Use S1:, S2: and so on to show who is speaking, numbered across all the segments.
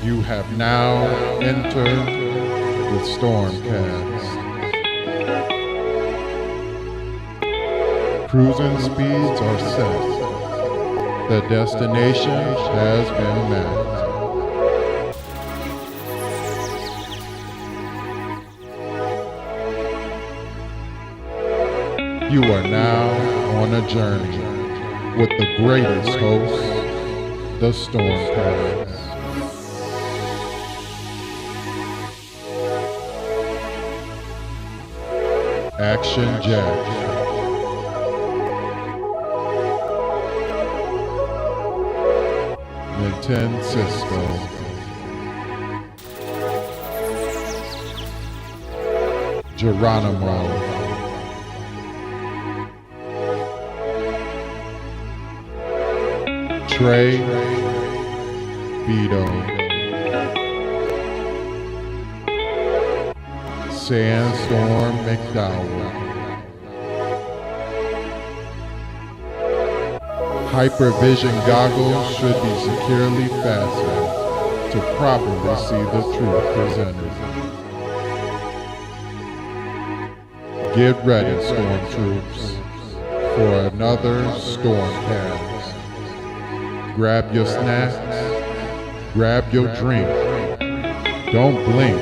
S1: You have now entered the Stormcast. Cruising speeds are set. The destination has been met. You are now on a journey with the greatest host, the Stormcast. Action Jack. Nintendo Cisco. Geronimo. Trey. Vito. Sandstorm McDowell. Hypervision goggles should be securely fastened to properly see the truth presented. Get ready, Stormtroops, for another Stormcast. Grab your snacks, grab your drink. Don't blink,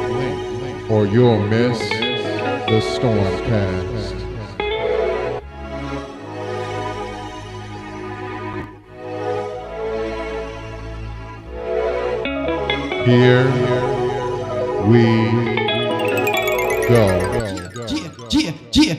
S1: or you'll miss the Stormcast. Here we go.
S2: Yeah.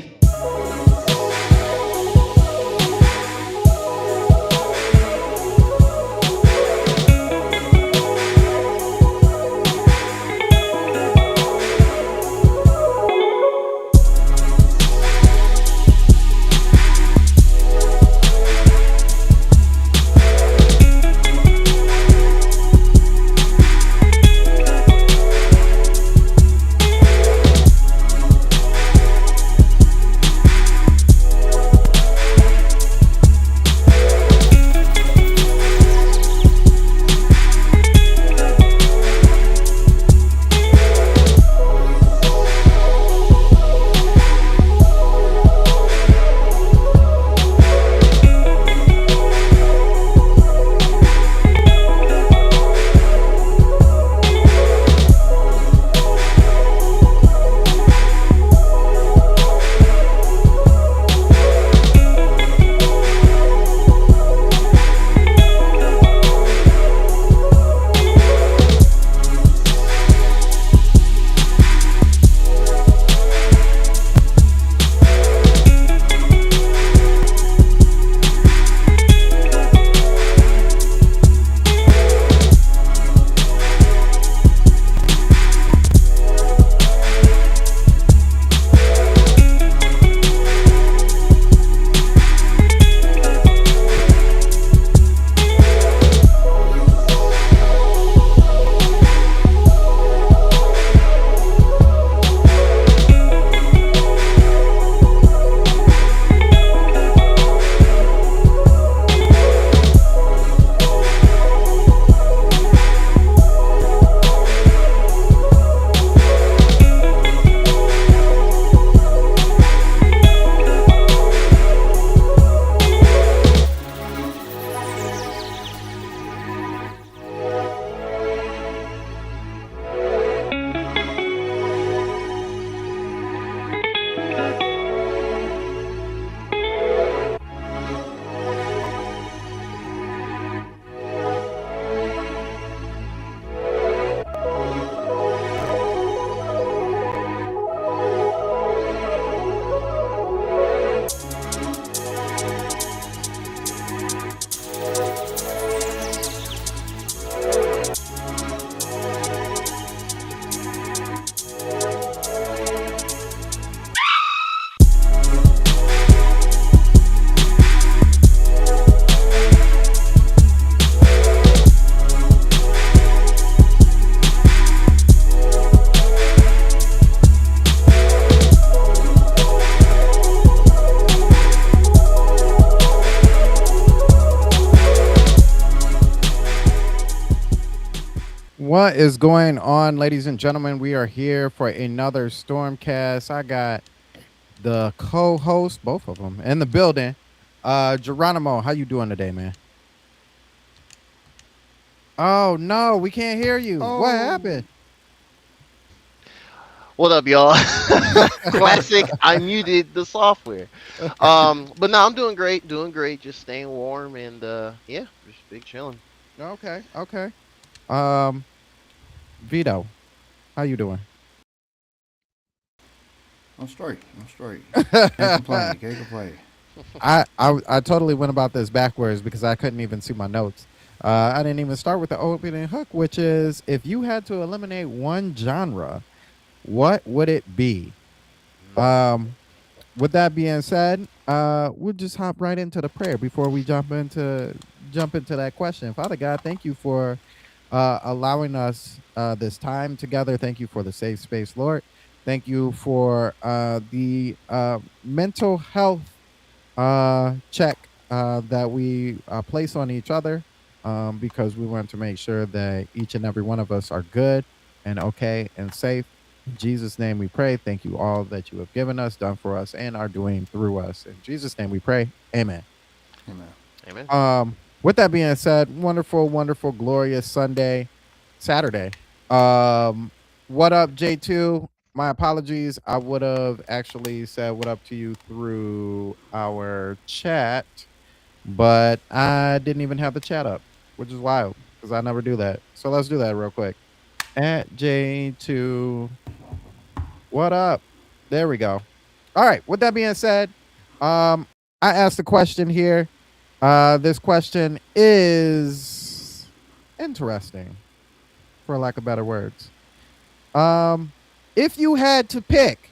S3: What is going on, ladies and gentlemen? We are here for another Stormcast. I got the co-host, both of them, in the building. Geronimo, how you doing today, man? Oh no, we can't hear you. What happened?
S4: What up, y'all? Classic. I muted the software. But no, I'm doing great. Just staying warm and yeah, just big chilling.
S3: Okay. Um, Vito, how you doing?
S2: I'm straight. Can't complain.
S3: I totally went about this backwards because I couldn't even see my notes. I didn't even start with the opening hook, which is if you had to eliminate one genre, what would it be? Um, with that being said, we'll just hop right into the prayer before we jump into that question. Father God, thank you for allowing us this time together. Thank you for the safe space, Lord. Thank you for the mental health check that we place on each other because we want to make sure that each and every one of us are good and okay and safe. In Jesus' name we pray. Thank you all that you have given us, done for us, and are doing through us. In Jesus' name we pray. Amen.
S2: Amen.
S3: With that being said, wonderful, glorious Saturday. What up, J2? My apologies. I would have actually said what up to you through our chat, but I didn't even have the chat up, which is wild because I never do that. So let's do that real quick. At J2, what up? There we go. All right. With that being said, I asked the question here. This question is interesting, for lack of better words. If you had to pick,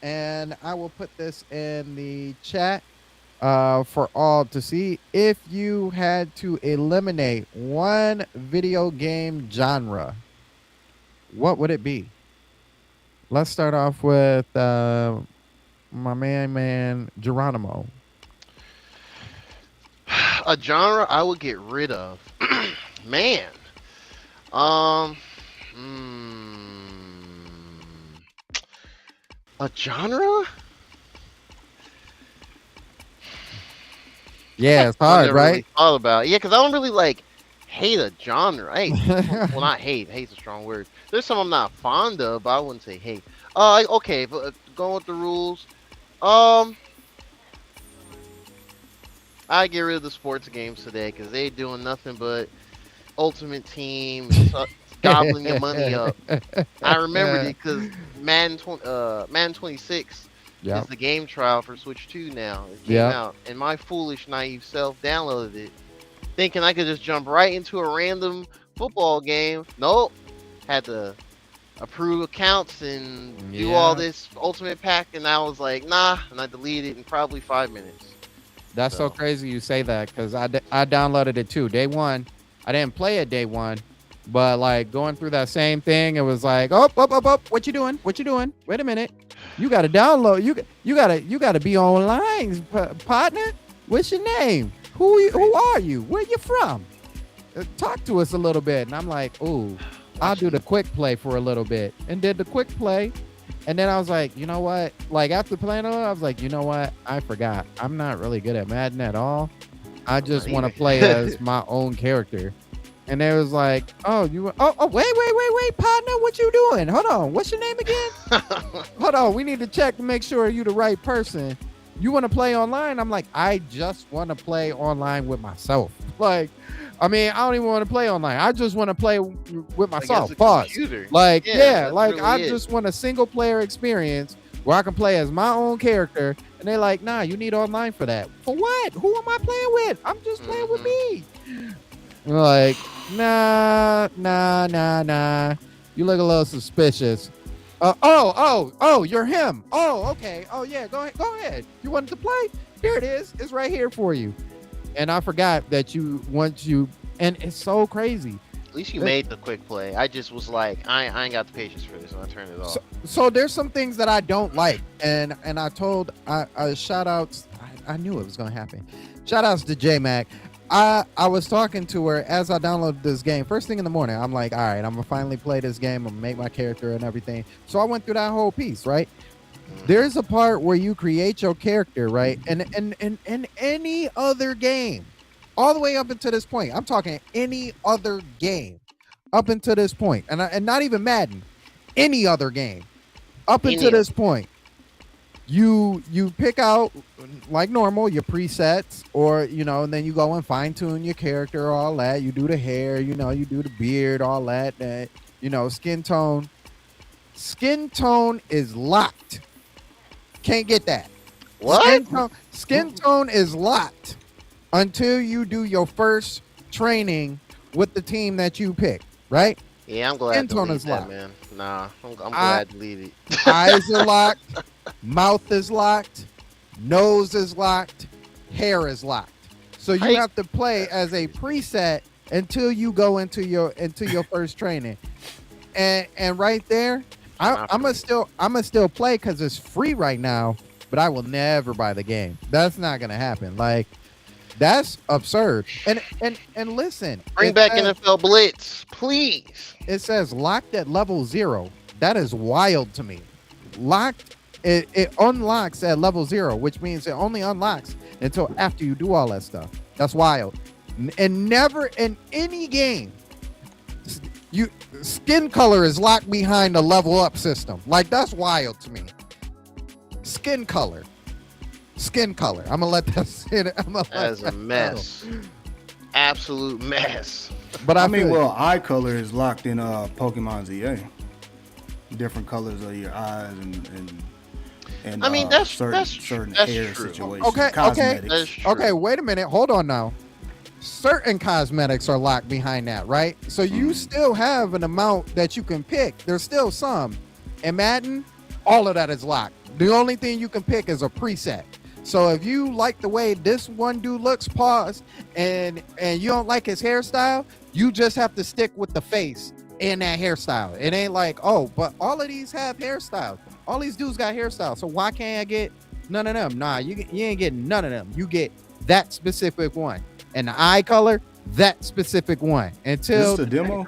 S3: and I will put this in the chat for all to see, if you had to eliminate one video game genre, what would it be? Let's start off with my man Geronimo.
S4: A genre I would get rid of. Man. A genre?
S3: Yeah, it's
S4: I
S3: hard,
S4: never
S3: right?
S4: really thought about it. Yeah, because I don't really like hate a genre. Well, not hate. Hate's a strong word. There's some I'm not fond of, but I wouldn't say hate. Okay, but going with the rules. I get rid of the sports games today because they doing nothing but Ultimate Team, and gobbling your money up. I remembered it because Madden 26
S3: Yep.
S4: is the game trial for Switch 2 now. It came
S3: Yep.
S4: out, and my foolish, naive self downloaded it, thinking I could just jump right into a random football game. Nope, had to approve accounts and do all this Ultimate Pack, and I was like, nah, and I deleted it in probably 5 minutes.
S3: That's so crazy you say that because I downloaded it too. Day one. I didn't play it day one, but like going through that same thing, it was like, oh, what you doing? Wait a minute. You got to download. You got to be online, partner. What's your name? Who are you? Where you from? Talk to us a little bit. And I'm like, ooh, I'll do the quick play for a little bit. And did the quick play. And then I was like, you know what? Like after playing it, I was like, you know what? I forgot. I'm not really good at Madden at all. I just want to play as my own character. And they was like, oh, wait, partner, what you doing? Hold on. What's your name again? Hold on. We need to check to make sure you're the right person. You want to play online? I'm like, I just want to play online with myself. Like, I mean, I don't even want to play online. I just want to play with myself. Pause. Like, I just want a single player experience where I can play as my own character. And they're like, nah, you need online for that. For what? Who am I playing with? I'm just playing with me. Like, nah. You look a little suspicious. You're him. Oh, okay. Oh, yeah, go ahead. You wanted to play? Here it is. It's right here for you. And I forgot that and it's so crazy.
S4: At least you made the quick play. I just was like, I ain't got the patience for this, and I turned it off.
S3: So there's some things that I don't like, and I told shout outs. I knew it was gonna happen. Shout outs to J Mac. I was talking to her as I downloaded this game. First thing in the morning, I'm like, all right, I'm gonna finally play this game. I'm gonna make my character and everything. So I went through that whole piece, right? There's a part where you create your character, right? And in any other game, all the way up until this point, I'm talking any other game up until this point, and not even Madden, any other game up until this point, you pick out like normal your presets, or and then you go and fine tune your character, all that. You do the hair, you do the beard, all that. Skin tone. Skin tone is locked. Can't get that.
S4: What?
S3: Skin tone is locked until you do your first training with the team that you pick, right?
S4: Yeah, I'm glad
S3: Skin
S4: to
S3: tone
S4: delete
S3: is
S4: that,
S3: locked.
S4: man. Nah, I'm glad to delete it.
S3: Eyes are locked, mouth is locked, nose is locked, hair is locked. So you have to play as a preset until you go into your first training. And right there, I'm gonna still play because it's free right now, but I will never buy the game. That's not gonna happen. Like, that's absurd. And listen,
S4: Bring back NFL Blitz, please.
S3: it says locked at level 0. That is wild to me. Locked, it unlocks at level 0, which means it only unlocks until after you do all that stuff. That's wild. And never in any game, skin color is locked behind a level up system. Like, that's wild to me. Skin color. I'm gonna let that sit.
S4: That is a mess. Absolute mess.
S3: But
S2: I mean, well, eye color is locked in Pokemon ZA. Different colors of your eyes and
S4: I mean, that's
S2: certain
S4: that's
S2: hair
S4: true.
S2: situations.
S3: Okay,
S2: cosmetics.
S4: That's true.
S3: okay, wait a minute. Hold on now. Certain cosmetics are locked behind that, right? So you still have an amount that you can pick. There's still some. In Madden, all of that is locked. The only thing you can pick is a preset. So if you like the way this one dude looks, pause, and you don't like his hairstyle, you just have to stick with the face and that hairstyle. It ain't like, oh, but all of these have hairstyles. All these dudes got hairstyles. So why can't I get none of them? Nah, you ain't getting none of them. You get that specific one. And the eye color, that specific one. Until
S2: This the demo?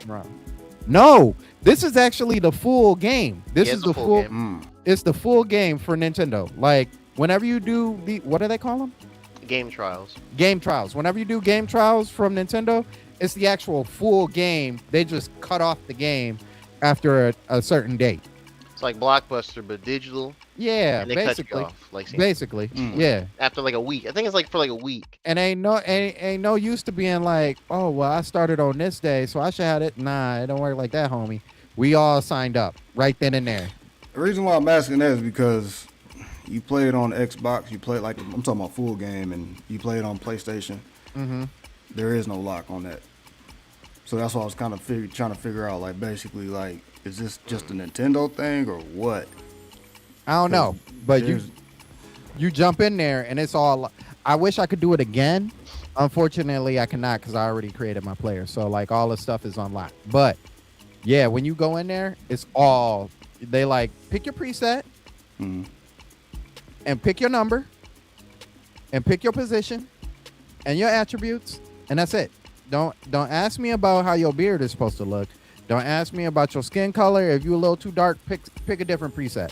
S3: No, this is actually the full game. This
S4: Yeah,
S3: is
S4: it's
S3: the
S4: the full
S3: full.
S4: game.
S3: It's the full game for Nintendo. Like, whenever you do what do they call them?
S4: Game trials.
S3: Game trials. Whenever you do game trials from Nintendo, it's the actual full game. They just cut off the game after a certain date.
S4: It's like Blockbuster, but digital.
S3: Yeah,
S4: And they cut you
S3: basically.
S4: off. Like
S3: Basically, yeah.
S4: after like a week. I think it's like for like a week.
S3: And ain't no use to being like, oh well, I started on this day, so I should have it. Nah, it don't work like that, homie. We all signed up right then and there.
S2: The reason why I'm asking that is because you play it on Xbox, you play it like, I'm talking about full game, and you play it on PlayStation.
S3: Mm-hmm.
S2: There is no lock on that. So that's why I was kind of trying to figure out, like, basically, like, is this just a Nintendo thing or what?
S3: I don't know, but
S2: There's-
S3: you jump in there and it's all. I wish I could do it again. Unfortunately, I cannot because I already created my player. So like all the stuff is unlocked. But yeah, when you go in there, it's all they like. Pick your preset
S2: Mhm.
S3: and pick your number and pick your position and your attributes, and that's it. Don't ask me about how your beard is supposed to look. Don't ask me about your skin color. If you're a little too dark, pick a different preset.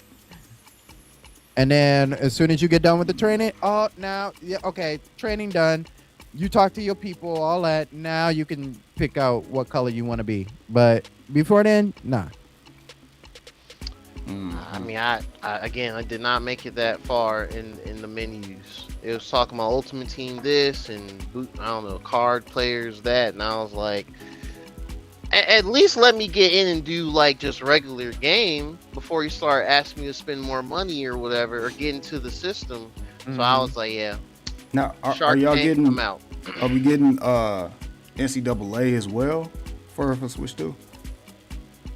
S3: And then as soon as you get done with the training, okay, training done. You talk to your people, all that. Now you can pick out what color you want to be. But before then, nah.
S4: I mean, I did not make it that far in the menus. It was talking about Ultimate Team this and I don't know, card players that, and I was like, at least let me get in and do like just regular game before you start asking me to spend more money or whatever or get into the system. So I was like, yeah,
S2: Now, are
S4: Shark
S2: y'all
S4: Tank,
S2: getting?
S4: I'm out.
S2: Are we getting NCAA as well for Switch 2?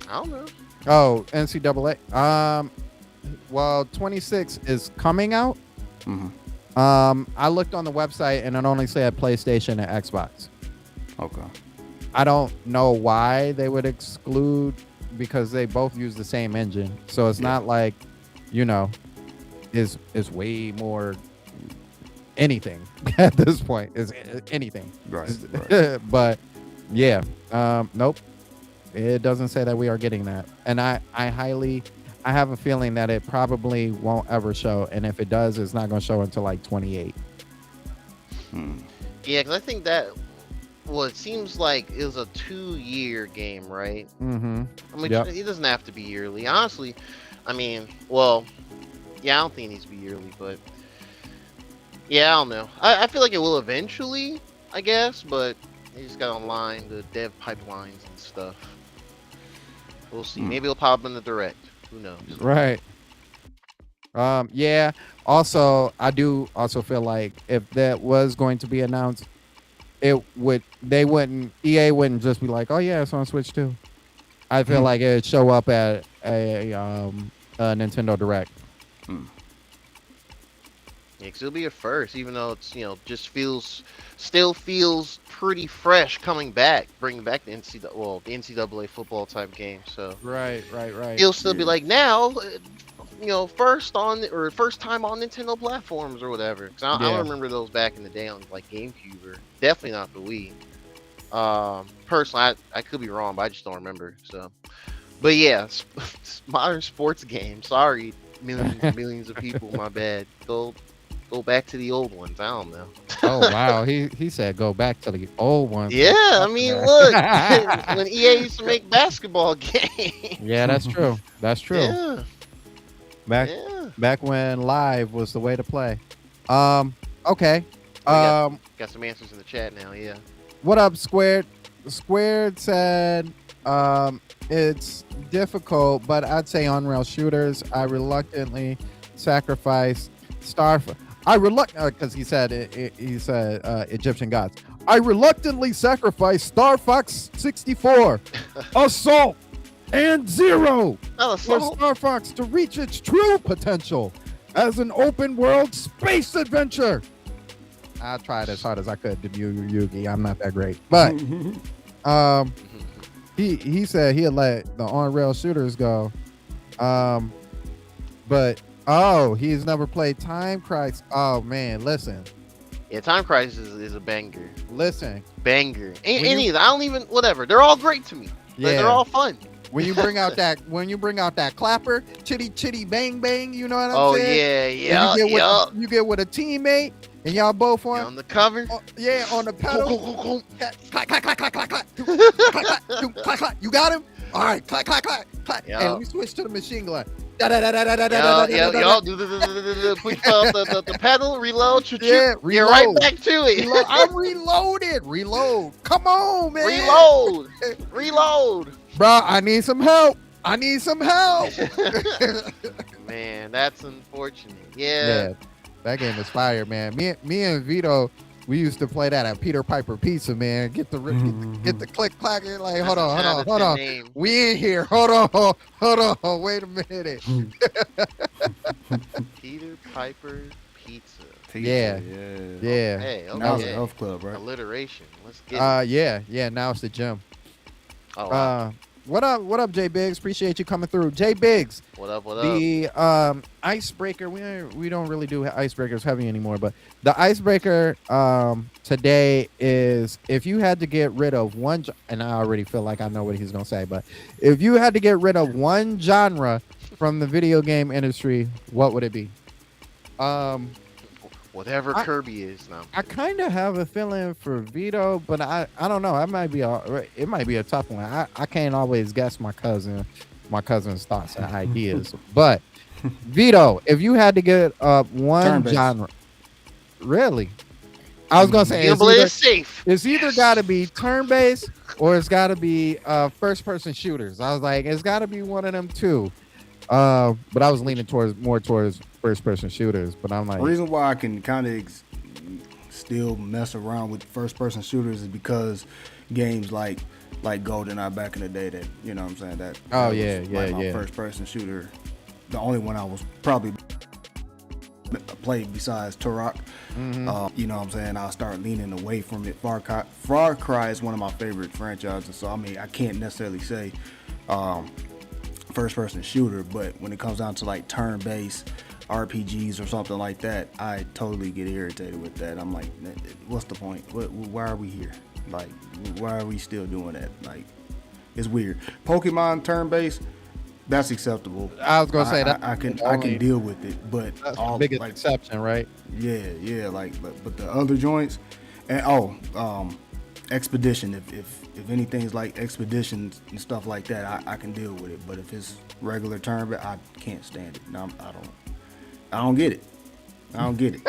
S4: I don't know.
S3: Oh, NCAA. Well, 26 is coming out.
S2: Mm-hmm.
S3: I looked on the website and it only said PlayStation and Xbox.
S2: Okay.
S3: I don't know why they would exclude because they both use the same engine. So it's not like, it's way more anything at this point. Is anything.
S2: Right.
S3: But yeah, nope. It doesn't say that we are getting that, and I have a feeling that it probably won't ever show, and if it does, it's not going to show until like 28.
S4: Yeah, because I think that. Well, it seems like it was a 2-year game, right?
S3: Mm-hmm.
S4: I mean,
S3: Yep.
S4: it doesn't have to be yearly. Honestly, I mean, well, yeah, I don't think it needs to be yearly, but yeah, I don't know. I feel like it will eventually, I guess, but they just got online the dev pipelines and stuff. We'll see. Maybe it'll pop up in the direct. Who knows?
S3: Right. Yeah. Also, I do also feel like if that was going to be announced, EA wouldn't just be like, oh yeah, it's on Switch too. I feel like it'd show up at a Nintendo Direct.
S4: Yeah, 'cause it'll be a first, even though it's just still feels pretty fresh coming back, bringing back the NCAA football type game. So
S3: Right.
S4: it'll still be like now, first time on Nintendo platforms or whatever. 'Cause I don't remember those back in the day on like GameCube or definitely not the Wii. Personally, I could be wrong, but I just don't remember. So, but yeah, modern sports game. Sorry, millions of people. My bad. Go back to the old ones. I don't know.
S3: Oh wow, he said go back to the old ones.
S4: Yeah, I mean, look, when EA used to make basketball games.
S3: Yeah, that's true. That's true.
S4: Yeah,
S3: Back when live was the way to play. Okay.
S4: got some answers in the chat now. Yeah.
S3: What up, Squared? Squared said, it's difficult, but I'd say on-rail shooters. I reluctantly sacrifice because he said Egyptian gods. I reluctantly sacrifice Star Fox 64, Assault, and Zero for Star Fox to reach its true potential as an open-world space adventure. I tried as hard as I could to do Yugi. I'm not that great, but he said he'd let the on-rail shooters go, but he's never played Time Crisis. Oh man, listen.
S4: Yeah, Time Crisis is a banger.
S3: Listen,
S4: banger. Any of them. I don't even. Whatever. They're all great to me.
S3: Yeah.
S4: They're all fun.
S3: When you bring out that clapper, chitty chitty bang bang, you know what I'm saying?
S4: Yeah.
S3: You get with a teammate and y'all both
S4: on the cover.
S3: on the pedal. Clack, clack, clack, clack, clack, clack. Clack, clack. You got him? All right, clack, clack, clack, clack.
S4: Yep.
S3: And we switch to the machine gun.
S4: Yo, put the pedal, reload,
S3: Yeah,
S4: you're right back to it.
S3: I'm reloaded. Reload. Come on, man.
S4: Reload.
S3: Bro, I need some help.
S4: Man, that's unfortunate. Yeah.
S3: That game is fire, man. Me and Vito, we used to play that at Peter Piper Pizza, man. Get the click clack. Like, hold on.
S4: Name.
S3: We in here. Hold on. Wait a minute.
S4: Peter Piper Pizza.
S3: Yeah.
S4: Hey, okay.
S2: Now it's an Elf Club, right?
S4: Alliteration. Let's get it.
S3: Yeah. Now it's the gym.
S4: Oh, wow.
S3: What up, Jay Biggs? Appreciate you coming through. Jay Biggs.
S4: What up?
S3: The icebreaker, we don't really do icebreakers heavy anymore, but the icebreaker today is if you had to get rid of one, and I already feel like I know what he's gonna say, but if you had to get rid of one genre from the video game industry, what would it be?
S4: Whatever Kirby is now.
S3: I kind of have a feeling for Vito, but I don't know. It might be a tough one. I can't always guess my cousin's thoughts and ideas. But Vito, if you had to get one
S2: Turn-based.
S3: genre, really, I was gonna say
S4: It's safe.
S3: it's either got to be turn-based or it's got to be first-person shooters. I was like, it's got to be one of them two. But I was leaning more towards first-person shooters. But I'm like,
S2: The reason why I can kind of still mess around with first-person shooters is because games like GoldenEye back in the day, that you know what I'm saying, that was my first-person shooter. The only one I was probably played besides Turok. You know what I'm saying, I'll start leaning away from it. Far Cry is one of my favorite franchises, so I mean I can't necessarily say first person shooter, but when it comes down to like turn-based RPGs or something like that, I totally get irritated with that. I'm like, what's the point? Why are we here? Like, why are we still doing that? Like, it's weird. Pokemon turn-based, that's acceptable.
S3: I was gonna say that
S2: I can deal with it, but
S3: that's the biggest exception, right?
S2: Yeah, like, but the other joints, and Expedition. If anything's like Expeditions and stuff like that, I can deal with it. But if it's regular turn, I can't stand it. No, I don't get it. I don't get it.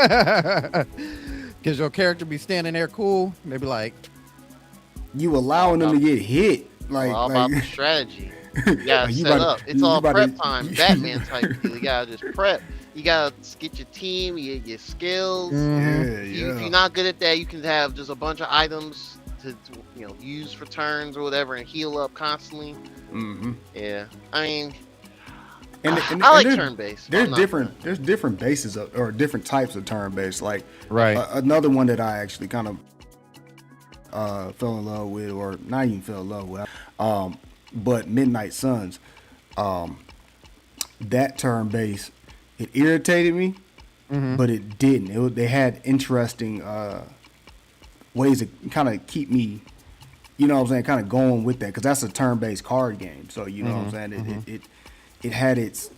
S3: Because your character be standing there cool, they be like,
S2: you allowing them to get hit. Like,
S4: all about the strategy. You gotta set up. It's all prep time. Batman type deal. You gotta just prep. You gotta get your team, your skills.
S2: Yeah.
S4: If you're not good at that, you can have just a bunch of items to use for turns or whatever and heal up constantly.
S2: Mm-hmm.
S4: Yeah, I mean,
S2: and
S4: I like turn-based.
S2: There's different bases or different types of turn-based. Like,
S3: right.
S2: Another one that I actually kind of fell in love with, or not even fell in love with, but Midnight Suns. That turn-based, it irritated me, but it didn't. They had interesting ways to kind of keep me, you know what I'm saying, kind of going with that, because that's a turn-based card game. So you know what I'm saying. It had its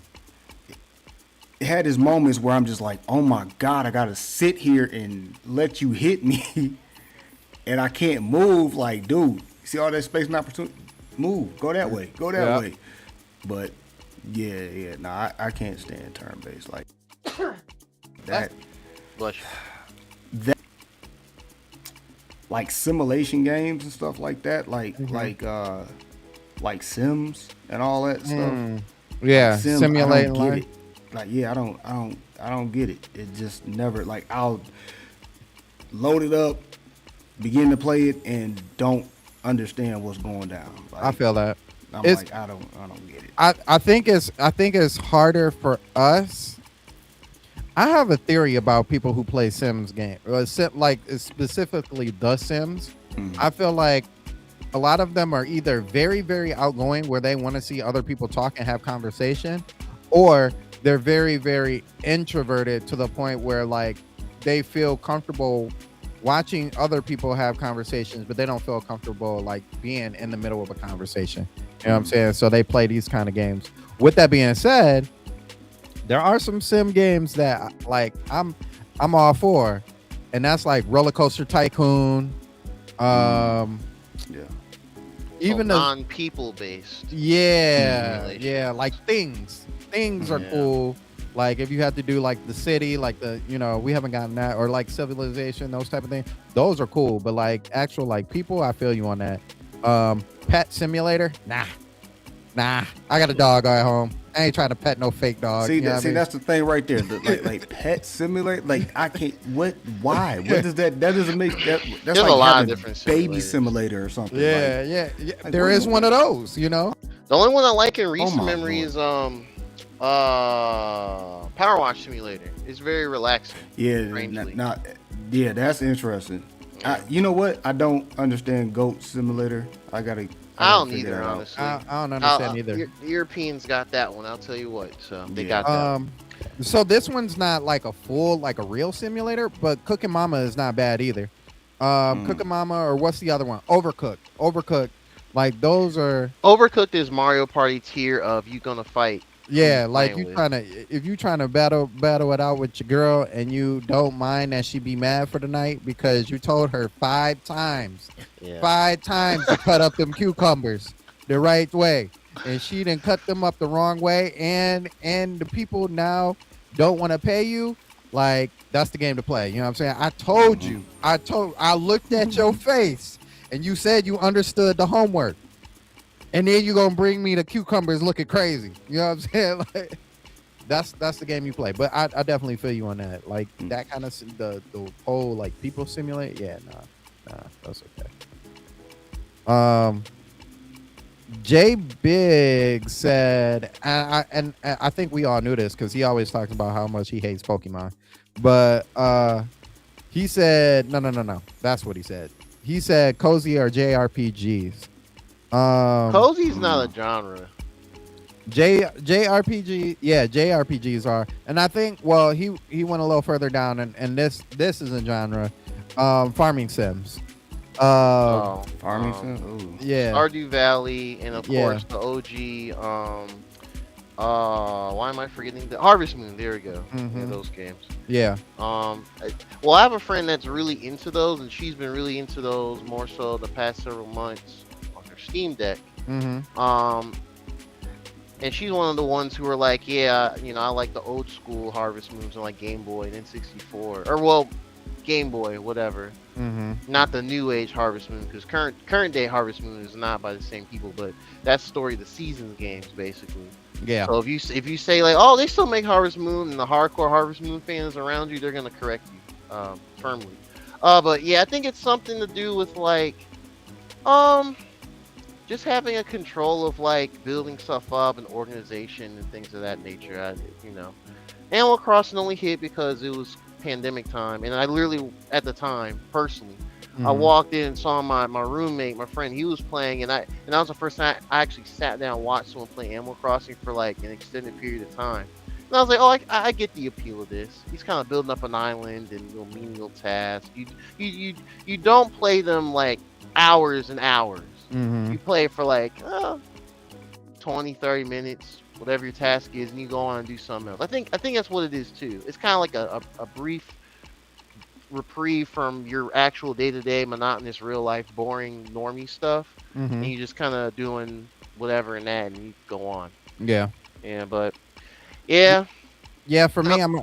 S2: moments where I'm just like, oh my God, I gotta sit here and let you hit me, and I can't move. Like, dude, see all that space and opportunity? Move, go that way, way. But yeah, nah, I can't stand turn-based like that. That, like simulation games and stuff like that, like Sims and all that stuff.
S3: Yeah,
S2: like Sims,
S3: simulating
S2: I don't
S3: life.
S2: get it. Like, yeah, I don't get it. It just never, like, I'll load it up, begin to play it, and don't understand what's going down. Like,
S3: I feel that.
S2: I'm like, I don't get it.
S3: I think it's harder for us. I have a theory about people who play Sims games, like specifically The Sims. I feel like a lot of them are either very, very outgoing, where they want to see other people talk and have conversation, or they're very, very introverted to the point where, like, they feel comfortable watching other people have conversations, but they don't feel comfortable like being in the middle of a conversation. You know what I'm saying? So they play these kind of games. With that being said, there are some sim games that, like, I'm all for, and that's like Roller Coaster Tycoon. Even
S4: non-people based.
S3: Yeah, like things are cool. Like, if you have to do like the city, like the, we haven't gotten that, or like Civilization, those type of things, those are cool. But like actual like people, I feel you on that. Pet Simulator, nah. I got a dog at home. I ain't trying to pet no fake dog.
S2: See, that's the thing right there. Like Pet Simulator, like, I can't. Why? What does that? That doesn't make that. That's
S4: There's
S2: like
S4: a lot
S2: having
S4: of different
S2: baby
S4: simulators.
S2: simulator or something.
S3: Yeah.
S2: Like,
S3: There is one of those,
S4: The only one I like in recent
S2: my
S4: memory is Power Wash Simulator. It's very relaxing.
S2: Yeah,
S4: strangely.
S2: yeah, that's interesting. You know what? I don't understand Goat Simulator. I don't
S4: either, honestly.
S3: I don't understand either.
S4: The Europeans got that one. I'll tell you what. So they got that.
S3: So this one's not like a full, like a real simulator, but Cooking Mama is not bad either. Cooking Mama, or what's the other one? Overcooked. Like, those are.
S4: Overcooked is Mario Party tier of you gonna fight.
S3: Yeah, like if you trying to battle it out with your girl, and you don't mind that she be mad for the night because you told her 5 times to cut up them cucumbers the right way, and she didn't cut them up the wrong way, and the people now don't want to pay you. Like, that's the game to play. You know what I'm saying? I told you. I looked at your face, and you said you understood the homework. And then you gonna bring me the cucumbers looking crazy. You know what I'm saying? Like, that's the game you play. But I definitely feel you on that. Like, that kind of the whole like people simulate. Yeah, nah, that's okay. Jay Big said, and I think we all knew this because he always talks about how much he hates Pokemon. But he said no. That's what he said. He said cozy or JRPGs.
S4: Cozy's not a genre.
S3: JRPG, yeah, JRPGs are, and I think, well, he went a little further down, and this is a genre, farming sims,
S4: Oh,
S2: Farming sim. Ooh.
S3: yeah,
S4: Stardew Valley, and of
S3: yeah,
S4: course the OG. Why am I forgetting the Harvest Moon? There we go. Yeah,
S3: hmm,
S4: those games.
S3: yeah,
S4: Well, I have a friend that's really into those, and she's been really into those more so the past several months on her Steam Deck.
S3: hmm,
S4: Um, and she's one of the ones who are like, yeah, I like the old school Harvest Moons on like Game Boy and N64, or well, Game Boy, whatever.
S3: hmm,
S4: Not the new age Harvest Moon, because current day Harvest Moon is not by the same people, but that's Story of the Seasons games basically.
S3: yeah,
S4: So if you say like, oh, they still make Harvest Moon, and the hardcore Harvest Moon fans around you, they're gonna correct you firmly. But yeah, I think it's something to do with like um just having a control of like building stuff up and organization and things of that nature. Animal Crossing only hit because it was pandemic time, and I literally at the time personally. I
S3: hmm,
S4: walked in and saw my roommate, my friend. He was playing, and that was the first time I actually sat down and watched someone play Animal Crossing for like an extended period of time. And I was like, oh, I get the appeal of this. He's kind of building up an island and little menial tasks. You don't play them like hours and hours.
S3: hmm,
S4: You play for like 20, 30 minutes, whatever your task is, and you go on and do something else. I think that's what it is too. It's kind of like a brief reprieve from your actual day-to-day monotonous real life boring normie stuff, and
S3: hmm,
S4: you just kind of doing whatever in that, and you go on.
S3: yeah.
S4: Yeah, but yeah.
S3: Yeah, for
S4: uh,
S3: me, I'm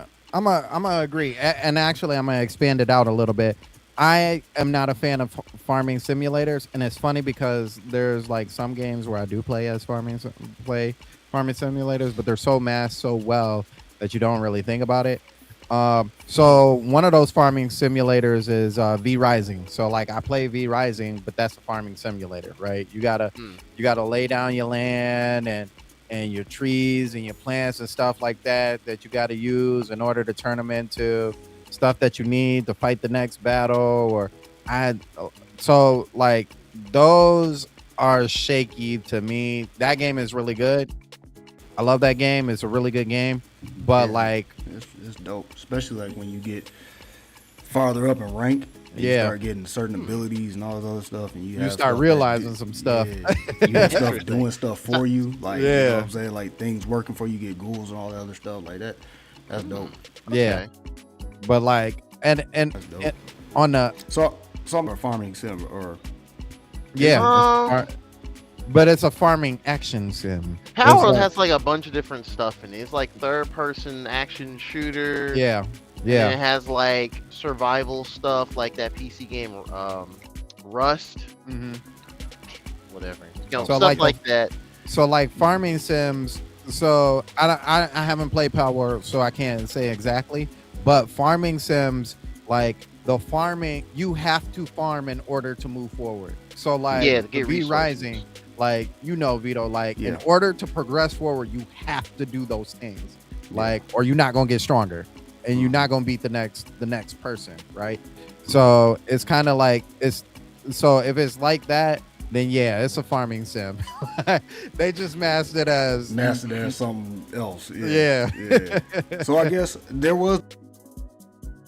S3: gonna agree, and actually, I'm gonna expand it out a little bit. I am not a fan of farming simulators, and it's funny because there's like some games where I do play as play farming simulators, but they're so masked so well that you don't really think about it. So one of those farming simulators is V Rising. So like I play V Rising, but that's a farming simulator, right?
S4: hmm,
S3: You gotta lay down your land and your trees and your plants and stuff like that you got to use in order to turn them into stuff that you need to fight the next battle. Or I so like those are shaky to me. That game is really good. I love that game. It's a really good game, but
S2: Yeah,
S3: like
S2: it's dope, especially like when you get farther up in rank and you
S3: yeah,
S2: start getting certain abilities and all this other stuff, and you
S3: you
S2: have
S3: start
S2: stuff
S3: realizing some stuff.
S2: yeah, you have stuff
S4: interesting.
S2: doing stuff for you, like you know what
S3: Yeah,
S2: I'm saying, like things working for you, get ghouls and all that other stuff like that. That's dope.
S3: yeah,
S4: Okay.
S3: but like
S2: That's dope.
S3: and on the
S2: So some are farming sim or
S3: yeah,
S4: Um,
S3: but it's a farming action sim. It's
S4: Palworld
S3: like
S4: has like a bunch of different stuff in it. It's like third-person action shooter.
S3: yeah,
S4: And then it
S3: yeah.
S4: has like survival stuff, like that PC game, Rust,
S3: Hmm.
S4: whatever.
S3: So
S4: Stuff
S3: like
S4: like that.
S3: so like farming sims. So I haven't played Power, so I can't say exactly. But farming sims, like the farming, you have to farm in order to move forward. So like
S4: Yeah, to
S3: the
S4: get
S3: V
S4: resources.
S3: Rising, like Vito, like in
S2: yeah,
S3: order to progress forward, you have to do those things,
S2: yeah.
S3: like or you're not gonna get stronger, and you're not gonna beat the next person, right? So it's kind of like it's so if it's like that, then yeah, it's a farming sim. They just masked it as
S2: Master there's something else.
S3: yeah.
S2: Yeah. So I guess there was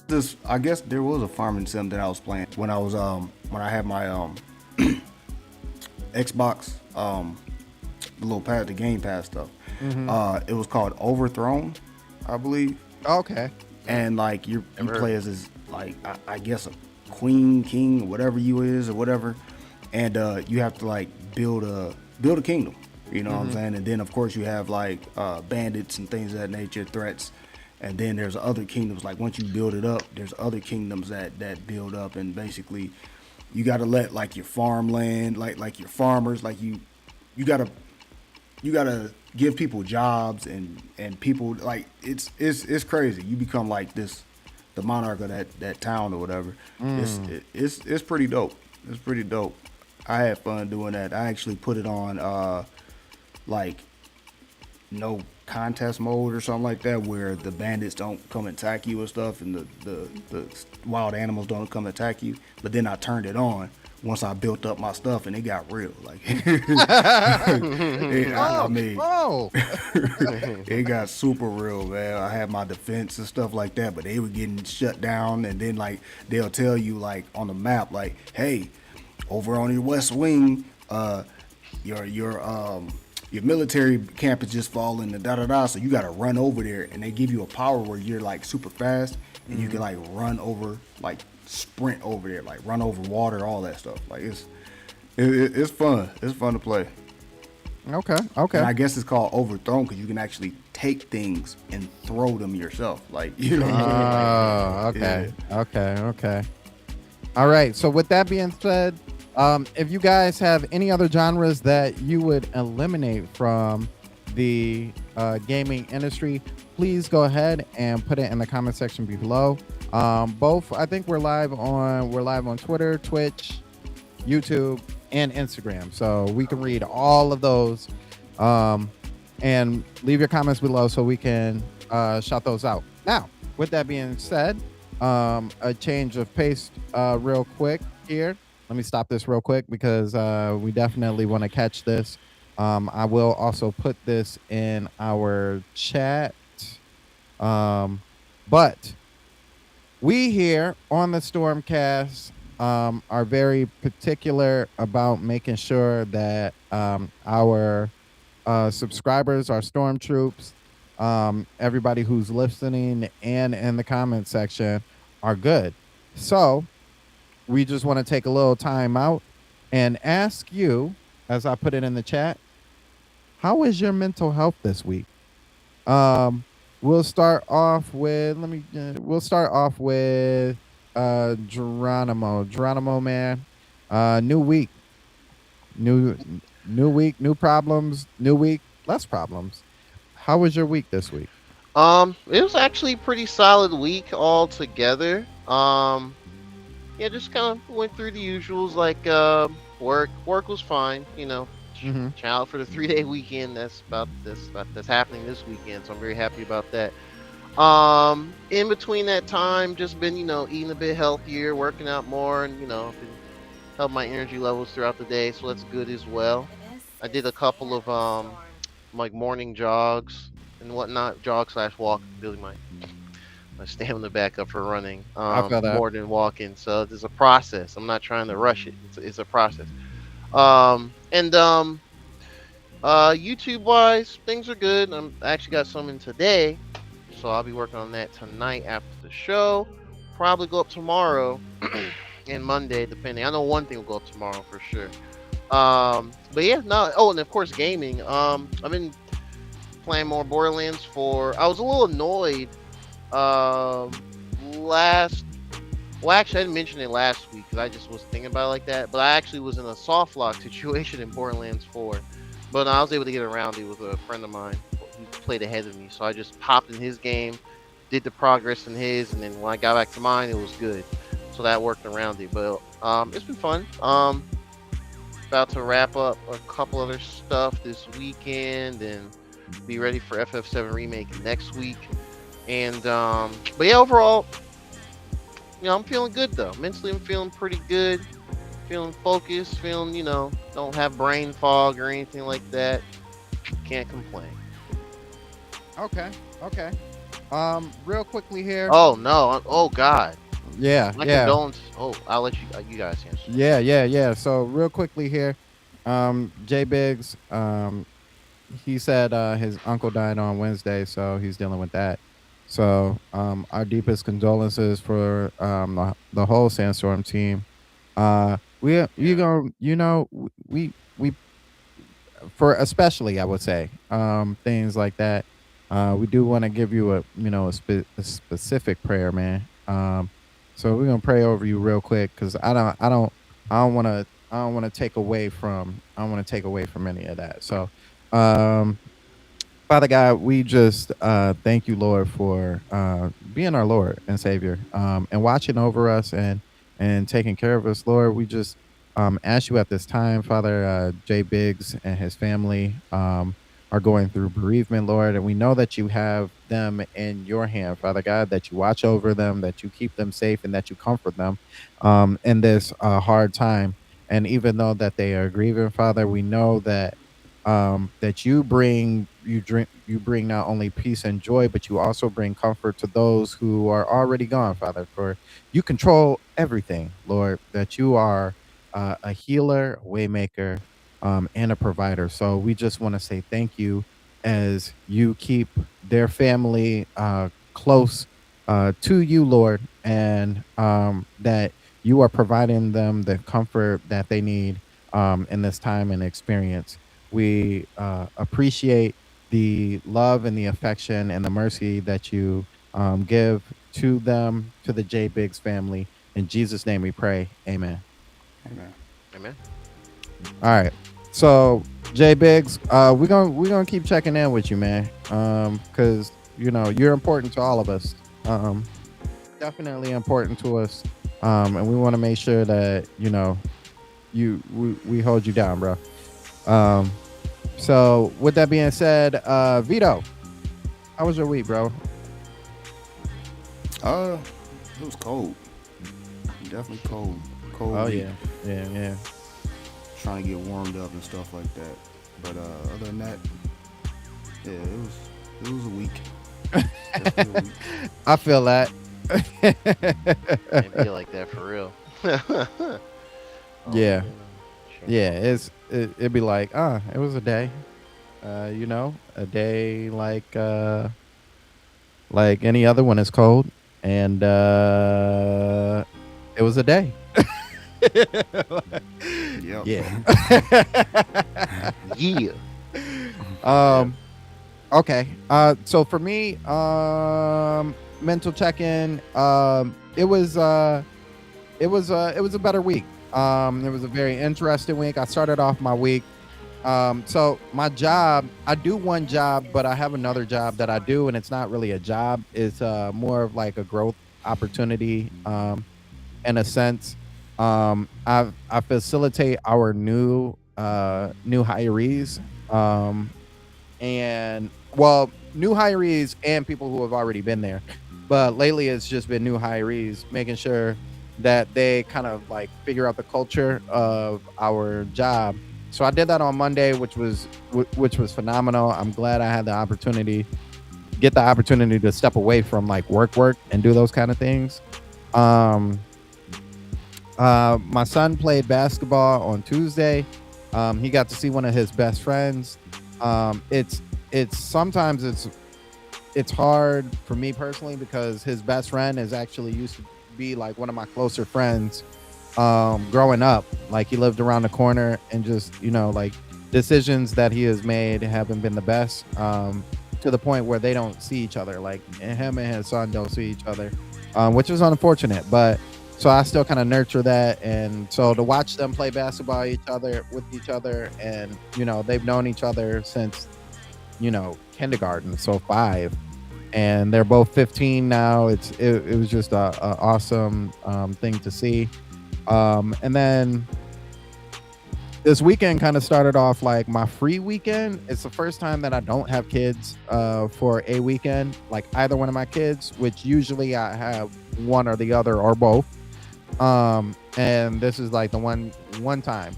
S2: a farming sim that I was playing when when I had my Xbox the little pad, the Game Pass stuff.
S3: Hmm.
S2: It was called Overthrown, I believe.
S3: Okay.
S2: And like you
S4: Never heard
S2: play as this, like I guess a queen, king, whatever you is or whatever, and you have to like build a kingdom. You know what I'm saying? And then of course you have like bandits and things of that nature, threats. And then there's other kingdoms. Like once you build it up, there's other kingdoms that build up, and basically you got to let like your farmland, like your farmers, like you gotta give people jobs and people like it's crazy. You become like the monarch of that town or whatever. It's pretty dope. It's pretty dope. I had fun doing that. I actually put it on like no contest mode or something like that, where the bandits don't come attack you and stuff, and the wild animals don't come attack you. But then I turned it on once I built up my stuff and it got real. Like, I
S3: Oh,
S2: mean,
S3: oh.
S2: it got super real, man. I had my defense and stuff like that, but they were getting shut down. And then like they'll tell you like on the map, like, hey, over on your west wing, your military camp is just falling and da da da. So you got to run over there, and they give you a power where you're like super fast, and you can like run over, like sprint over there, like run over water, all that stuff. Like it's fun. It's fun to play.
S3: Okay. Okay.
S2: And I guess it's called overthrown because you can actually take things and throw them yourself. Like, you know what I'm saying?
S3: Okay. Okay. Okay. All right. So with that being said, if you guys have any other genres that you would eliminate from the gaming industry, please go ahead and put it in the comment section below. Both, I think we're live on Twitter, Twitch, YouTube, and Instagram, so we can read all of those. And leave your comments below so we can shout those out. Now, with that being said, a change of pace real quick here. Let me stop this real quick because we definitely want to catch this. I will also put this in our chat. But we here on the Stormcast are very particular about making sure that our subscribers, our stormtroops, everybody who's listening and in the comment section are good. So we just want to take a little time out and ask you, as I put it in the chat, how is your mental health this week? We'll start off with Geronimo. Geronimo, man. New week. New week, new problems. New week, less problems. How was your week this week?
S4: It was actually a pretty solid week altogether. Yeah, just kind of went through the usuals like work. Work was fine, you know. Child for the 3-day weekend that's happening this weekend, so I'm very happy about that. In between that time, just been, you know, eating a bit healthier, working out more, and, you know, help my energy levels throughout the day, so that's good as well. I did a couple of like morning jogs and whatnot, jog/walk, building my stamina back up for running.
S3: I feel that.
S4: More than walking, so it's a process. I'm not trying to rush it. It's a process. YouTube wise, things are good. I actually got some in today, so I'll be working on that tonight after the show. Probably go up tomorrow and Monday, depending. I know one thing will go up tomorrow for sure. But yeah, no. Oh, and of course gaming. I've been playing more Borderlands 4. I was a little annoyed Well, actually, I didn't mention it last week because I just was thinking about it like that. But I actually was in a soft lock situation in Borderlands 4. But I was able to get around it with a friend of mine who played ahead of me. So I just popped in his game, did the progress in his, and then when I got back to mine, it was good. So that worked around it. But it's been fun. About to wrap up a couple other stuff this weekend and be ready for FF7 Remake next week. And but yeah, overall, you know, I'm feeling good though. Mentally, I'm feeling pretty good. Feeling focused. Feeling, you know, don't have brain fog or anything like that. Can't complain.
S3: Okay. Real quickly here.
S4: Oh no. Oh God.
S3: Yeah.
S4: My condolences. Oh, I'll let you guys answer.
S3: Yeah. So real quickly here, Jay Biggs, he said his uncle died on Wednesday, so he's dealing with that. So our deepest condolences for the whole Sandstorm team. We for especially I would say things like that. We do want to give you a specific prayer, man. So we're gonna pray over you real quick because I don't want to take away from any of that. So Father God, we just thank you, Lord, for being our Lord and Savior and watching over us and taking care of us, Lord. We just ask you at this time, Father, Jay Biggs and his family are going through bereavement, Lord, and we know that you have them in your hand, Father God, that you watch over them, that you keep them safe, and that you comfort them in this hard time. And even though that they are grieving, Father, we know that that you bring not only peace and joy, but you also bring comfort to those who are already gone, Father. For you control everything, Lord. That you are a healer, a waymaker, and a provider. So we just want to say thank you as you keep their family close to you, Lord, and that you are providing them the comfort that they need in this time and experience. We appreciate the love and the affection and the mercy that you give to them, to the J Biggs family. In Jesus' name we pray. Amen.
S2: Amen.
S4: Amen.
S3: All right. So J Biggs, we're gonna keep checking in with you, man. Because you're important to all of us. Definitely important to us. And we want to make sure that we hold you down, bro. So with that being said, Vito, how was your week, bro?
S2: It was cold. Definitely cold. Cold.
S3: Oh
S2: week.
S3: yeah.
S2: Trying to get warmed up and stuff like that. But other than that, yeah, it was a week. Definitely a week.
S3: I feel that.
S4: I feel like that for real.
S3: Yeah. Yeah, it'd be like, it was a day. A day like any other when it's cold. And it was a day.
S2: Yep.
S3: Yeah.
S4: Yeah.
S3: Okay. So for me, mental check-in, it was a better week. It was a very interesting week. I started off my week. So my job, I do one job, but I have another job that I do, and it's not really a job. It's more of like a growth opportunity, in a sense. I facilitate our new hirees, and new hirees and people who have already been there. But lately, it's just been new hirees, making sure that they kind of like figure out the culture of our job. So I did that on Monday, which was phenomenal. I'm glad I had the opportunity to step away from like work and do those kind of things. My son played basketball on Tuesday. He got to see one of his best friends. Sometimes it's hard for me personally because his best friend is actually used to be like one of my closer friends growing up. Like he lived around the corner, and just like decisions that he has made haven't been the best, to the point where they don't see each other. Like him and his son don't see each other, which is unfortunate. But so I still kind of nurture that, and so to watch them play basketball with each other, and they've known each other since kindergarten, so 5, and they're both 15 now. It was just a awesome thing to see. And then this weekend kind of started off like my free weekend. It's the first time that I don't have kids for a weekend, like either one of my kids, which usually I have one or the other or both. And this is like the one time.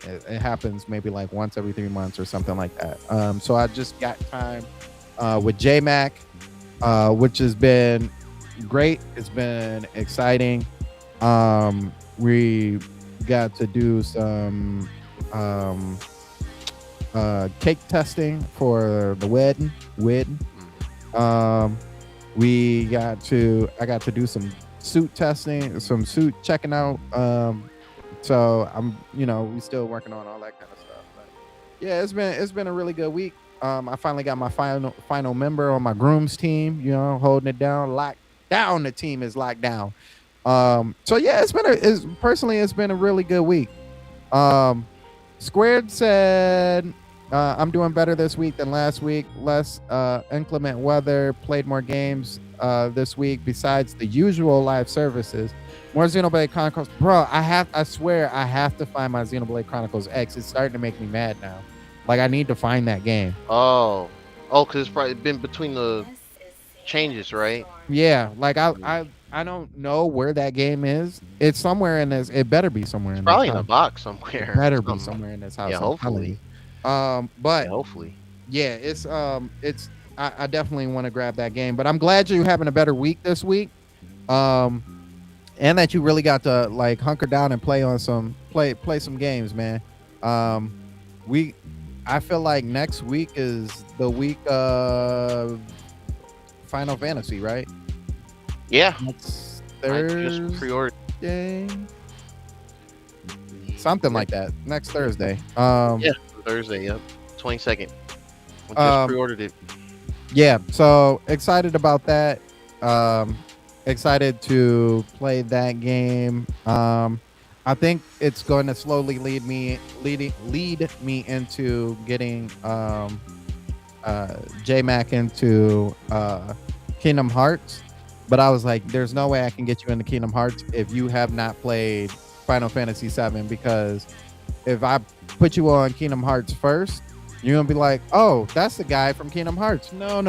S3: It happens maybe like once every 3 months or something like that. So I just got time with J-Mac, which has been great. It's been exciting. We got to do some cake testing for the wedding. I got to do some suit testing, some suit checking out. So I'm, we still working on all that kind of stuff. But yeah, it's been a really good week. I finally got my final member on my groom's team, holding it down, locked down. The team is locked down. So yeah, it's been a really good week. Squared said, I'm doing better this week than last week. Less inclement weather, played more games this week besides the usual live services. More Xenoblade Chronicles. Bro, I swear I have to find my Xenoblade Chronicles X. It's starting to make me mad now. Like, I need to find that game.
S4: Oh, because it's probably been between the changes, right?
S3: Yeah, like I I don't know where that game is. It's somewhere in this. It better be somewhere in this
S4: Probably in a
S3: house.
S4: box
S3: It
S4: somewhere.
S3: better be somewhere in this house.
S4: Yeah,
S3: I'm telling
S4: hopefully.
S3: you. But
S4: Hopefully.
S3: yeah, it's. I definitely want to grab that game. But I'm glad you're having a better week this week. And that you really got to like hunker down and play some games, man. I feel like next week is the week of Final Fantasy, right?
S4: Yeah.
S3: Next
S4: I just pre-ordered.
S3: Thursday, something like that. Next Thursday.
S4: Yeah, Thursday. Yep, 22nd. I just pre-ordered it.
S3: Yeah. So excited about that. Excited to play that game. I think it's going to slowly lead me into getting JMac into Kingdom Hearts. But I was like, there's no way I can get you into Kingdom Hearts if you have not played Final Fantasy VII, because if I put you on Kingdom Hearts first, you're gonna be like, oh, that's the guy from Kingdom Hearts. No.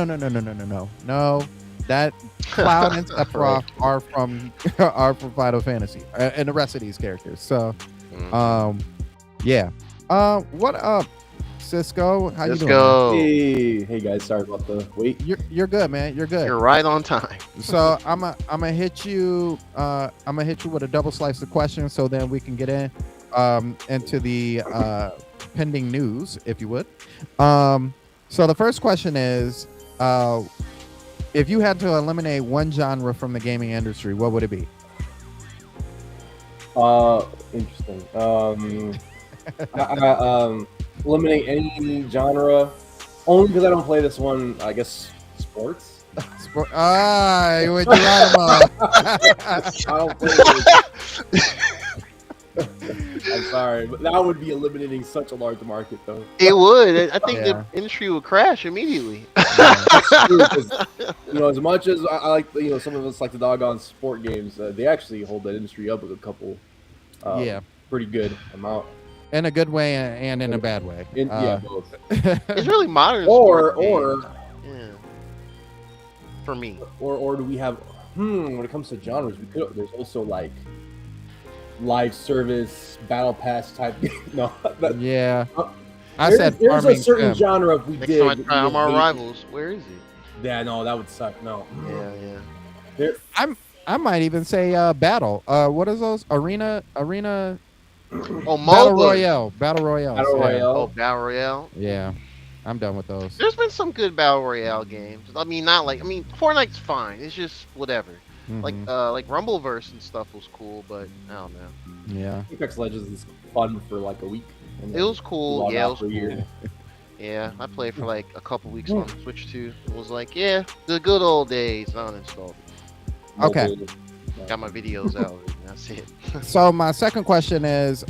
S3: That Cloud and Sephiroth are from Final Fantasy, and the rest of these characters. So, yeah. What up, Cisco? How you
S4: doing?
S5: Hey guys, sorry about the wait.
S3: You're good, man. You're good.
S4: You're right on time.
S3: So I'm gonna hit you. I'm gonna hit you with a double slice of questions, so then we can get into the pending news, if you would. So the first question is, if you had to eliminate one genre from the gaming industry, what would it be?
S5: Interesting. Eliminate any genre, only because I don't play this one. I guess sports.
S3: You went I
S5: don't play this. I'm sorry, but that would be eliminating such a large market, though.
S4: It would. I think the industry would crash immediately.
S5: True, as much as I like, some of us like the doggone sport games, they actually hold that industry up with a couple, pretty good amount.
S3: In a good way and in a bad way.
S5: Both.
S4: It's really modern. Yeah. For me.
S5: Or do we have? When it comes to genres, there's also like live service, battle pass type game. No. There's a certain genre if we
S4: Next
S5: did.
S4: Next time I try Armor Rivals, where is it?
S5: Yeah, no, that would suck. No.
S4: Yeah.
S3: I might even say battle. What is those? Arena.
S4: Oh,
S3: Battle Royale. Battle Royale.
S4: Oh, Battle Royale.
S3: Yeah. I'm done with those.
S4: There's been some good Battle Royale games. Fortnite's fine. It's just whatever. Mm-hmm. Like Rumbleverse and stuff was cool, but I don't know.
S3: Yeah.
S5: Apex Legends is fun for like a week.
S4: It was cool. Yeah, it was
S5: cool.
S4: Yeah, I played for like a couple weeks on Switch 2. It was like, the good old days. I uninstalled it.
S3: Okay.
S4: Got my videos out. That's it.
S3: So my second question is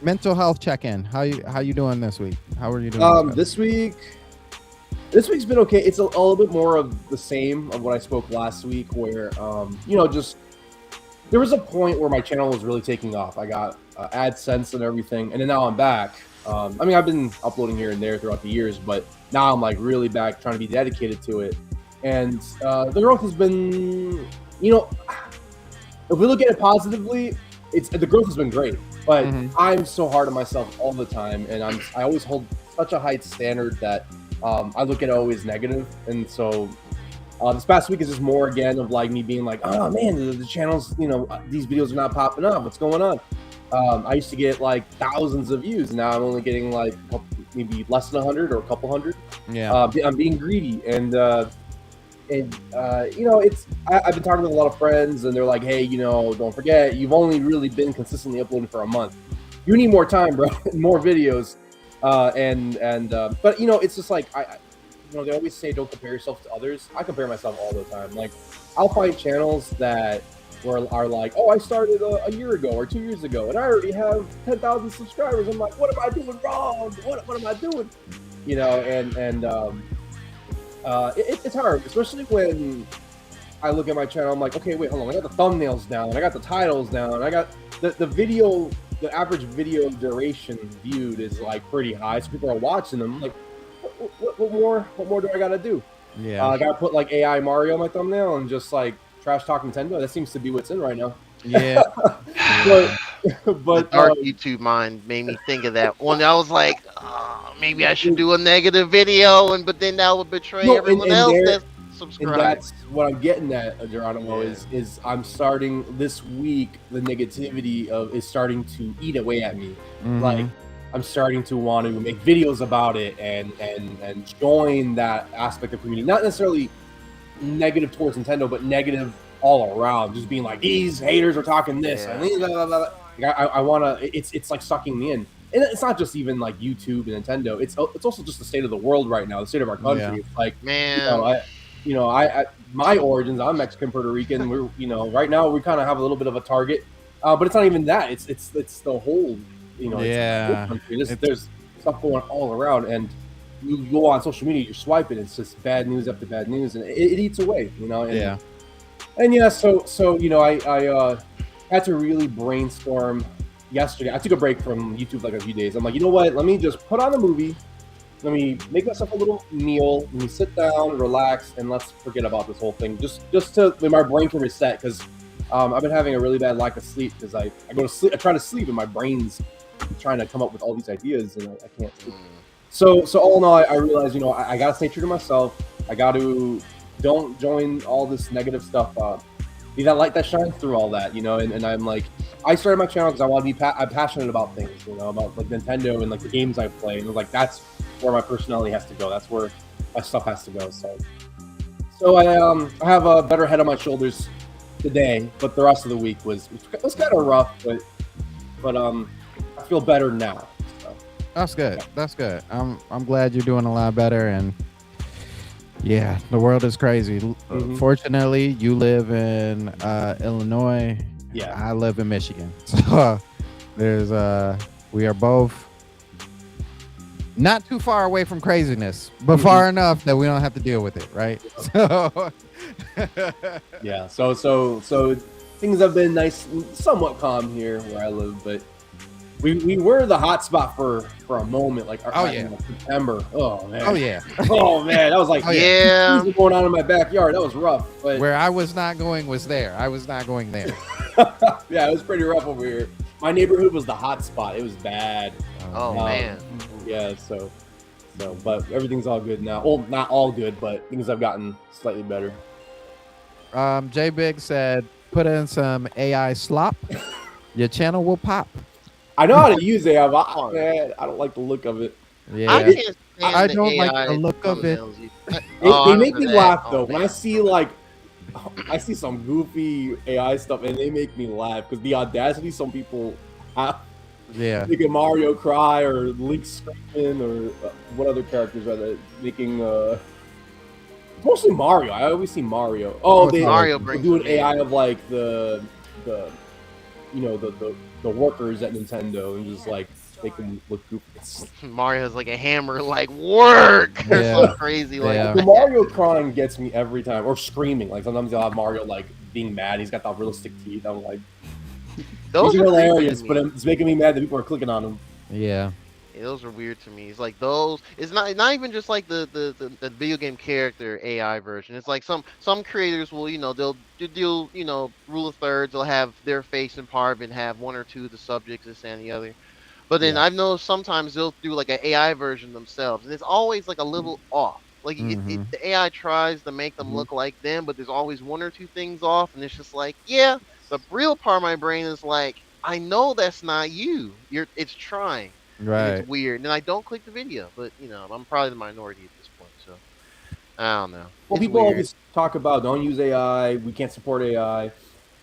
S3: mental health check-in. How you doing this week? How are you doing?
S5: This week's been okay. It's a little bit more of the same of what I spoke last week, where just there was a point where my channel was really taking off. I got AdSense and everything, and then now I'm back. I've been uploading here and there throughout the years, but now I'm like really back, trying to be dedicated to it. And the growth has been, if we look at it positively, the growth has been great. But I'm so hard on myself all the time, and I always hold such a high standard that I look at it always negative. And so this past week is just more again of like me being like, oh man, the channel's, these videos are not popping up. What's going on? I used to get like thousands of views. Now I'm only getting like maybe less than 100 or a couple hundred.
S3: Yeah.
S5: I'm being greedy, and I've been talking to a lot of friends, and they're like, hey, don't forget, you've only really been consistently uploading for a month. You need more time, bro, more videos. But it's just like, they always say don't compare yourself to others. I compare myself all the time. Like, I'll find channels that are like, oh, I started a year ago or 2 years ago, and I already have 10,000 subscribers. I'm like, what am I doing wrong? What am I doing? It's hard, especially when I look at my channel. I'm like, okay, wait, hold on. I got the thumbnails down, I got the titles down, I got the video. The average video duration viewed is like pretty high, so people are watching them. Like, what more do I gotta do?
S3: Yeah,
S5: I gotta put like AI Mario on my thumbnail and just like Trash Talk Nintendo. That seems to be what's in right now.
S3: Yeah.
S5: But
S4: the dark YouTube mind made me think of that one. I was like, oh, maybe I should do a negative video, but then that would betray everyone else that's subscribed.
S5: And that's what I'm getting at, Geronimo. Is I'm starting this week. The negativity is starting to eat away at me. Like I'm starting to want to make videos about it and join that aspect of community. Not necessarily negative towards Nintendo, but negative all around. Just being like, these haters are talking this and blah, blah, blah. I want to. It's like sucking me in, and it's not just even like YouTube and Nintendo. It's also just the state of the world right now, the state of our country. Yeah. It's like,
S4: man,
S5: I my origins. I'm Mexican, Puerto Rican. We're right now we kind of have a little bit of a target, but it's not even that. It's the whole. There's stuff going all around, and you go on social media, you're swiping. It's just bad news after bad news, and it eats away. I had to really brainstorm yesterday. I took a break from YouTube like a few days. I'm like, you know what? Let me just put on a movie. Let me make myself a little meal. Let me sit down, relax, and let's forget about this whole thing. Just to my brain can reset, because I've been having a really bad lack of sleep because I go to sleep. I try to sleep, and my brain's trying to come up with all these ideas, and I can't sleep. So all in all, I realized, I got to stay true to myself. I got to don't join all this negative stuff. Be that light that shines through all that, and I'm like, I started my channel because I want to be I'm passionate about things, about like Nintendo and like the games I play, and like that's where my personality has to go. That's where my stuff has to go. So I have a better head on my shoulders today, but the rest of the week was kind of rough, but I feel better now. So.
S3: That's good. That's good. I'm glad you're doing a lot better, and yeah, the world is crazy. Fortunately, you live in Illinois.
S5: Yeah,
S3: I live in Michigan. So we are both not too far away from craziness, but far enough that we don't have to deal with it, right? So
S5: yeah, so things have been nice, somewhat calm here where I live, but we were the hot spot for a moment, like September. Oh man. Oh man, that was like things going on in my backyard. That was rough. But
S3: where I was not going was there. I was not going there.
S5: Yeah, it was pretty rough over here. My neighborhood was the hot spot. It was bad.
S4: Oh man.
S5: Yeah, so but everything's all good now. Well, not all good, but things have gotten slightly better.
S3: J Big said, put in some AI slop. Your channel will pop.
S5: I know how to use AI, but man, I don't like the look of it.
S3: Yeah, I don't like the look of it.
S5: They make me laugh though. When I see some goofy AI stuff, and they make me laugh because the audacity some people have.
S3: Yeah,
S5: making Mario cry or Link screaming or what other characters are they making? Mostly Mario. I always see Mario. Oh, they do an AI of like the workers at Nintendo and just like make them look goofy.
S4: Mario's like a hammer, like work. They're so crazy.
S5: The Mario crying gets me every time, or screaming. Like sometimes they'll have Mario like being mad. He's got that realistic teeth. I'm like, those are hilarious, but it's making me mad that people are clicking on them.
S3: Yeah,
S4: those are weird to me. It's like those. It's not even just like the video game character AI version. It's like some creators will they'll do rule of thirds. They'll have their face and part and have one or two of the subjects, this and the other. But then I've noticed sometimes they'll do like an AI version themselves, and it's always like a little off. Like the AI tries to make them look like them, but there's always one or two things off, and it's just like, yeah, the real part of my brain is like, I know that's not you. It's trying.
S3: Right.
S4: It's weird, and I don't click the video, but I'm probably the minority at this point, so I don't know.
S5: Well, people always talk about don't use AI. We can't support AI.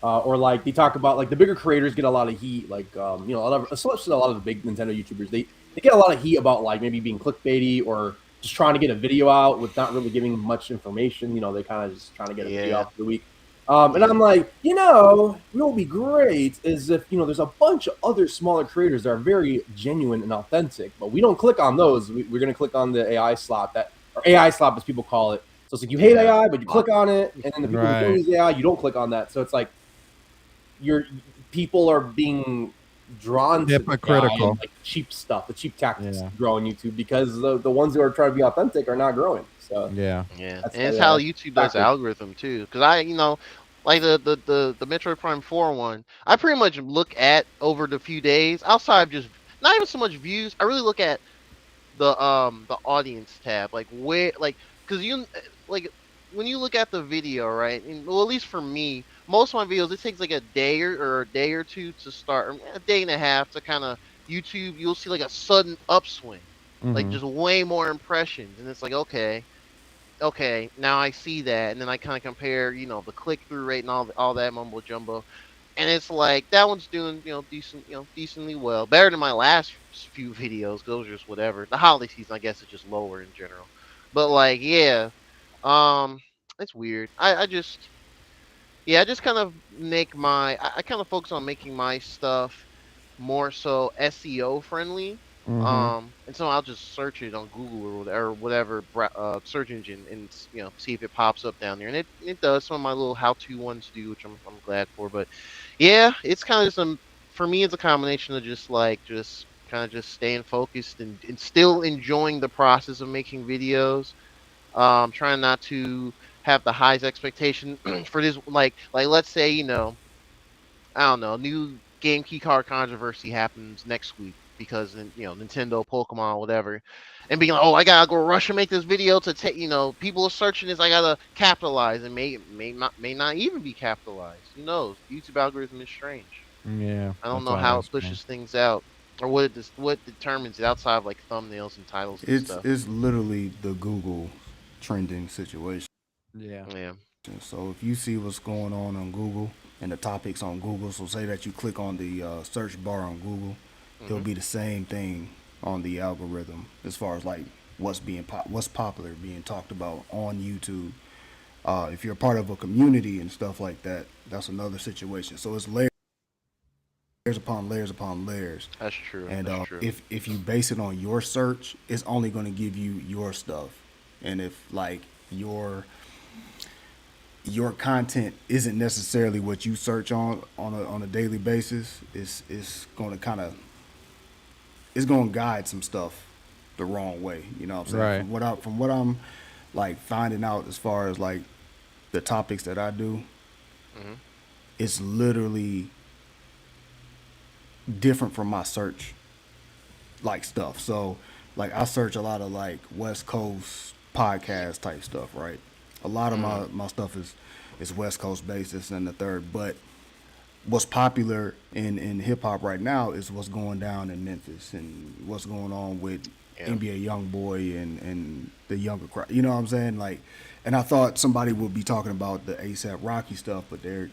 S5: Or like they talk about like the bigger creators get a lot of heat, like especially a lot of the big Nintendo YouTubers, they get a lot of heat about like maybe being clickbaity or just trying to get a video out with not really giving much information. They kind of just trying to get a video out for the week. And I'm like, what will be great is if there's a bunch of other smaller creators that are very genuine and authentic, but we don't click on those. We're gonna click on the AI slop or AI slop as people call it. So it's like you hate AI, but you click on it, and then the people who don't use AI, you don't click on that. So it's like people are being drawn to
S3: hypocritical,
S5: like cheap stuff, the cheap tactics grow on YouTube because the ones who are trying to be authentic are not growing. So
S4: and it's how YouTube does the algorithm too. Because Like the Metroid Prime 4 one, I pretty much look at over the few days outside of just not even so much views. I really look at the audience tab, like where like because you like when you look at the video, right? And, well, at least for me, most of my videos it takes like a day or a day or two to start, or a day and a half to kind of YouTube. You'll see like a sudden upswing, like just way more impressions, and it's like okay, now I see that, and then I kind of compare, the click through rate and all that mumbo jumbo, and it's like that one's doing, decently well, better than my last few videos. Those are just whatever. The holiday season, I guess, is just lower in general, but like, yeah, it's weird. I just kind of I kind of focus on making my stuff more so SEO friendly. And so I'll just search it on Google or whatever search engine, and see if it pops up down there, and it does. Some of my little how-to ones do, which I'm glad for. But yeah, it's kind of just for me, it's a combination of just kind of just staying focused and still enjoying the process of making videos. Trying not to have the highest expectation for this, like let's say, I don't know, new game key card controversy happens next week because Nintendo, Pokemon, whatever, and being like, oh, I gotta go rush and make this video to take, people are searching this, I gotta capitalize, and may not even be capitalized. Who knows? YouTube algorithm is strange.
S3: Yeah,
S4: I don't know how it pushes things out, or what determines it outside of like thumbnails and titles and stuff.
S2: It's literally the Google trending situation.
S3: Yeah.
S2: So if you see what's going on Google and the topics on Google, so say that you click on the search bar on Google, it'll be the same thing on the algorithm as far as like what's popular being talked about on YouTube. If you're a part of a community and stuff like that, that's another situation. So it's layers upon layers upon layers.
S4: That's true.
S2: And
S4: that's true.
S2: if you base it on your search, it's only going to give you your stuff. And if like your content isn't necessarily what you search on a daily basis, it's going to it's going to guide some stuff the wrong way. You know what I'm saying?
S3: Right.
S2: From what I'm like finding out as far as like the topics that I do, it's literally different from my search like stuff. So like I search a lot of like West Coast podcast type stuff, right? A lot of my stuff is West Coast based, this and the third, but what's popular in hip hop right now is what's going down in Memphis and what's going on with NBA YoungBoy and the younger crowd. You know what I'm saying? Like, and I thought somebody would be talking about the ASAP Rocky stuff, but they're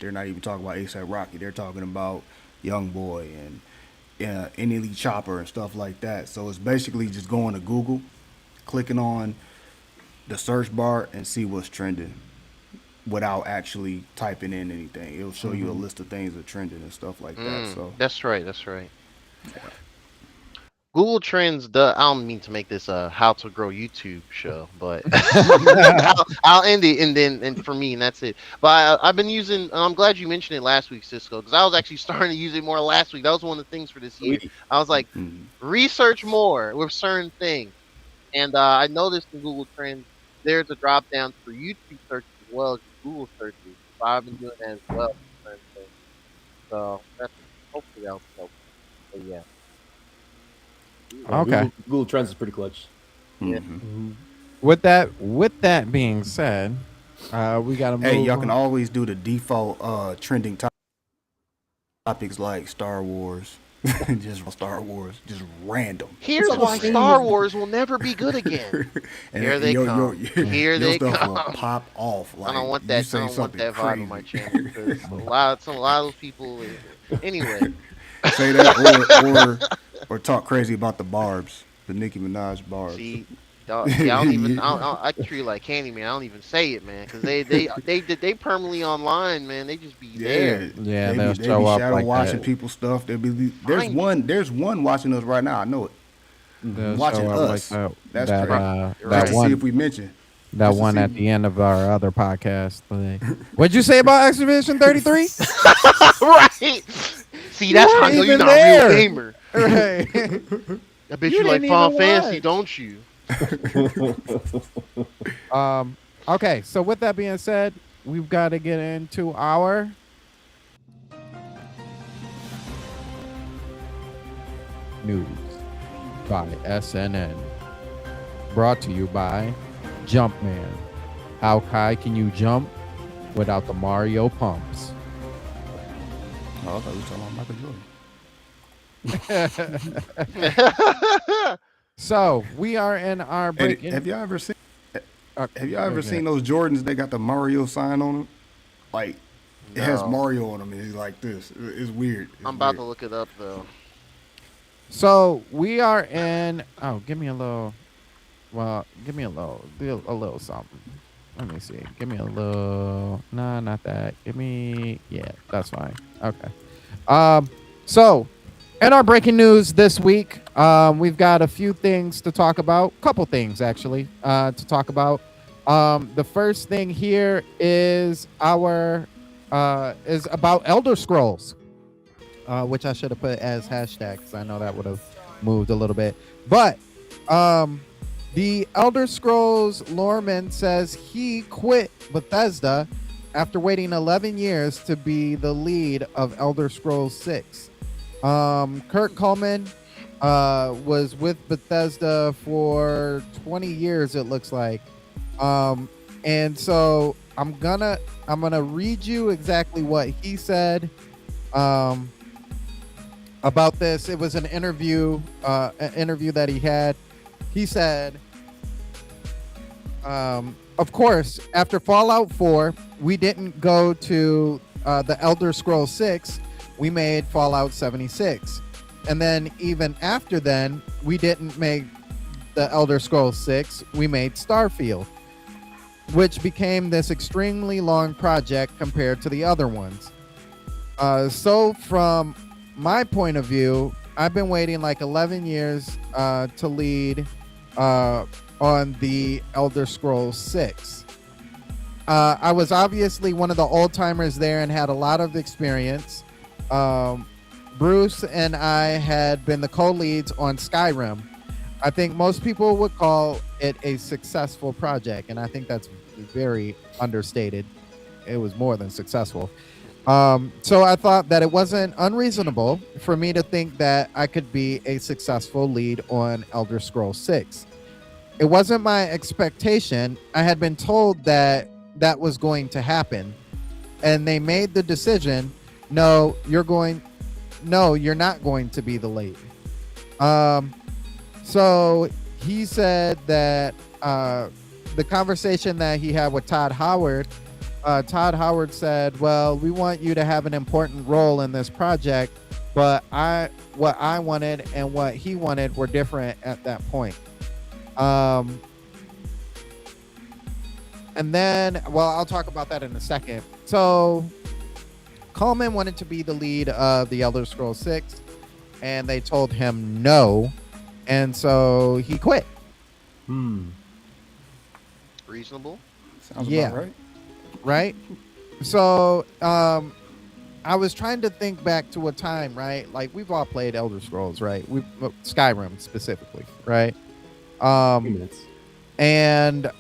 S2: not even talking about ASAP Rocky. They're talking about YoungBoy and NLE Chopper and stuff like that. So it's basically just going to Google, clicking on the search bar and see what's trending without actually typing in anything. It'll show you a list of things that are trending and stuff like that. So
S4: that's right. Yeah. Google Trends, I don't mean to make this a how to grow YouTube show, but I'll end it and for me, and that's it. But I've been using, I'm glad you mentioned it last week, Cisco, because I was actually starting to use it more last week. That was one of the things for this year. I was like, research more with certain things. And I noticed in Google Trends, there's a drop down for YouTube searches as well as Google searches. So I've been doing that as well. So that's hopefully that'll help. But yeah.
S3: Okay.
S5: Google Trends is pretty clutch.
S4: Yeah.
S3: With that being said, we gotta move.
S2: Hey, y'all can always do the default trending topics like Star Wars. Just Star Wars, just random.
S4: Here's why Star Wars will never be good again.
S2: And
S4: Here they come. Here they
S2: stuff
S4: come.
S2: Will pop off. Like,
S4: I don't want that. I don't want that vibe on my channel because a lot of those people. Anyway,
S2: say that or talk crazy about the Barbs, the Nicki Minaj Barbs.
S4: See, I don't even. I treat it like Candyman. I don't even say it, man, because they permanently online, man. They just be there.
S3: Yeah,
S2: they
S3: show
S2: be
S3: up
S2: shadow
S3: like
S2: watching
S3: that.
S2: people's stuff. There's one watching us right now. I know it.
S3: They'll
S2: Watching
S3: show up
S2: us.
S3: Like
S2: That's
S3: that,
S2: crazy.
S3: that
S2: To
S3: one.
S2: see if we mention
S3: That one at the end of our other podcast. What'd you say about Exhibition 33?
S4: Right. See, that's how I know you're not a real gamer.
S3: Right.
S4: I bet you like Final Fantasy, don't you?
S3: Okay, so with that being said, we've got to get into our news by SNN. Brought to you by Jumpman. How high can you jump without the Mario pumps?
S2: Oh, I thought we were talking about Michael Jordan.
S3: So we are in our break.
S2: Have y'all ever seen? Have y'all ever seen those Jordans? They got the Mario sign on them. Like it has Mario on them. And it's like this. It's weird.
S4: I'm about to look it up though.
S3: So we are in. Oh, give me a little. Well, give me a little something. Let me see. Give me a little. No, not that. Give me. Yeah, that's fine. Okay. So, in our breaking news this week, we've got a few things to talk about. Couple things actually to talk about. The first thing here is is about Elder Scrolls, which I should have put as hashtag because I know that would have moved a little bit. But the Elder Scrolls loreman says he quit Bethesda after waiting 11 years to be the lead of Elder Scrolls 6. Kurt Coleman was with Bethesda for 20 years, it looks like. And so I'm gonna read you exactly what he said about this. It was an interview that he had. He said, of course, after Fallout 4, we didn't go to the Elder Scrolls 6. We made Fallout 76. And then even after then, we didn't make the Elder Scrolls 6. We made Starfield, which became this extremely long project compared to the other ones. So from my point of view, I've been waiting like 11 years to lead on the Elder Scrolls 6. I was obviously one of the old timers there and had a lot of experience. Bruce and I had been the co-leads on Skyrim. I think most people would call it a successful project, and I think that's very understated. It was more than successful. So I thought that it wasn't unreasonable for me to think that I could be a successful lead on Elder Scrolls 6. It wasn't my expectation. I had been told that that was going to happen, and they made the decision, no, you're not going to be the lead. So he said that the conversation that he had with Todd Howard said, well, we want you to have an important role in this project, but what I wanted and what he wanted were different at that point. And then, well, I'll talk about that in a second. So Coleman wanted to be the lead of the Elder Scrolls 6, and they told him no, and so he quit.
S4: Reasonable.
S2: Sounds about right.
S3: Right? So I was trying to think back to a time, right? Like, we've all played Elder Scrolls, right? Skyrim specifically, right? And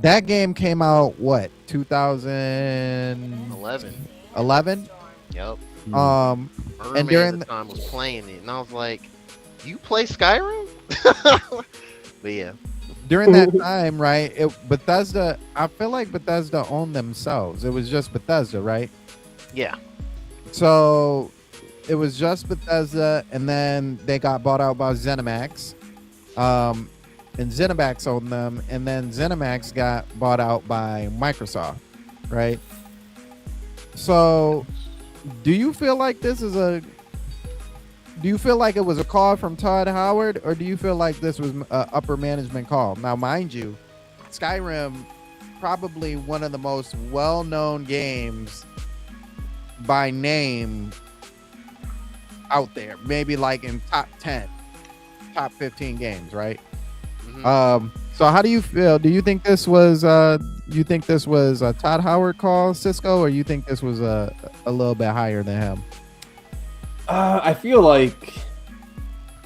S3: that game came out, what, 2011? 11?
S4: Yep.
S3: And during
S4: the time was playing it, and I was like, "You play Skyrim?" But yeah,
S3: during that time, right? Bethesda. I feel like Bethesda owned themselves. It was just Bethesda, right?
S4: Yeah.
S3: So it was just Bethesda, and then they got bought out by ZeniMax. And ZeniMax owned them, and then ZeniMax got bought out by Microsoft, right? So, do you feel like it was a call from Todd Howard, or do you feel like this was an upper management call? Now, mind you, Skyrim, probably one of the most well-known games by name out there, maybe like in top 10, top 15 games, right? So how do you feel? Do you think this was a Todd Howard call, Cisco, or you think this was a little bit higher than him?
S5: I feel like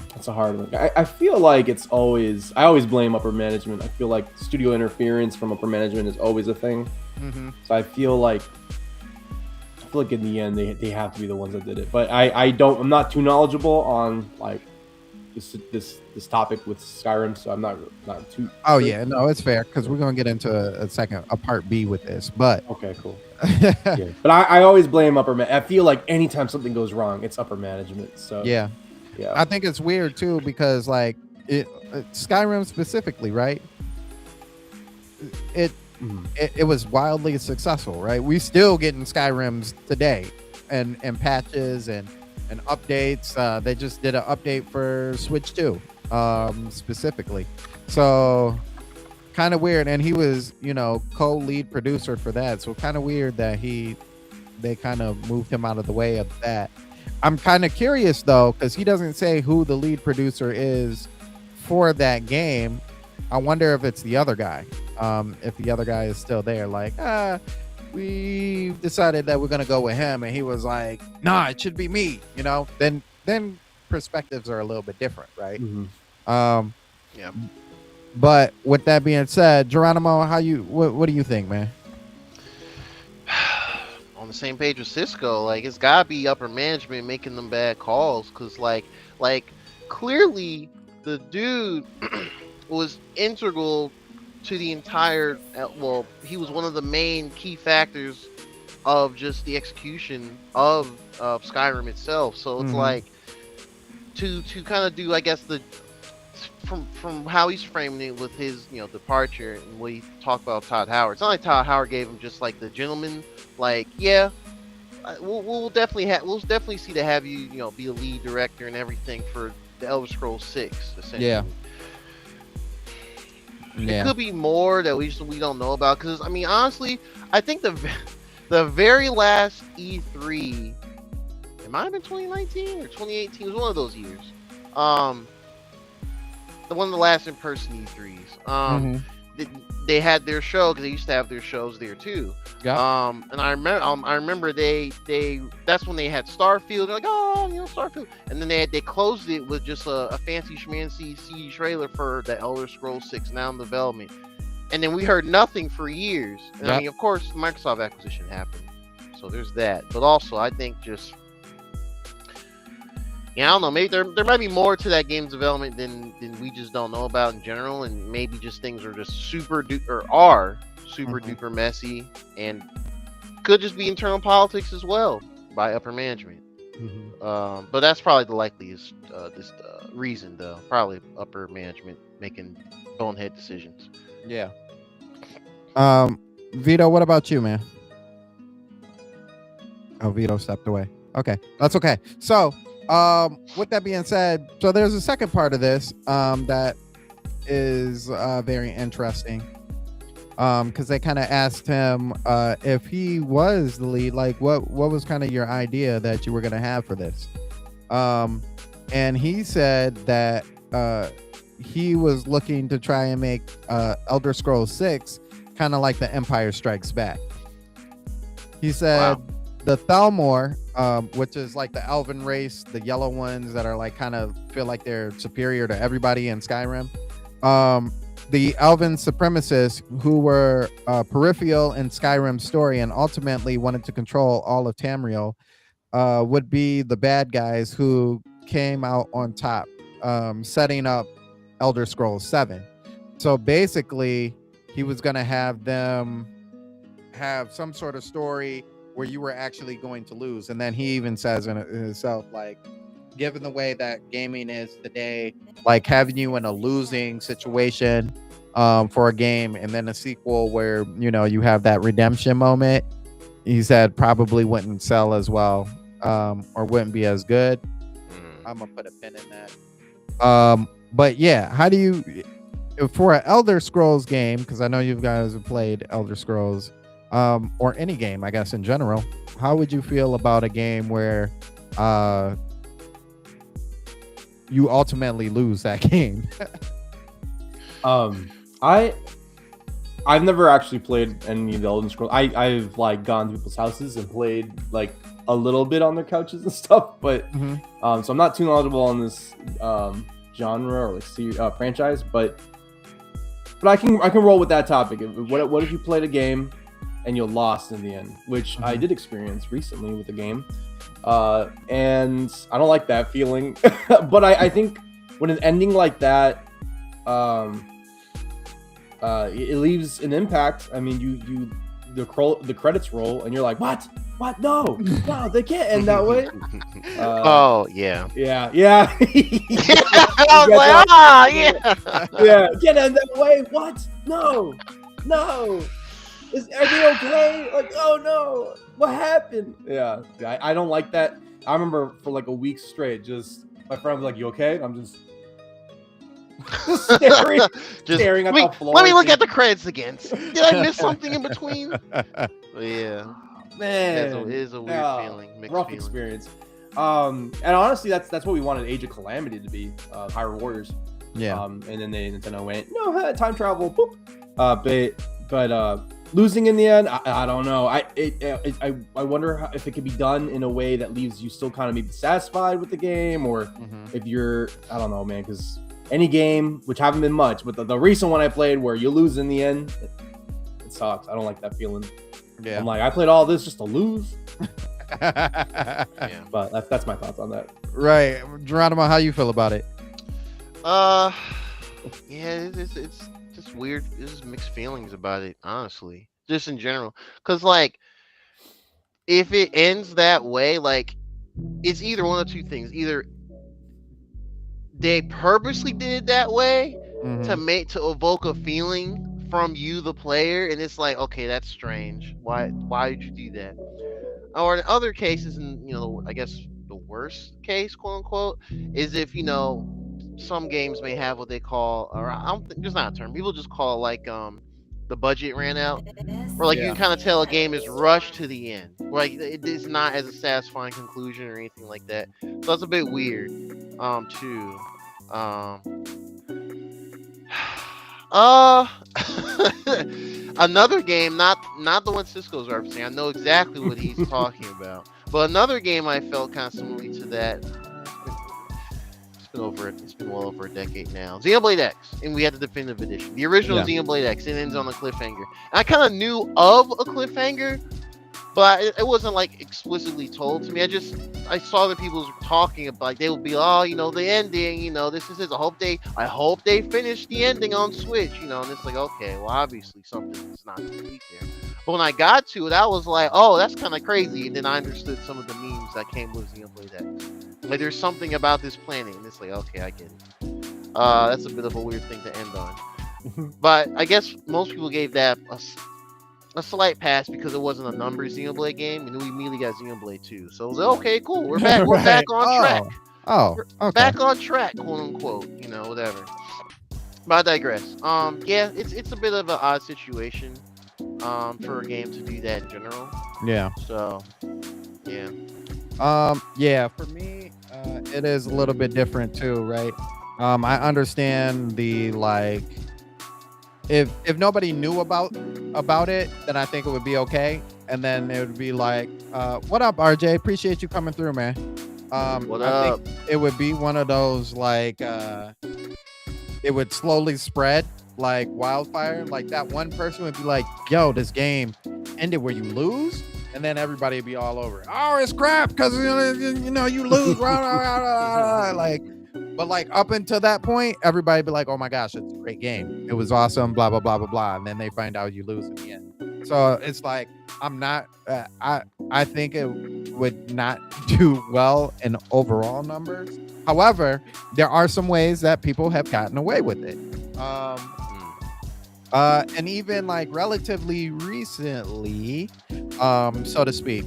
S5: that's a hard one. I feel like I always blame upper management. I feel like studio interference from upper management is always a thing.
S3: Mm-hmm.
S5: So I feel like in the end they have to be the ones that did it. But I'm not too knowledgeable on like this topic with Skyrim, so I'm not too.
S3: Oh yeah, no, it's fair because we're gonna get into a part B with this. But
S5: okay, cool. Yeah. But I always blame I feel like anytime something goes wrong, it's upper management. So
S3: yeah. I think it's weird too because like Skyrim specifically, right? It was wildly successful, right? We still getting Skyrims today, and patches and updates. They just did an update for Switch 2, specifically. So kind of weird, and he was co-lead producer for that. So kind of weird that they kind of moved him out of the way of that. I'm kind of curious though, because he doesn't say who the lead producer is for that game. I wonder if it's the other guy. If the other guy is still there, like, we decided that we're gonna go with him, and he was like, nah, it should be me. Then perspectives are a little bit different, right?
S5: Mm-hmm.
S4: Yeah.
S3: But with that being said, Geronimo, what do you think, man?
S4: On the same page with Cisco, like it's gotta be upper management making them bad calls, because like clearly the dude was integral to the entire. Well, he was one of the main key factors of just the execution of Skyrim itself. So it's like to kind of do, I guess, the from how he's framing it with his departure and what he talked about Todd Howard. It's not like Todd Howard gave him just like the gentleman, like, yeah, we'll definitely see to have you be a lead director and everything for the Elder Scrolls 6 essentially.
S3: Yeah.
S4: It could be more that we don't know about, because I mean honestly I think the very last E3, it might have been 2019 or 2018, it was one of those years, the one of the last in-person E3s. They had their show, because they used to have their shows there too.
S3: Yeah.
S4: And I remember they that's when they had Starfield. They're like, oh, Starfield, and then they closed it with just a fancy schmancy CG trailer for the Elder Scrolls 6 now in development. And then we heard nothing for years. And I mean, of course, the Microsoft acquisition happened, so there's that. But also, I think just, I don't know, maybe there might be more to that game's development than we just don't know about in general, and maybe just things are just super duper messy, and could just be internal politics as well by upper management. But that's probably the likeliest reason, though. Probably upper management making bonehead decisions.
S3: Yeah. Vito, what about you, man? Oh, Vito stepped away. Okay, that's okay. So, with that being said, so there's a second part of this that is very interesting, because they kind of asked him if he was the lead, like what was kind of your idea that you were going to have for this, and he said that he was looking to try and make Elder Scrolls 6 kind of like the Empire Strikes Back. He said, wow, the Thalmor, which is like the elven race, the yellow ones that are like kind of feel like they're superior to everybody in Skyrim. The elven supremacists who were peripheral in Skyrim's story and ultimately wanted to control all of Tamriel would be the bad guys who came out on top, setting up Elder Scrolls 7. So basically, he was going to have them have some sort of story where you were actually going to lose. And then he even says in himself, like, given the way that gaming is today, like having you in a losing situation for a game and then a sequel where, you have that redemption moment, he said probably wouldn't sell as well, or wouldn't be as good. I'm going to put a pin in that. But yeah, how do you, for an Elder Scrolls game, because I know you guys have played Elder Scrolls, or any game, I guess, in general, how would you feel about a game where you ultimately lose that game?
S5: I've never actually played any of the Elder Scrolls. I've like gone to people's houses and played like a little bit on their couches and stuff, but so I'm not too knowledgeable on this genre or like franchise, but I can roll with that topic. What if you played a game and you're lost in the end, which I did experience recently with the game. And I don't like that feeling. But I think when an ending like that, it leaves an impact. I mean, the credits roll, and you're like, what? No, they can't end that way.
S4: Oh yeah.
S5: Yeah.
S4: I was like,
S5: Yeah, can't end that way. What? No. Are they okay? Like, oh no, what happened? Yeah, I don't like that. I remember for like a week straight, just my friend was like, "You okay?" And I'm just staring at the floor.
S4: Let me look at the credits again. Did I miss something in between? Yeah,
S5: man,
S4: it is a weird feeling.
S5: Rough experience. And honestly, that's what we wanted Age of Calamity to be, Hyrule Warriors.
S3: Yeah.
S5: And then Nintendo went, no, time travel. Boop. But losing in the end, I don't know. I wonder if it could be done in a way that leaves you still kind of maybe satisfied with the game, or if you're, I don't know, man, because any game, which haven't been much, but the recent one I played where you lose in the end, it sucks. I don't like that feeling. Yeah. I'm like, I played all this just to lose. Yeah. But that's my thoughts on that.
S3: Right. Geronimo, how you feel about it?
S4: Yeah, it's just weird. There's mixed feelings about it, honestly, just in general. Because like, if it ends that way, like, it's either one of two things: either they purposely did it that way to evoke a feeling from you, the player, and it's like, okay, that's strange. Why did you do that? Or in other cases, and I guess the worst case, quote unquote, is if some games may have what they call, or I don't think there's not a term. People just call like the budget ran out, or like you can kind of tell a game is rushed to the end. Like it is not as a satisfying conclusion or anything like that. So that's a bit weird, too. Another game, not the one Cisco's referencing. I know exactly what he's talking about. But another game I felt kind of similarly to that. It's been well over a decade now. Xenoblade X, and we had the definitive edition. The original Xenoblade X, it ends on a cliffhanger. And I kind of knew of a cliffhanger, but it wasn't like explicitly told to me. I saw that people were talking about, like, they would be, the ending, this is it. I hope they finish the ending on Switch, and it's like, okay, well, obviously something's not complete there. But when I got to it, I was like, oh, that's kind of crazy. And then I understood some of the memes that came with Xenoblade X. Like, there's something about this planet, and it's like, okay, I get it. That's a bit of a weird thing to end on. But I guess most people gave that a slight pass because it wasn't a numbered Xenoblade game, and we immediately got Xenoblade 2. So it was like, okay, cool, we're back. We're back on track.
S3: Okay.
S4: Back on track, quote unquote. Whatever. But I digress. Yeah, it's a bit of an odd situation, for a game to do that in general. Yeah. So, yeah.
S3: Yeah, for me, it is a little bit different too, right? I understand the, like, if nobody knew about it, then I think it would be okay. And then it would be like, what up, RJ? Appreciate you coming through, man.
S4: What up?
S3: I think it would be one of those, like, it would slowly spread like wildfire. Like, that one person would be like, yo, this game ended where you lose. And then everybody would be all over it. Oh, it's crap because you lose. Like, but like up until that point, everybody be like, oh my gosh, it's a great game. It was awesome. Blah blah blah blah blah. And then they find out you lose in the end. So it's like, I'm not. I think it would not do well in overall numbers. However, there are some ways that people have gotten away with it. And even like relatively recently, so to speak.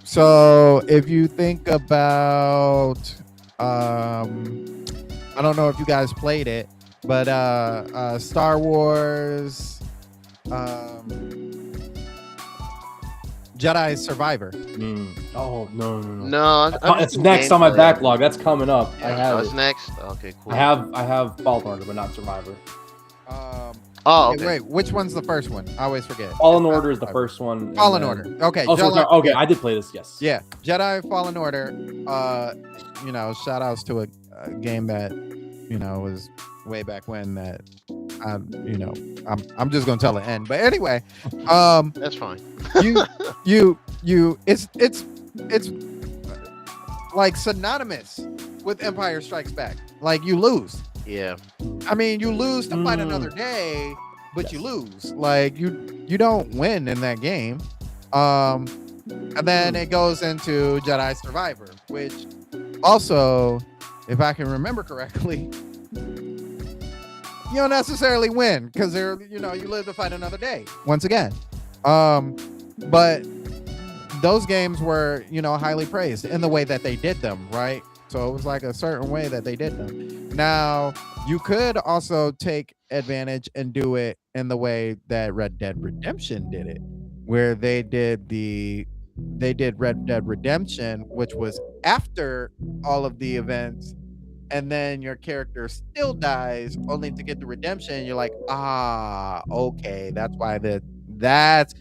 S3: So if you think about, I don't know if you guys played it, but Star Wars, Jedi Survivor.
S5: Oh no!
S4: It's
S5: next on my backlog. That's coming up. I have.
S4: It's next. Okay, cool.
S5: I have Fallen Order, but not Survivor.
S3: Okay. Wait, which one's the first one? I always forget.
S5: Fallen Order is the first one.
S3: Fallen Order. Okay.
S5: Okay, I did play this. Yes.
S3: Yeah, Jedi Fallen Order. Shout outs to a game that was way back when that I'm just gonna tell the end. But anyway,
S4: That's fine.
S3: it's like synonymous with Empire Strikes Back. Like you lose.
S4: Yeah.
S3: I mean, you lose to fight another day, but you lose. Like you don't win in that game. And then it goes into Jedi Survivor, which also, if I can remember correctly, you don't necessarily win because you live to fight another day once again. But those games were, highly praised in the way that they did them, right? So it was like a certain way that they did them. Now, you could also take advantage and do it in the way that Red Dead Redemption did it, where they did Red Dead Redemption, which was after all of the events, and then your character still dies only to get the redemption. You're like, okay, that's why that's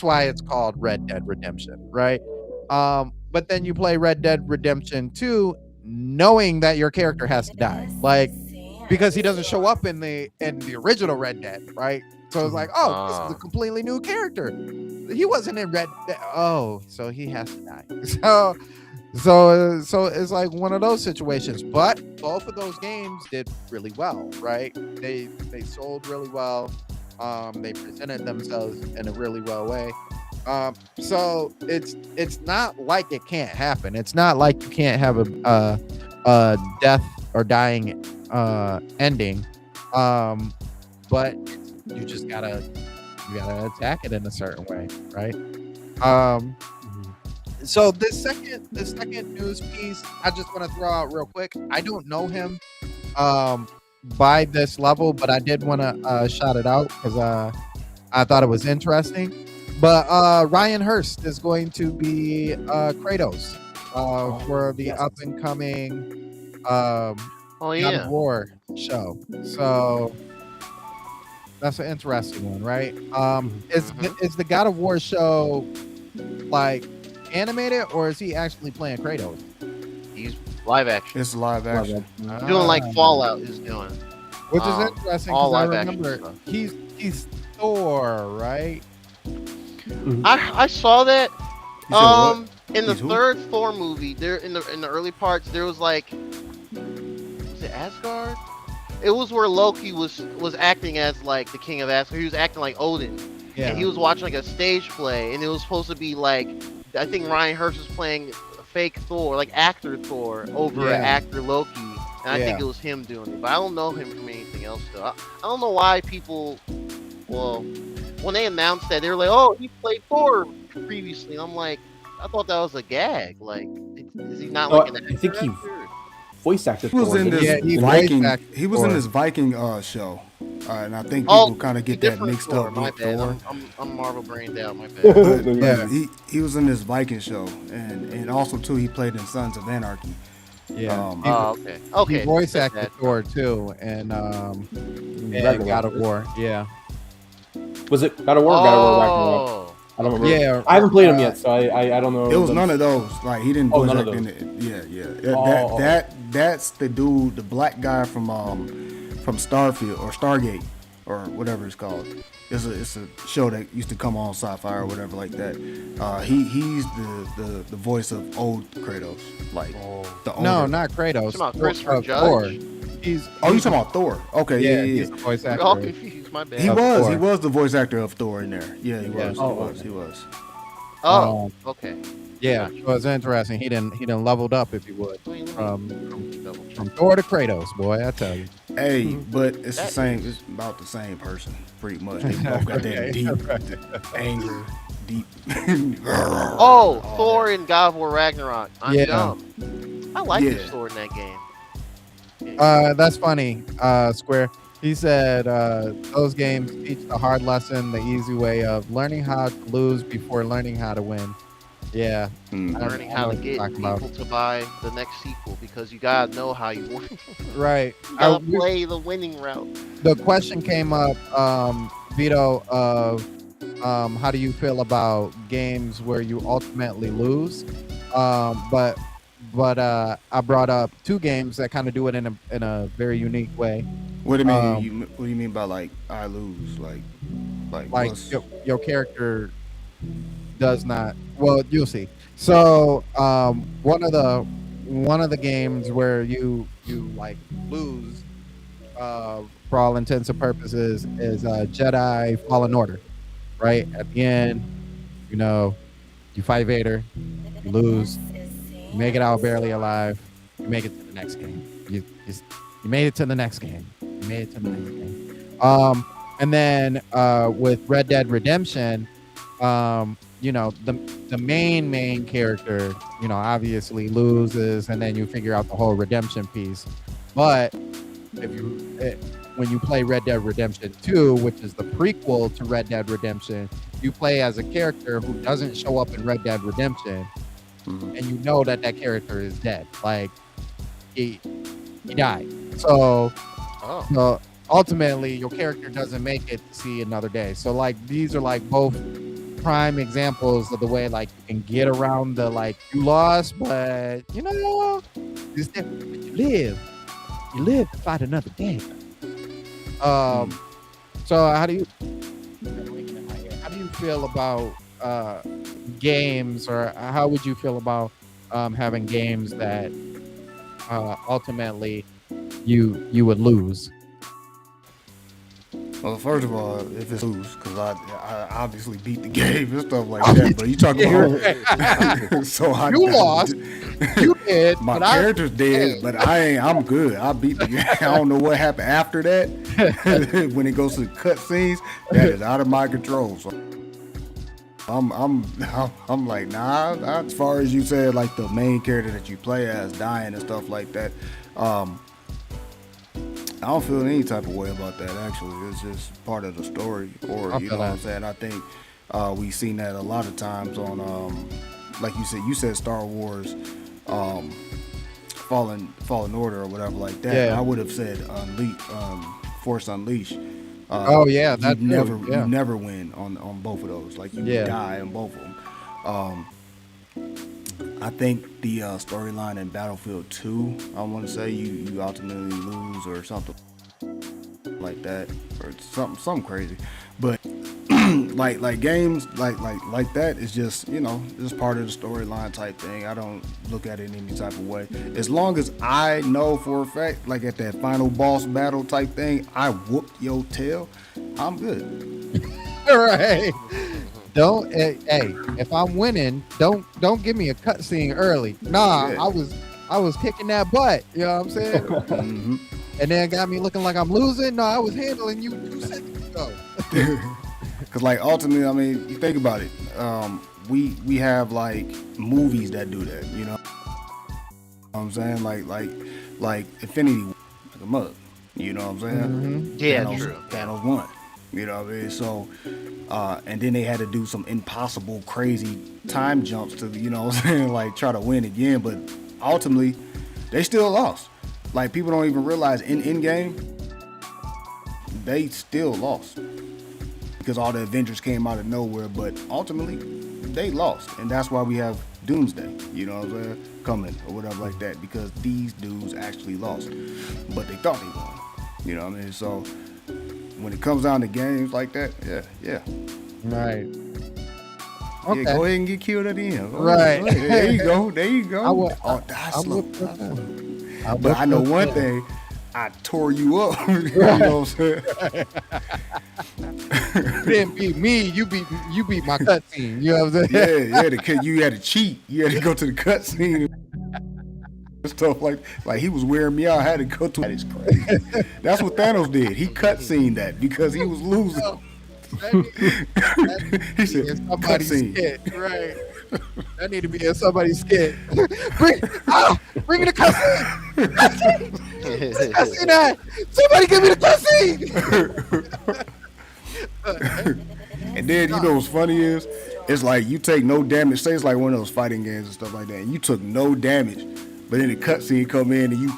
S3: why it's called Red Dead Redemption, right? But then you play Red Dead Redemption 2 knowing that your character has to die, like, because he doesn't show up in the original Red Dead, right? So it's like, this is a completely new character. He wasn't in Red Dead. Oh, so he has to die. So it's like one of those situations. But both of those games did really well, right? They sold really well. They presented themselves in a really well way. So it's not like it can't happen. It's not like you can't have a death or dying ending. But you just gotta attack it in a certain way, right? So this second news piece, I just want to throw out real quick. I don't know him by this level, but I did want to shout it out because I thought it was interesting. But Ryan Hurst is going to be Kratos for the up and coming God of War show. So that's an interesting one, right? Is the God of War show like animated, or is he actually playing Kratos?
S4: He's live action.
S2: It's live action.
S4: Doing like Fallout is doing.
S3: Which is interesting because I remember he's Thor, right?
S4: I saw that. In the
S2: He's who?
S4: third Thor movie, there in the early parts, there was like, was it Asgard? It was where Loki was acting as like the king of Asgard. He was acting like Odin.
S3: Yeah.
S4: And he was watching like a stage play, and it was supposed to be like, I think Ryan Hurst was playing a fake Thor, like actor Thor, over actor Loki. And I think it was him doing it. But I don't know him from anything else, though. I don't know why people, when they announced that, they were like, oh, he played Thor previously. And I'm like, I thought that was a gag. Like, is he not like an actor?
S5: I think he voice acted.
S2: He was in this Viking. He was in this Viking show, and I think people kind of get that mixed up.
S4: My bad. I'm Marvel brained out. My bad.
S2: but he was in this Viking show, and also too he played in Sons of Anarchy.
S3: Yeah.
S4: Okay.
S3: He voice acted Thor too, and God of War. Yeah.
S5: Was it God of War? God of War Ragnarok. I don't remember.
S3: Yeah,
S5: I haven't played him yet, so I don't know.
S2: It was none of those. Like he didn't voice act in it. Yeah. That's the dude, the black guy from Starfield or Stargate or whatever it's called. It's a show that used to come on Sci-Fi or whatever like that. He's the voice of old Kratos, like the older.
S3: No, not Kratos.
S4: Talking about Christopher Judge.
S3: Thor.
S2: You talking about Thor? Okay, yeah.
S3: He's the voice actor.
S4: We're all confused. My bad.
S2: He was the voice actor of Thor in there. Yeah, he was. He was.
S4: Oh, okay.
S3: Yeah, so it's interesting. He didn't leveled up, if you would, from Thor to Kratos, boy. I tell you.
S2: Hey, but it's the same. It's about the same person, pretty much. They both got that deep anger, deep.
S4: Thor in God of War Ragnarok. I'm dumb. I like his Thor in that game.
S3: That's funny, Square. He said those games teach the hard lesson, the easy way of learning how to lose before learning how to win. Yeah.
S4: Learning how to get people to buy the next sequel, because you gotta know how you win.
S3: Right.
S4: You gotta play the winning route.
S3: The question came up, Vito, of how do you feel about games where you ultimately lose? But I brought up two games that kind of do it in a very unique way.
S2: What do you mean? What do you mean by like I lose? Like
S3: your character does not. Well, you'll see. So one of the games where you like lose, for all intents and purposes, is Jedi Fallen Order. Right at the end, you fight Vader, you lose, you make it out barely alive, you make it to the next game. You made it to the next game. You made it to the next game. And then with Red Dead Redemption, the main character, obviously loses, and then you figure out the whole redemption piece. But when you play Red Dead Redemption 2, which is the prequel to Red Dead Redemption, you play as a character who doesn't show up in Red Dead Redemption, and you know that character is dead. Like, he died. So ultimately, your character doesn't make it to see another day. So, like, these are, like, both prime examples of the way, like, you can get around the, like, you lost, but, it's different. You live to fight another day. So how do you feel about games, or how would you feel about having games that ultimately you would lose?
S2: Well, first of all, if it's lose, because I obviously beat the game and stuff like that. But you talking about so
S3: you lost, you did.
S2: My character's dead, but I'm good. I beat the game. I don't know what happened after that. When it goes to the cutscenes, that is out of my control. So I'm like, nah. As far as you said, like the main character that you play as dying and stuff like that. I don't feel any type of way about that, actually. It's just part of the story, or you know what I'm saying? I think we've seen that a lot of times on, like you said Star Wars, Fallen Order or whatever like that. Yeah. I would have said Force Unleashed.
S3: You
S2: never win on both of those. Like, you die on both of them. I think the storyline in Battlefield 2, I want to say you ultimately lose or something like that, or something crazy. But like games like that is just just part of the storyline type thing. I don't look at it in any type of way. As long as I know for a fact, like at that final boss battle type thing, I whooped your tail, I'm good.
S3: Right. Don't if I'm winning, don't give me a cutscene early. Nah, yeah. I was kicking that butt. You know what I'm saying?
S2: Mm-hmm.
S3: And then got me looking like I'm losing. No, I was handling you 2 seconds ago.
S2: Because like ultimately, I mean, you think about it. We have like movies that do that. You know what I'm saying? Like Infinity War, like a mug. You know what I'm saying?
S4: Mm-hmm. Yeah, true.
S2: Thanos won. You know what I mean? So, and then they had to do some impossible, crazy time jumps to, you know what I'm saying, like try to win again. But ultimately, they still lost. Like, people don't even realize in game, they still lost because all the Avengers came out of nowhere. But ultimately, they lost, and that's why we have Doomsday. You know what I'm saying? Coming or whatever like that, because these dudes actually lost, but they thought they won. You know what I mean? So when it comes down to games like that, yeah.
S3: Right.
S2: Okay. Yeah, go ahead and get killed at the end.
S3: Right.
S2: There you go. Die slow. But I know one thing. I tore you up. You know what I'm saying?
S3: You didn't beat me. You beat my cutscene. You know what I'm saying?
S2: Yeah. You had to cheat. You had to go to the cutscene. Stuff like he was wearing me out. I had to go to. That is crazy. That's what Thanos did. He cutscened that because he was losing. He said cutscene.
S3: Right. That need to be in somebody's skit. Bring the cutscene. Cutscene that. Somebody give me the cutscene.
S2: And then you know what's funny is, it's like you take no damage. Say it's like one of those fighting games and stuff like that, and you took no damage. But then the cutscene come in and you,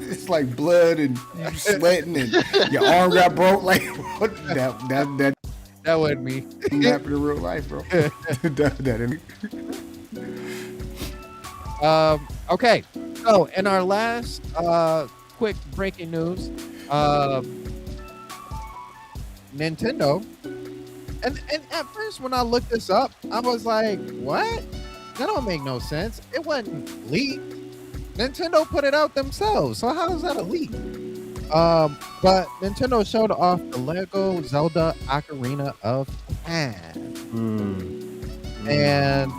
S2: it's like blood and you sweating and your arm got broke. Like, what? That
S3: wasn't me.
S2: Happened in real life, bro.
S3: Okay. So in our last quick breaking news. Nintendo. And at first when I looked this up, I was like, what? That don't make no sense. It wasn't leaked. Nintendo put it out themselves. So how is that a leak? But Nintendo showed off the Lego Zelda Ocarina of Time. And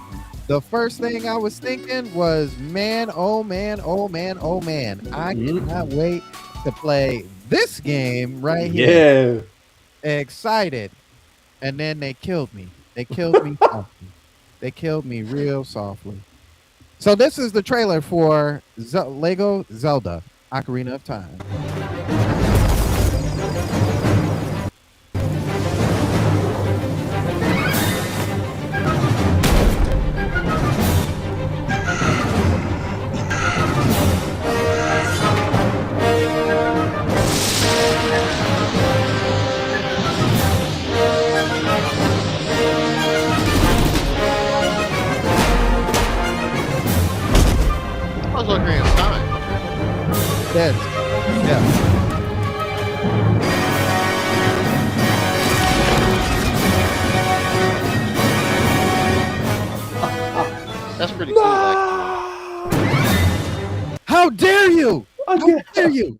S3: the first thing I was thinking was, man, oh man, oh man, oh man. I cannot wait to play this game right here.
S5: Yeah.
S3: Excited. And then they killed me. They killed me softly. They killed me real softly. So this is the trailer for Lego Zelda Ocarina of Time.
S4: I was Ocarina of Time.
S3: Yes. Yeah.
S4: That's pretty cool. Actually.
S3: How dare you? How dare you?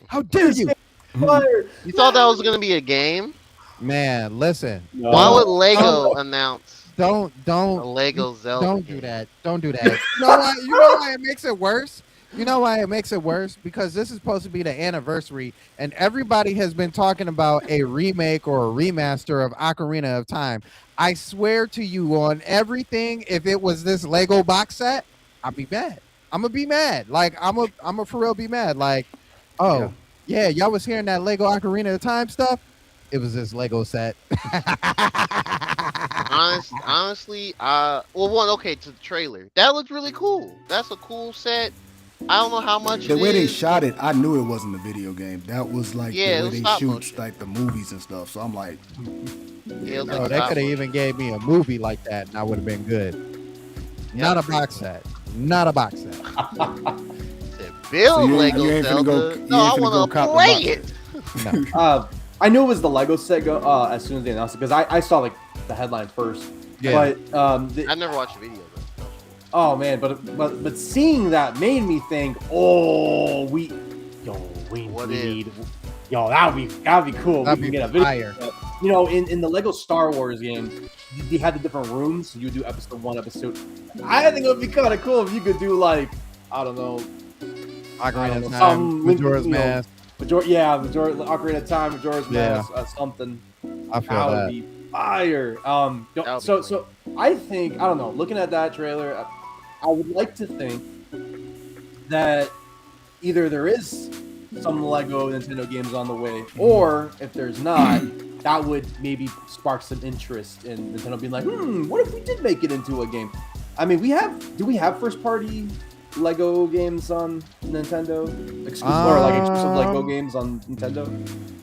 S3: How dare you?
S4: You thought that was gonna be a game?
S3: Man, listen.
S5: No.
S4: Why would Lego announce
S3: Don't
S4: a Lego Zelda?
S3: Don't
S4: game?
S3: do that. Don't do that. You know why? You know why it makes it worse? You know why it makes it worse? Because this is supposed to be the anniversary, and everybody has been talking about a remake or a remaster of Ocarina of Time. I swear to you on everything, if it was this Lego box set, I'd be mad. I'm gonna be mad. Like I'm a for real be mad. Like, oh yeah, y'all was hearing that Lego Ocarina of Time stuff. It was this Lego set.
S4: Honestly, well, okay, to the trailer. That looked really cool. That's a cool set. I don't know how much
S2: The
S4: it
S2: way they
S4: is.
S2: shot it, I knew it wasn't a video game. That was like
S4: Yeah, it
S2: the way
S4: was
S2: they
S4: stop
S2: shoot
S4: motion.
S2: like the movies and stuff. So I'm like,
S4: Yeah, it was
S3: No,
S4: like
S3: they
S4: stop
S3: could have
S4: motion.
S3: even gave me a movie like that, and I would have been good.
S4: Yeah.
S3: Not a box set. Not a box set.
S4: Said, Build
S2: So you ain't-
S4: Lego
S2: you ain't finna
S4: Zelda.
S2: go- you
S4: No, I
S2: ain't finna
S4: want
S2: go
S4: to
S2: cop the
S4: play
S2: box.
S4: it.
S3: No.
S5: I knew it was the Lego set as soon as they announced it because I saw like the headline first.
S3: Yeah.
S5: But
S4: I never watched the video though.
S5: oh man, but seeing that made me think, oh, we
S4: What
S5: need, yo, that'd be cool.
S3: That'd
S5: We
S3: be
S5: can get a video.
S3: fire.
S5: You know, in the Lego Star Wars game, they had the different rooms. So you do episode 1, episode. I think it would be kind of cool if you could do like, I don't know,
S3: Ocarina of
S5: some
S3: Time, Majora's
S5: you know,
S3: Mask.
S5: Ocarina of Time, Majora's
S3: Yeah.
S5: Mask, something.
S3: I feel
S5: That would
S3: that.
S5: be fire.
S4: That
S5: So
S4: would be
S5: so I think, I don't know. Looking at that trailer, I would like to think that either there is some Lego Nintendo games on the way, or if there's not, that would maybe spark some interest in Nintendo being like, what if we did make it into a game? I mean, do we have first party Lego games on Nintendo? Or like exclusive Lego games on Nintendo?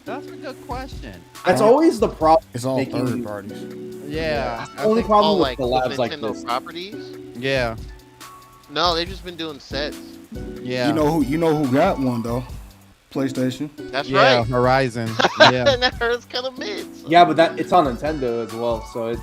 S3: That's a good question.
S5: That's always the problem.
S2: it's all
S5: Making-
S2: third parties.
S3: Yeah. I
S5: Only
S3: think-
S5: problem
S4: All
S5: with
S4: like
S5: the labs like
S4: Nintendo
S5: this.
S4: properties.
S3: Yeah.
S4: No, they've just been doing sets.
S3: Yeah.
S2: You know who got one though? PlayStation.
S4: That's
S3: yeah,
S4: right.
S3: Horizon. Yeah.
S4: And that hurts kind of mid. So.
S5: Yeah, but it's on Nintendo as well, so it's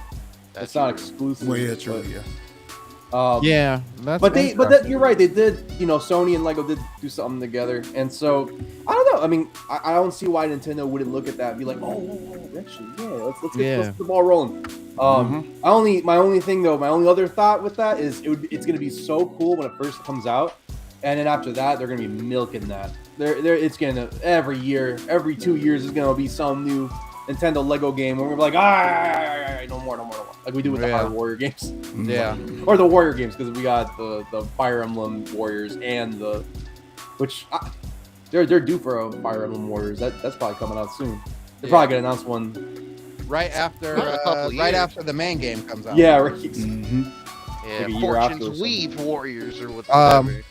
S4: That's
S5: not
S4: true.
S5: exclusive.
S2: Well, yeah, true. Yeah.
S3: Yeah. That's
S5: But
S3: interesting.
S5: you're right. They did, Sony and Lego did do something together, and so I don't know. I mean, I don't see why Nintendo wouldn't look at that and be like, actually, yeah, let's get the ball rolling. My only other thought with that is it's gonna be so cool when it first comes out, and then after that they're gonna be milking that. It's gonna every year, every 2 years is gonna be some new Nintendo Lego game where we're like, no more, like we do with the Hard Warrior games.
S3: Yeah.
S5: Or the Warrior games, because we got the Fire Emblem Warriors and they're due for a Fire Emblem Warriors. That's probably coming out soon. They're probably gonna announce one.
S3: Right after
S4: In a couple
S3: right
S4: years.
S3: after the main game comes out.
S5: Yeah, right.
S2: Mm-hmm.
S4: Yeah,
S5: Like a year after or
S4: Fortune's
S5: something.
S4: Weave Warriors or whatever.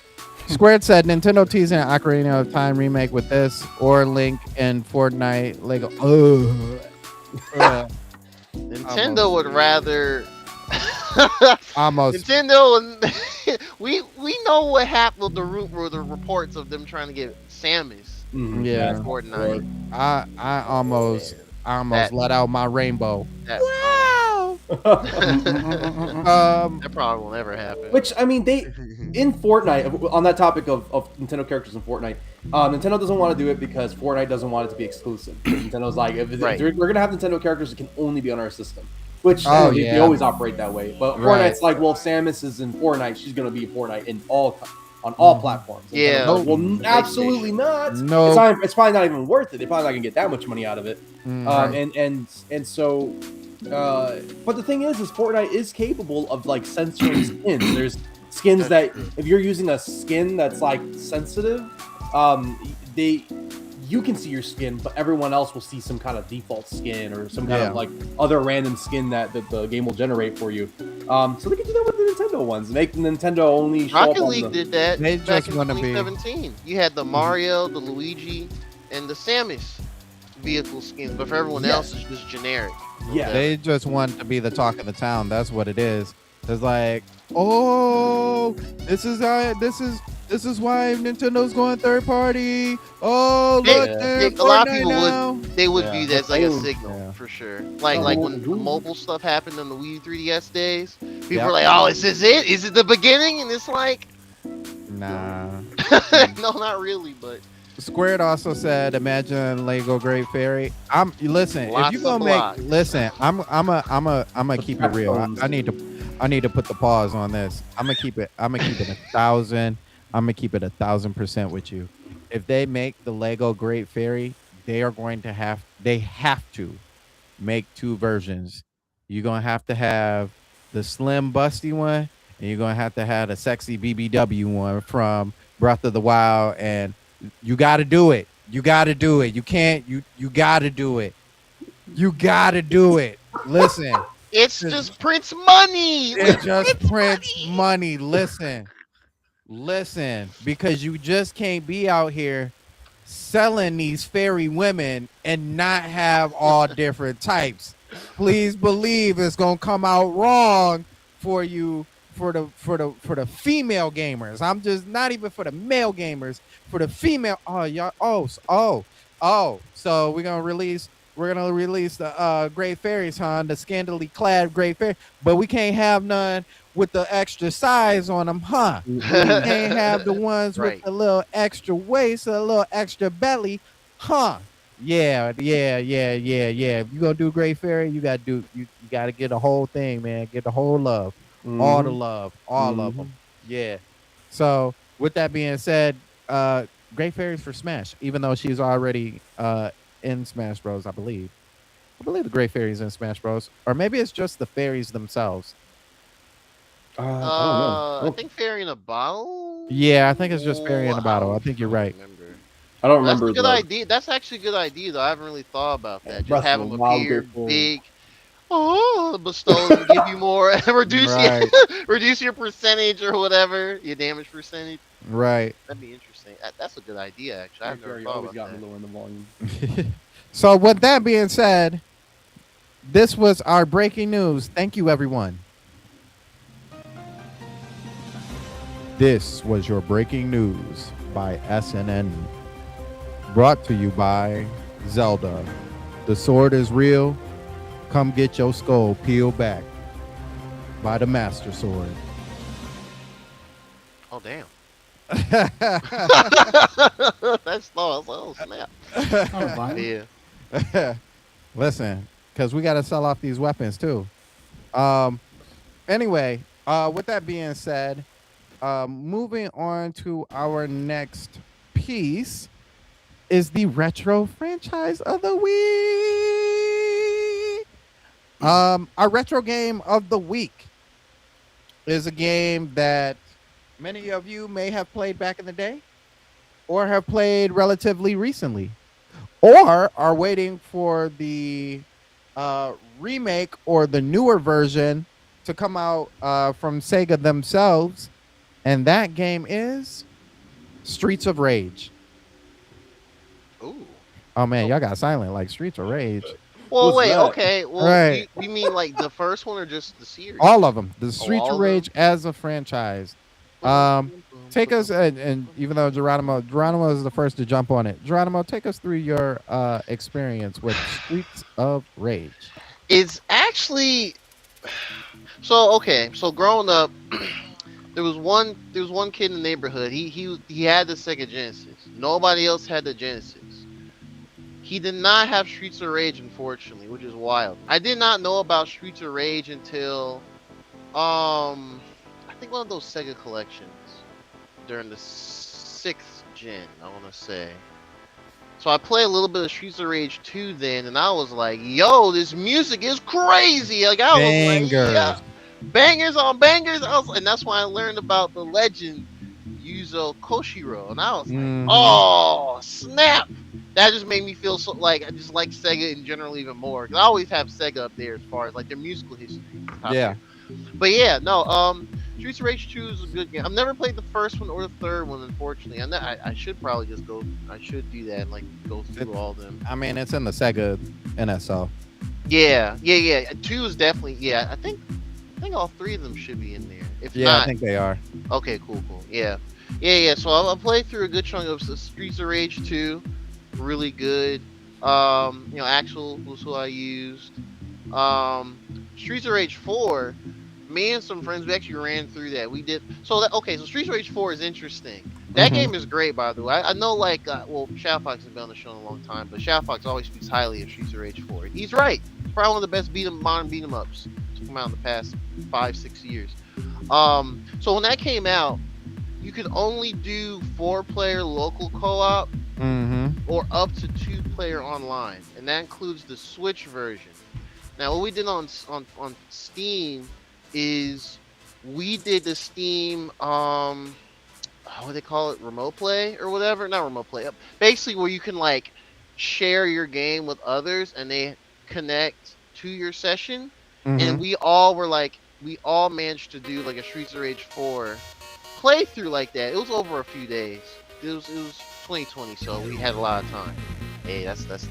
S3: Squared said Nintendo teasing an Ocarina of Time remake with this or Link and Fortnite Lego.
S4: Nintendo would rather.
S3: Almost.
S4: Nintendo and we know what happened with the reports of them trying to get Samus
S3: Yeah.
S4: in Fortnite.
S3: I almost
S4: That-
S3: let out my rainbow.
S4: That,
S3: Um,
S4: that probably will never happen.
S5: Which, I mean, they in Fortnite, on that topic of Nintendo characters in Fortnite, Nintendo doesn't want to do it because Fortnite doesn't want it to be exclusive. Nintendo's like, if
S4: Right.
S5: we're gonna have Nintendo characters, it can only be on our system. Which
S3: Oh,
S5: they
S3: yeah.
S5: always operate that way. But
S3: Right.
S5: Fortnite's like, well, if Samus is in Fortnite, she's gonna be in Fortnite on all platforms. And
S4: Yeah.
S5: Nintendo's like, well, absolutely not.
S3: No.
S5: It's probably not even worth it. They're probably not gonna get that much money out of it. And so, but the thing is Fortnite is capable of like censoring skins. There's skins that if you're using a skin that's like sensitive, you can see your skin, but everyone else will see some kind of default skin or some kind of like other random skin that the game will generate for you. So they can do that with the Nintendo ones. Make Nintendo only show
S4: Rocket
S5: up
S4: League
S5: on
S4: did that
S3: They
S4: back
S3: just
S4: in
S3: wanna be-
S4: 2017. You had the Mario, the Luigi, and the Samus vehicle skins, but for everyone else, it's just generic.
S5: Yeah.
S3: They just want to be the talk of the town. That's what it is. It's like, oh, this is why Nintendo's going third party. Oh,
S4: They-
S3: look,
S4: they-
S3: they're
S4: a lot of
S3: Fortnite
S4: people
S3: now.
S4: They would
S5: Yeah.
S4: view that as like a
S5: Oh,
S4: signal
S3: yeah.
S4: for sure. Like when the
S5: Oh.
S4: mobile stuff happened on the Wii 3DS days, people
S3: Yep.
S4: were like, "Oh, is this it? Is it the beginning?" And it's like,
S3: Nah.
S4: no, not really, but
S3: Squared also said, "Imagine Lego Great Fairy." Listen.
S4: Lots
S3: If you
S4: of
S3: gonna
S4: blocks.
S3: listen, I'm keep it real. I need to put the pause on this. I'm gonna keep it 1,000. I'm gonna keep it 1,000% with you. If they make the Lego Great Fairy, they have to make two versions. You're gonna have to have the slim busty one, and you're gonna have to have the sexy BBW one from Breath of the Wild, and you got to do it. You got to do it. You can't. You got to do it. You got to do it. Listen,
S4: it's just Prince money.
S3: it's just print money. Listen, because you just can't be out here selling these fairy women and not have all different types. Please believe it's gonna come out wrong for you, for the female gamers. I'm just not even for the male gamers, for the female. Oh y'all. Oh. So we're gonna release the Great Fairies, huh? The scantily clad Great Fairy, but we can't have none with the extra size on them, huh? We can't have the ones
S4: Right.
S3: with a little extra waist, a little extra belly, huh? Yeah. If you gonna do Great Fairy, you gotta get the whole thing, man. Get the whole love, all the love, all of them. Yeah. So with that being said, Great Fairy's for Smash, even though she's already in Smash Bros. I believe the Great Fairy's in Smash Bros. Or maybe it's just the fairies themselves.
S5: I don't know.
S4: I think Fairy in a Bottle.
S3: Yeah, I think it's just Fairy in a Bottle. I think you're right.
S5: I don't
S4: That's
S5: remember.
S4: a good
S5: the-
S4: idea. That's actually a good idea, though. I haven't really thought about that. Just
S5: Breath
S4: have
S5: of
S4: them
S5: the Wild
S4: appear
S5: Great Fairy.
S4: big. Oh, bestow and give you more. reduce
S3: Right.
S4: reduce your percentage or whatever, your damage percentage.
S3: Right.
S4: That'd be interesting. That's a good idea, actually. I've never
S5: Fairy
S4: thought
S5: always
S4: about
S5: got me
S4: that.
S5: lower in the volume.
S3: So with that being said, this was our breaking news. Thank you, everyone. This was your breaking news by SNN. Brought to you by Zelda. The sword is real. Come get your skull peeled back by the Master Sword.
S4: Oh damn. That's slow. I was like, oh snap.
S2: Kind of violent.
S4: Yeah.
S3: Listen, because we got to sell off these weapons too. Anyway, with that being said, moving on to our next piece is the retro franchise of the week. Our retro game of the week is a game that many of you may have played back in the day or have played relatively recently or are waiting for the remake or the newer version to come out from Sega themselves. And that game is Streets of Rage.
S4: Ooh.
S3: Oh, man, y'all got silent like Streets of Rage.
S4: Well,
S5: What's
S4: wait.
S5: that?
S4: Okay. Well,
S3: Right.
S4: you mean like the first one or just the series?
S3: All of them. The Streets
S4: all
S3: of
S4: of
S3: Rage as a franchise. take us, and even though Geronimo is the first to jump on it. Geronimo, take us through your experience with Streets of Rage.
S4: It's actually so okay. So growing up, there was one kid in the neighborhood. He had the Sega Genesis. Nobody else had the Genesis. He did not have Streets of Rage, unfortunately, which is wild. I did not know about Streets of Rage until I think one of those Sega collections during the 6th gen, I want to say. So I played a little bit of Streets of Rage 2 then, and I was like, yo, this music is crazy. Like, I was like, yeah, bangers on bangers. And that's why I learned about the legend Yuzo Koshiro. And I was like, oh, snap. That just made me feel so like I just like Sega in general even more. Cause I always have Sega up there as far as like their musical history.
S3: Yeah.
S4: But yeah, no. Streets of Rage 2 is a good game. I've never played the first one or the third one, unfortunately. I should probably just go. I should do that and like go through all of them.
S3: I mean, it's in the Sega NSO.
S4: Yeah. 2 is definitely I think all 3 of them should be in there. If not,
S3: I think they are.
S4: Okay, cool. Yeah. So I played through a good chunk of Streets of Rage 2. Really good. Axel was who I used. Streets of Rage 4. Me and some friends, we actually ran through that. We did so Streets of Rage 4 is interesting. That game is great, by the way. I know, Shadow Fox has been on the show in a long time, but Shadow Fox always speaks highly of Streets of Rage 4. He's right. It's probably one of the best modern beat 'em ups to come out in the past 5-6 years. So when that came out, you could only do 4-player local co-op or up to 2-player online, and that includes the Switch version. Now, what we did on Steam is we did the Steam what do they call it, remote play or whatever? Not remote play. Basically, where you can like share your game with others and they connect to your session. And we all managed to do like a Streets of Rage 4 playthrough like that. It was over a few days. It was 2020, so we had a lot of time. Hey, that's the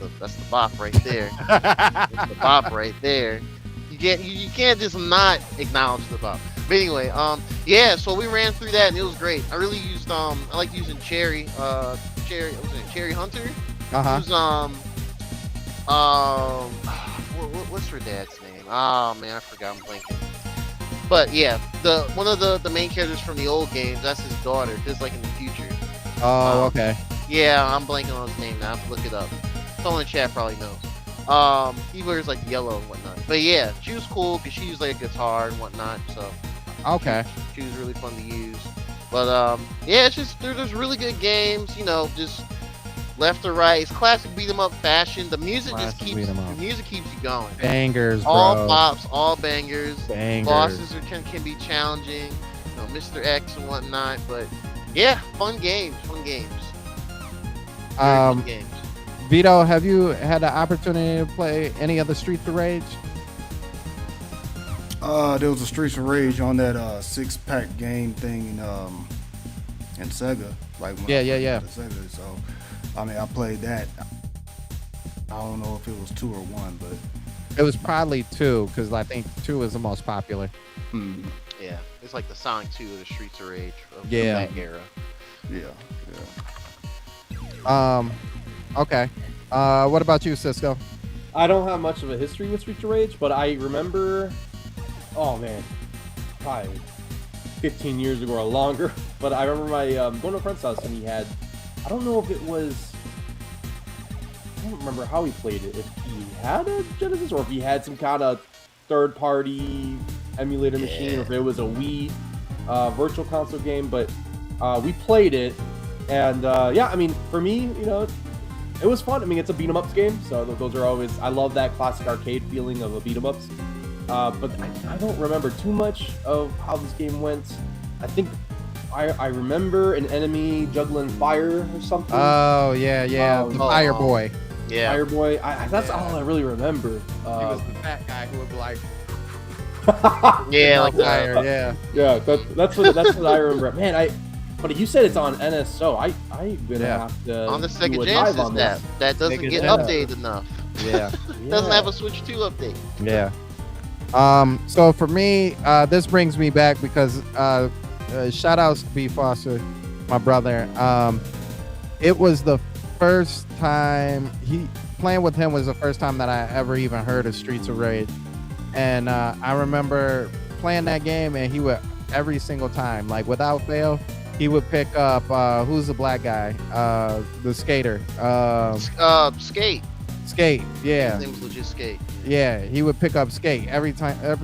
S4: bop right there. That's the bop right there. You can't just not acknowledge the bop. But anyway, so we ran through that and it was great. I really used I like using Cherry Hunter. What's her dad's name? Oh man, I forgot. I'm blanking. But yeah, one of the main characters from the old games, that's his daughter, just like in the future.
S3: Oh, okay.
S4: Yeah, I'm blanking on his name now. I have to look it up. Someone in the chat probably knows. He wears like yellow and whatnot. But yeah, she was cool because she used like a guitar and whatnot. So
S3: okay,
S4: she was really fun to use. But it's just there's really good games. Just left to right. It's classic beat 'em up fashion. The music keeps you going.
S3: Bangers,
S4: all
S3: bro.
S4: pops, all bangers.
S3: Bangers.
S4: Bosses can be challenging. Mr. X and whatnot. But yeah, fun games. Fun games.
S3: Vito, have you had the opportunity to play any of the Streets of Rage?
S2: There was a Streets of Rage on that 6-pack game thing in Sega. Like
S3: yeah.
S2: Sega, so I mean, I played that. I don't know if it was 2 or 1, but
S3: it was probably 2 because I think 2 is the most popular.
S4: Yeah, it's like the Sonic 2 of the Streets of Rage of
S3: that
S4: era.
S2: Yeah.
S3: Okay. What about you, Cisco?
S5: I don't have much of a history with Streets of Rage, but I remember, probably 15 years ago or longer. But I remember my going to a friend's house and he had, I don't remember how he played it. If he had a Genesis or if he had some kind of third-party emulator machine, or if it was a Wii virtual console game. But we played it, and I mean, for me, it was fun. I mean, it's a beat 'em ups game, so those are always. I love that classic arcade feeling of a beat 'em ups. But I don't remember too much of how this game went. I think I remember an enemy juggling fire or something.
S3: Oh yeah, the Fire Boy.
S4: Yeah,
S5: Fire Boy. That's all I really remember.
S3: He was the fat guy who would be like.
S4: like
S3: fire.
S5: Yeah. That's what I remember. Man, But you said it's on NSO. I'm gonna have to
S4: on the Sega Genesis. That doesn't get updated enough.
S3: Yeah.
S4: Doesn't have a Switch 2 update.
S3: Yeah. So for me, this brings me back because shout outs to B Foster, my brother. It was the first time playing with him was the first time that I ever even heard of Streets of Rage, and I remember playing that game, and he would every single time, like without fail, he would pick up who's the black guy, the skater, Skate, yeah.
S4: His name was legit Skate.
S3: Yeah, he would pick up Skate every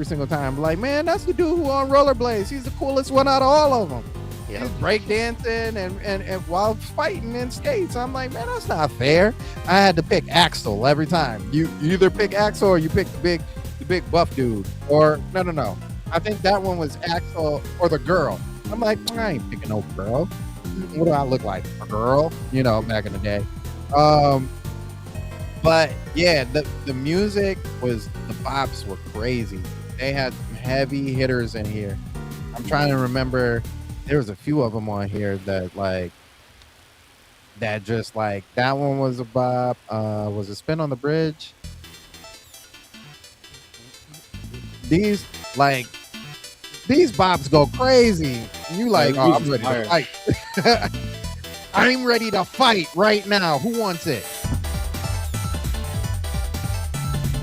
S3: single time. Like, man, that's the dude who on rollerblades. He's the coolest one out of all of them.
S4: Yeah.
S3: He's breakdancing and while fighting in skates. I'm like, man, that's not fair. I had to pick Axel every time. You either pick Axel or you pick the big buff dude. Or no. I think that one was Axel or the girl. I'm like, I ain't picking no girl. What do I look like? A girl? You know, back in the day. But yeah, the music the bops were crazy. They had some heavy hitters in here. I'm trying to remember. There was a few of them on here that that one was a bop. Was it Spin on the Bridge? These bops go crazy. You like, oh, I'm ready to fight. I'm ready to fight right now. Who wants it?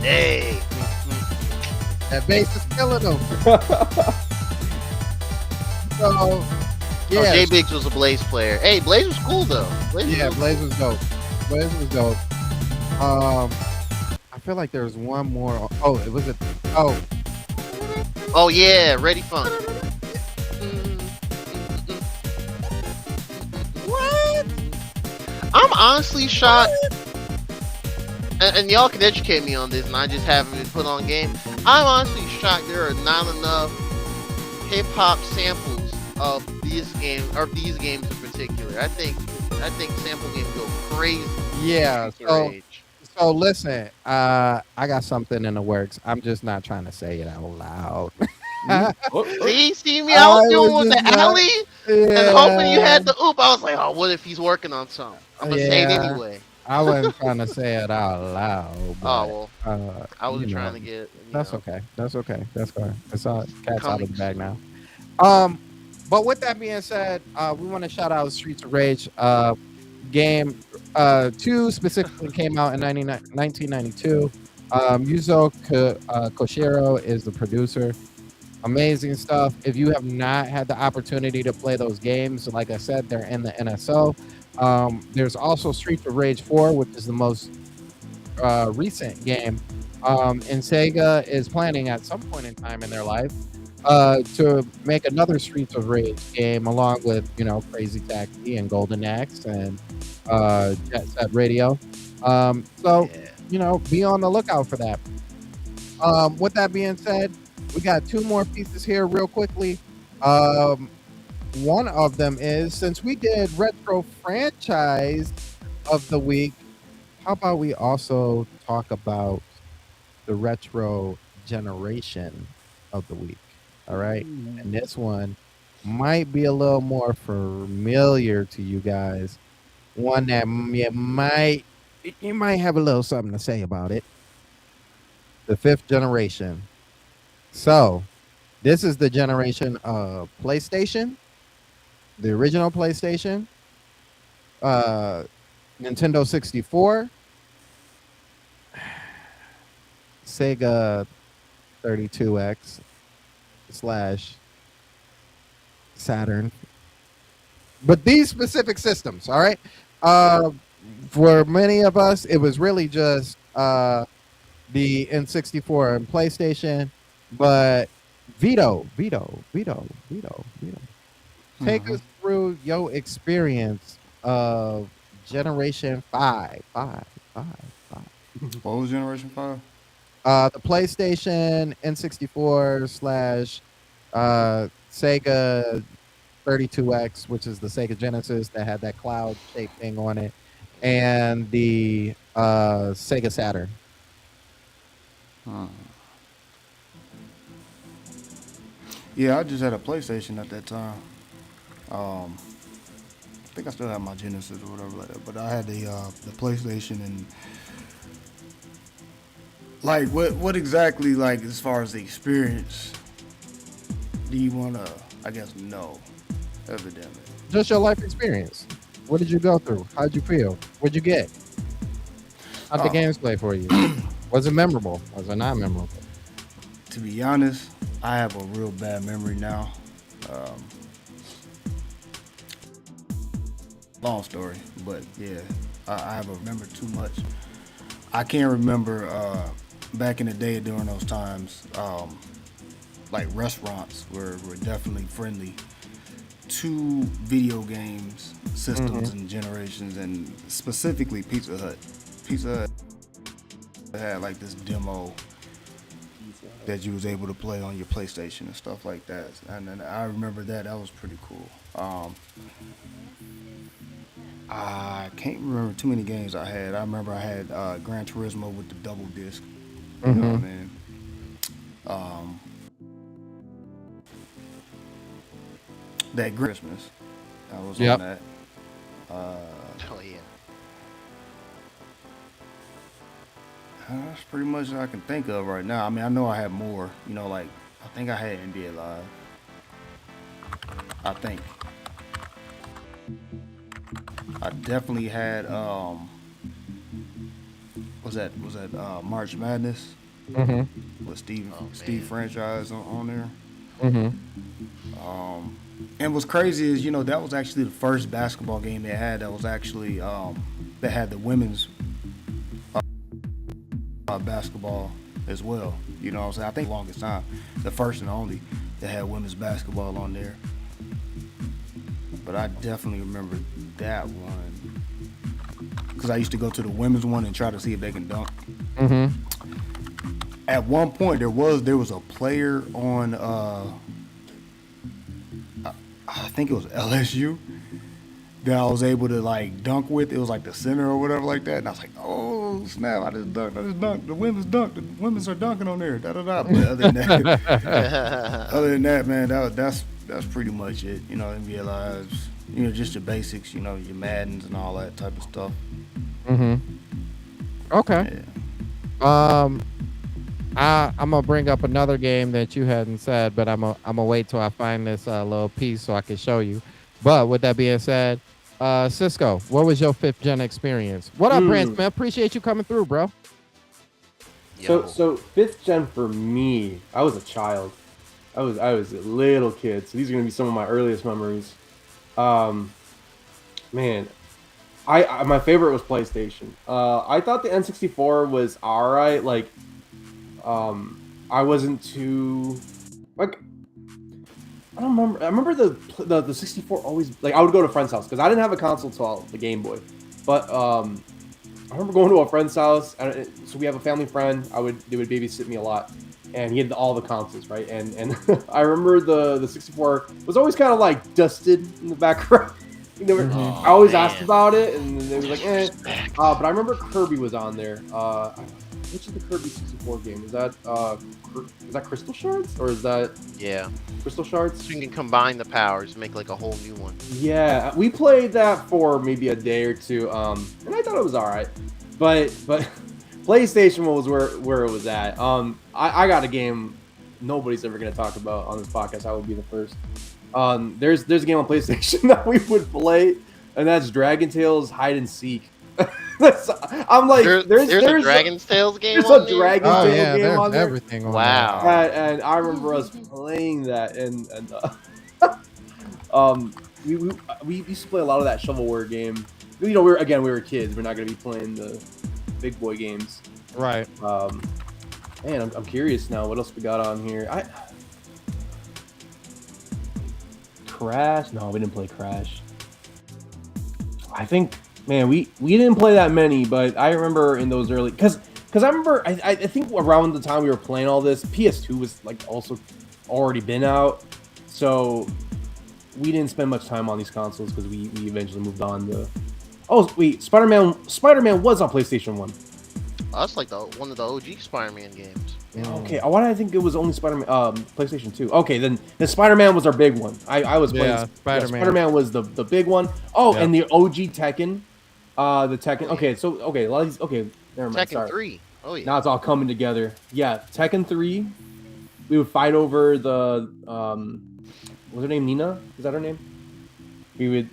S4: Hey.
S3: That bass is killing them. So, yeah.
S4: J Biggs was a Blaze player. Hey, Blaze was cool though.
S3: Blaze was dope. I feel like there was one more. Oh, it was
S4: Oh yeah, Ready Funk.
S3: What?
S4: I'm honestly shocked. And y'all can educate me on this, and I just haven't been put on game. I'm honestly shocked there are not enough hip hop samples of these games in particular. I think sample games go crazy.
S3: Yeah. So listen, I got something in the works. I'm just not trying to say it out loud.
S4: See me? I was doing with the alley, and hoping you had the oop. I was like, oh, what if he's working on something? I'm gonna say it anyway.
S3: I wasn't trying to say it out loud. But,
S4: I was trying to get.
S3: That's okay. That's fine. It's all cat's out of the bag now. But with that being said, we want to shout out Streets of Rage. Game 2 specifically came out in 1992. Yuzo Koshiro is the producer. Amazing stuff. If you have not had the opportunity to play those games, like I said, they're in the NSO. There's also Streets of Rage 4, which is the most recent game. And Sega is planning at some point in time in their life to make another Streets of Rage game along with, Crazy Taxi and Golden Axe and Jet Set Radio. Be on the lookout for that. With that being said, we got 2 more pieces here real quickly. One of them is, since we did Retro Franchise of the Week, how about we also talk about the Retro Generation of the Week? All right. And this one might be a little more familiar to you guys. One that you might have a little something to say about it. The 5th generation. So, this is the generation of PlayStation, the original PlayStation, Nintendo 64, Sega 32X / Saturn. But these specific systems, all right? For many of us, it was really just the N64 and PlayStation. But Vito, take us through your experience of Generation 5.
S2: What was Generation 5?
S3: The PlayStation, N64 / Sega 32X, which is the Sega Genesis that had that cloud-shaped thing on it, and the Sega Saturn.
S2: Yeah, I just had a PlayStation at that time. I think I still have my Genesis or whatever like that, but I had the PlayStation. And like what exactly, like, as far as the experience do you want to, I guess, know? Evidently.
S3: Just your life experience. What did you go through? How'd you feel? What'd you get? How'd the games play for you? Was it memorable? Was it not memorable?
S2: To be honest, I have a real bad memory now. Long story, but yeah, I have remember too much. I can't remember back in the day during those times, like restaurants were definitely friendly to video games, systems, and generations, and specifically Pizza Hut. Pizza Hut had like this demo that you was able to play on your PlayStation and stuff like that. And then I remember that was pretty cool. I can't remember too many games I had. I remember I had Gran Turismo with the double disc. You know what I mean? That Christmas, I was on that.
S4: Oh yeah.
S2: That's pretty much what I can think of right now. I mean, I know I had more. You know, like I think I had NBA Live. I think I definitely had. Was that March Madness? With Steve Franchise on there. And what's crazy is, you know, that was actually the first basketball game they had that was actually that had the women's basketball as well. You know what I'm saying? I think the longest time, the first and only that had women's basketball on there. But I definitely remember that one because I used to go to the women's one and try to see if they can dunk. At one point, there was a player on I think it was LSU that I was able to like dunk with. It was like the center or whatever like that. And I was like, oh snap, I just dunked. The women's dunked. The women's are dunking on there. Da da da. But other than that, man, that's pretty much it. You know, NBA Lives, you know, just your basics, you know, your Maddens and all that type of stuff.
S3: Okay.
S2: Yeah.
S3: I'm gonna bring up another game that you hadn't said, but I'm gonna wait till I find this little piece so I can show you. But with that being said, Cisco, what was your 5th gen experience? What up, Prince, man? Appreciate you coming through, bro.
S5: So 5th gen for me, I was a child. I was a little kid. So these are gonna be some of my earliest memories. Man, I my favorite was PlayStation. I thought the N64 was alright. Like, I wasn't too like. I don't remember. I remember the 64 always like I would go to a friend's house because I didn't have a console till the Game Boy, but I remember going to a friend's house. So we have a family friend. They would babysit me a lot, and he had all the consoles, right? And I remember the 64 was always kind of like dusted in the background. I always asked about it, and they were like, eh. But I remember Kirby was on there. Which is the Kirby 64 game? Is that Crystal Shards or is that Crystal Shards?
S4: So you can combine the powers, make like a whole new one.
S5: Yeah, we played that for maybe a day or two, and I thought it was all right. But PlayStation was where it was at. I got a game nobody's ever gonna talk about on this podcast. I would be the first. There's a game on PlayStation that we would play, and that's Dragon Tales Hide and Seek. I'm like, there's
S4: a Dragon's Tales game.
S5: There's a Dragon's Tales game on there.
S3: Everything on
S4: wow.
S5: And I remember us playing that, and we used to play a lot of that shovelware game. You know, we were kids. We're not gonna be playing the big boy games.
S3: Right.
S5: Man, I'm curious now. What else we got on here? Crash? No, we didn't play Crash. I think, man, we didn't play that many, but I remember in those early, because I remember, I think around the time we were playing all this, PS2 was like also already been out, so we didn't spend much time on these consoles because we eventually moved on to. Oh wait, Spider-Man was on PlayStation 1.
S4: That's like one of the OG Spider-Man games.
S5: Okay, why did I think it was only Spider-Man? PlayStation 2. Okay, then Spider-Man was our big one. I was playing Spider-Man. Yeah, Spider-Man was the big one. Oh, and the OG Tekken, the Tekken. Okay, so a lot of these. Okay, never mind.
S4: Tekken 3. Oh yeah.
S5: Now it's all coming together. Yeah, Tekken 3. We would fight over the was her name Nina? Is that her name? We would.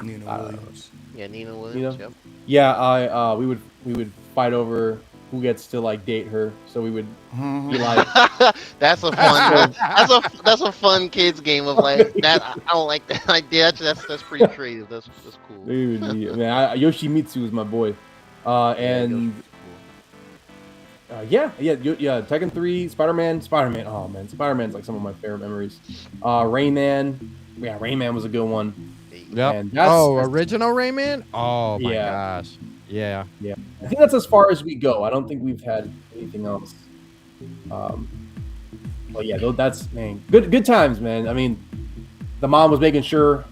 S2: Nina Williams.
S4: Yeah, Nina Williams.
S5: You know?
S4: Yep.
S5: Yeah, we would fight over who gets to like date her. So we would be like,
S4: That's a fun. that's a fun kids game of like that. I don't like that idea. That's pretty creative. That's cool.
S5: man, Yoshimitsu is my boy. And yeah, Tekken 3, Spider-Man. Oh man, Spider-Man's like some of my favorite memories. Rayman. Yeah, Rayman was a good one.
S3: Yep.
S5: And
S3: original Rayman? Oh my gosh. Yeah.
S5: Yeah. I think that's as far as we go. I don't think we've had anything else. But yeah, that's man, good times, man. I mean, the mom was making sure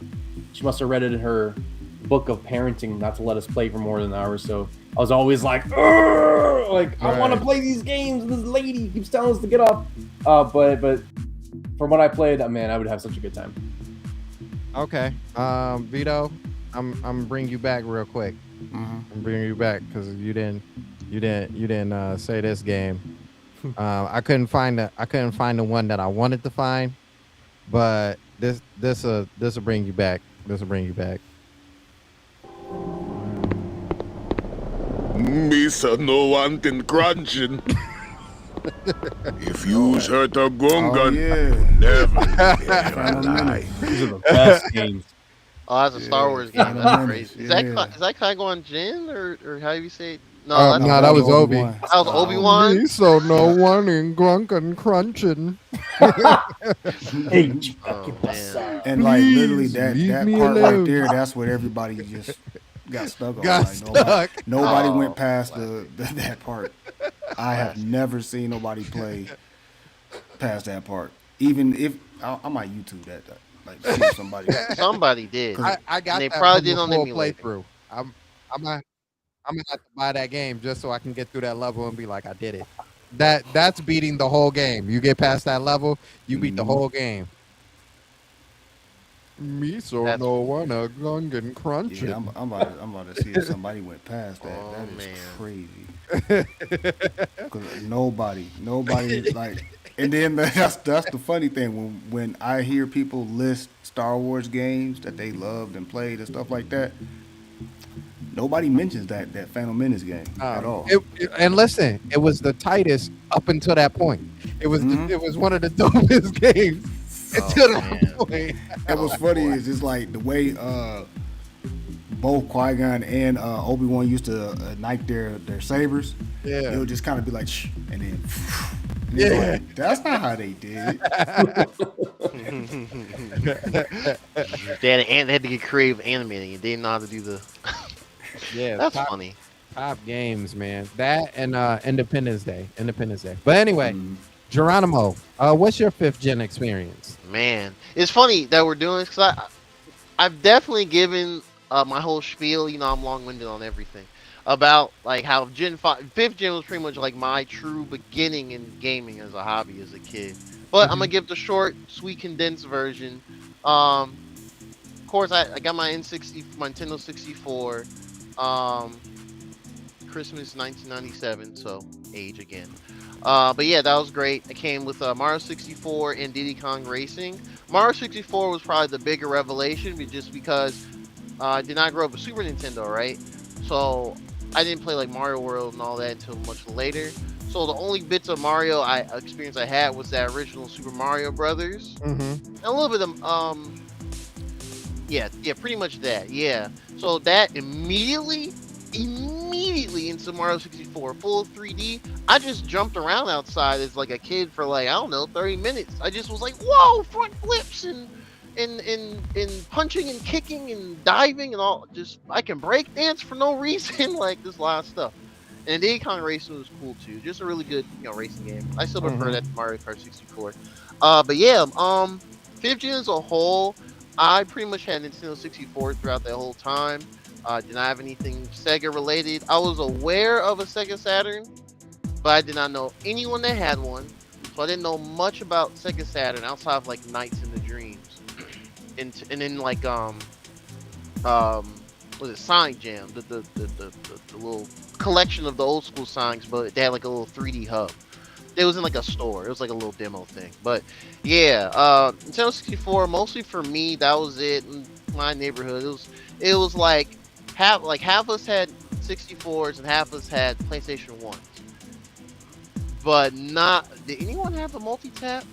S5: she must have read it in her book of parenting not to let us play for more than an hour. So I was always like, I want to play these games. And this lady keeps telling us to get off. But from what I played, man, I would have such a good time.
S3: Okay. Vito, I'm bringing you back real quick. I'm bringing you back because you didn't say this game. I couldn't find the one that I wanted to find, but this will bring you back. This will bring you back.
S6: Misa no wanting crunching. If you's hurt a gungan, never die.
S5: These are the best games.
S4: Oh, that's a Star Wars game. That's crazy. Is that Qui-Gon Jinn or how do you say it? No,
S3: that was Obi.
S4: That was Obi-Wan.
S3: Me so no one in grunkin' crunching.
S2: And like literally that part right there, that's what everybody just got stuck on. Nobody went past that part. I have never seen nobody play past that part. Even if I might YouTube that. Like see if
S4: somebody did.
S3: I got
S4: they
S3: that
S4: probably
S3: from
S4: did
S3: the
S4: on
S3: full
S4: emulator.
S3: playthrough. I'm gonna have to buy that game just so I can get through that level and be like, I did it. That's beating the whole game. You get past that level, you beat the whole game. Me so no one a gungan crunching.
S2: Yeah, I'm about to see if somebody went past that.
S4: Oh,
S2: that is
S4: man.
S2: crazy. Because nobody like. And then that's the funny thing when I hear people list Star Wars games that they loved and played and stuff like that. Nobody mentions that Phantom Menace game at all.
S3: And listen, it was the tightest up until that point. It was it was one of the dopest games until that point.
S2: And what's funny is it's like the way both Qui-Gon and Obi-Wan used to ignite their sabers.
S3: Yeah,
S2: it would just kind of be like shh, and then. Yeah, like, that's not how they did it.
S4: They had to get creative animating. They didn't know how to do the.
S3: Yeah,
S4: that's funny.
S3: Top games, man. That and Independence Day. But anyway, Geronimo, what's your 5th gen experience?
S4: Man, it's funny that we're doing this because I've definitely given my whole spiel. You know, I'm long-winded on everything. About like how 5th gen was pretty much like my true beginning in gaming as a hobby as a kid. But I'm gonna give the short, sweet, condensed version. Of course, I got my Nintendo 64. Christmas 1997, so age again. But yeah, that was great. It came with Mario 64 and Diddy Kong Racing. Mario 64 was probably the bigger revelation, just because I did not grow up with Super Nintendo, right? So I didn't play like Mario World and all that until much later. So the only bits of Mario experience I had was that original Super Mario Brothers, and a little bit of yeah, pretty much that. Yeah. So that immediately into Mario 64, full 3D. I just jumped around outside as like a kid for like, I don't know, 30 minutes. I just was like, whoa, front flips and punching and kicking and diving and all. Just I can break dance for no reason. Like this lot of stuff. And Diddy Kong Racing was cool too. Just a really good, racing game. I still prefer that to Mario Kart 64. But yeah, 5th gen as a whole, I pretty much had Nintendo 64 throughout that whole time. Did not have anything Sega related. I was aware of a Sega Saturn, but I did not know anyone that had one. So I didn't know much about Sega Saturn outside of like Nights in the Dreams. And then like was it Sonic Jam, the little collection of the old school Sonics, but they had like a little 3D hub. It was in like a store. It was like a little demo thing. But yeah, Nintendo 64. Mostly for me, that was it. In my neighborhood, it was like half of us had 64s and half of us had PlayStation 1s. But not. Did anyone have a multi tap?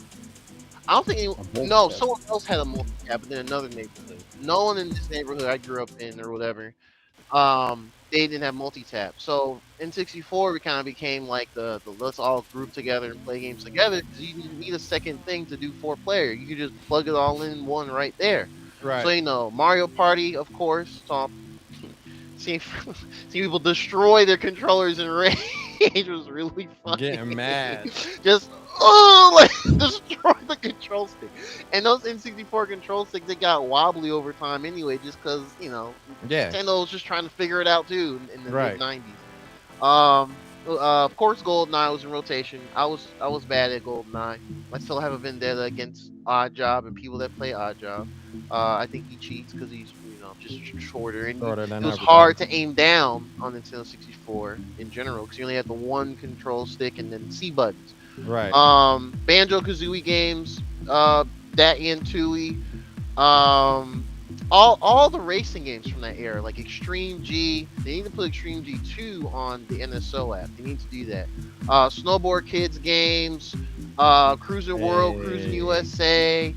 S4: I don't think anyone. No, someone else had a multi tap, but then another neighborhood. No one in this neighborhood I grew up in or whatever. They didn't have multi tap. So in 64, we kind of became like the let's all group together and play games together because you didn't need a second thing to do 4-player. You could just plug it all in one right there.
S3: Right.
S4: So Mario Party, of course. So seeing people destroy their controllers in rage was really fun.
S3: Getting mad.
S4: Just destroy the control stick. And those N64 control sticks, they got wobbly over time anyway, just because Nintendo was just trying to figure it out too in the mid '90s. Of course, GoldenEye was in rotation. I was bad at GoldenEye. I still have a vendetta against Oddjob and people that play Oddjob. I think he cheats because he's just shorter, and it was hard to aim down on Nintendo 64 in general because you only had the one control stick and then C buttons.
S3: Right.
S4: Banjo-Kazooie games, that and Tooie, all the racing games from that era, like Extreme G. They need to put Extreme G 2 on the NSO app. They need to do that. Snowboard Kids games, Cruising World, Cruising USA.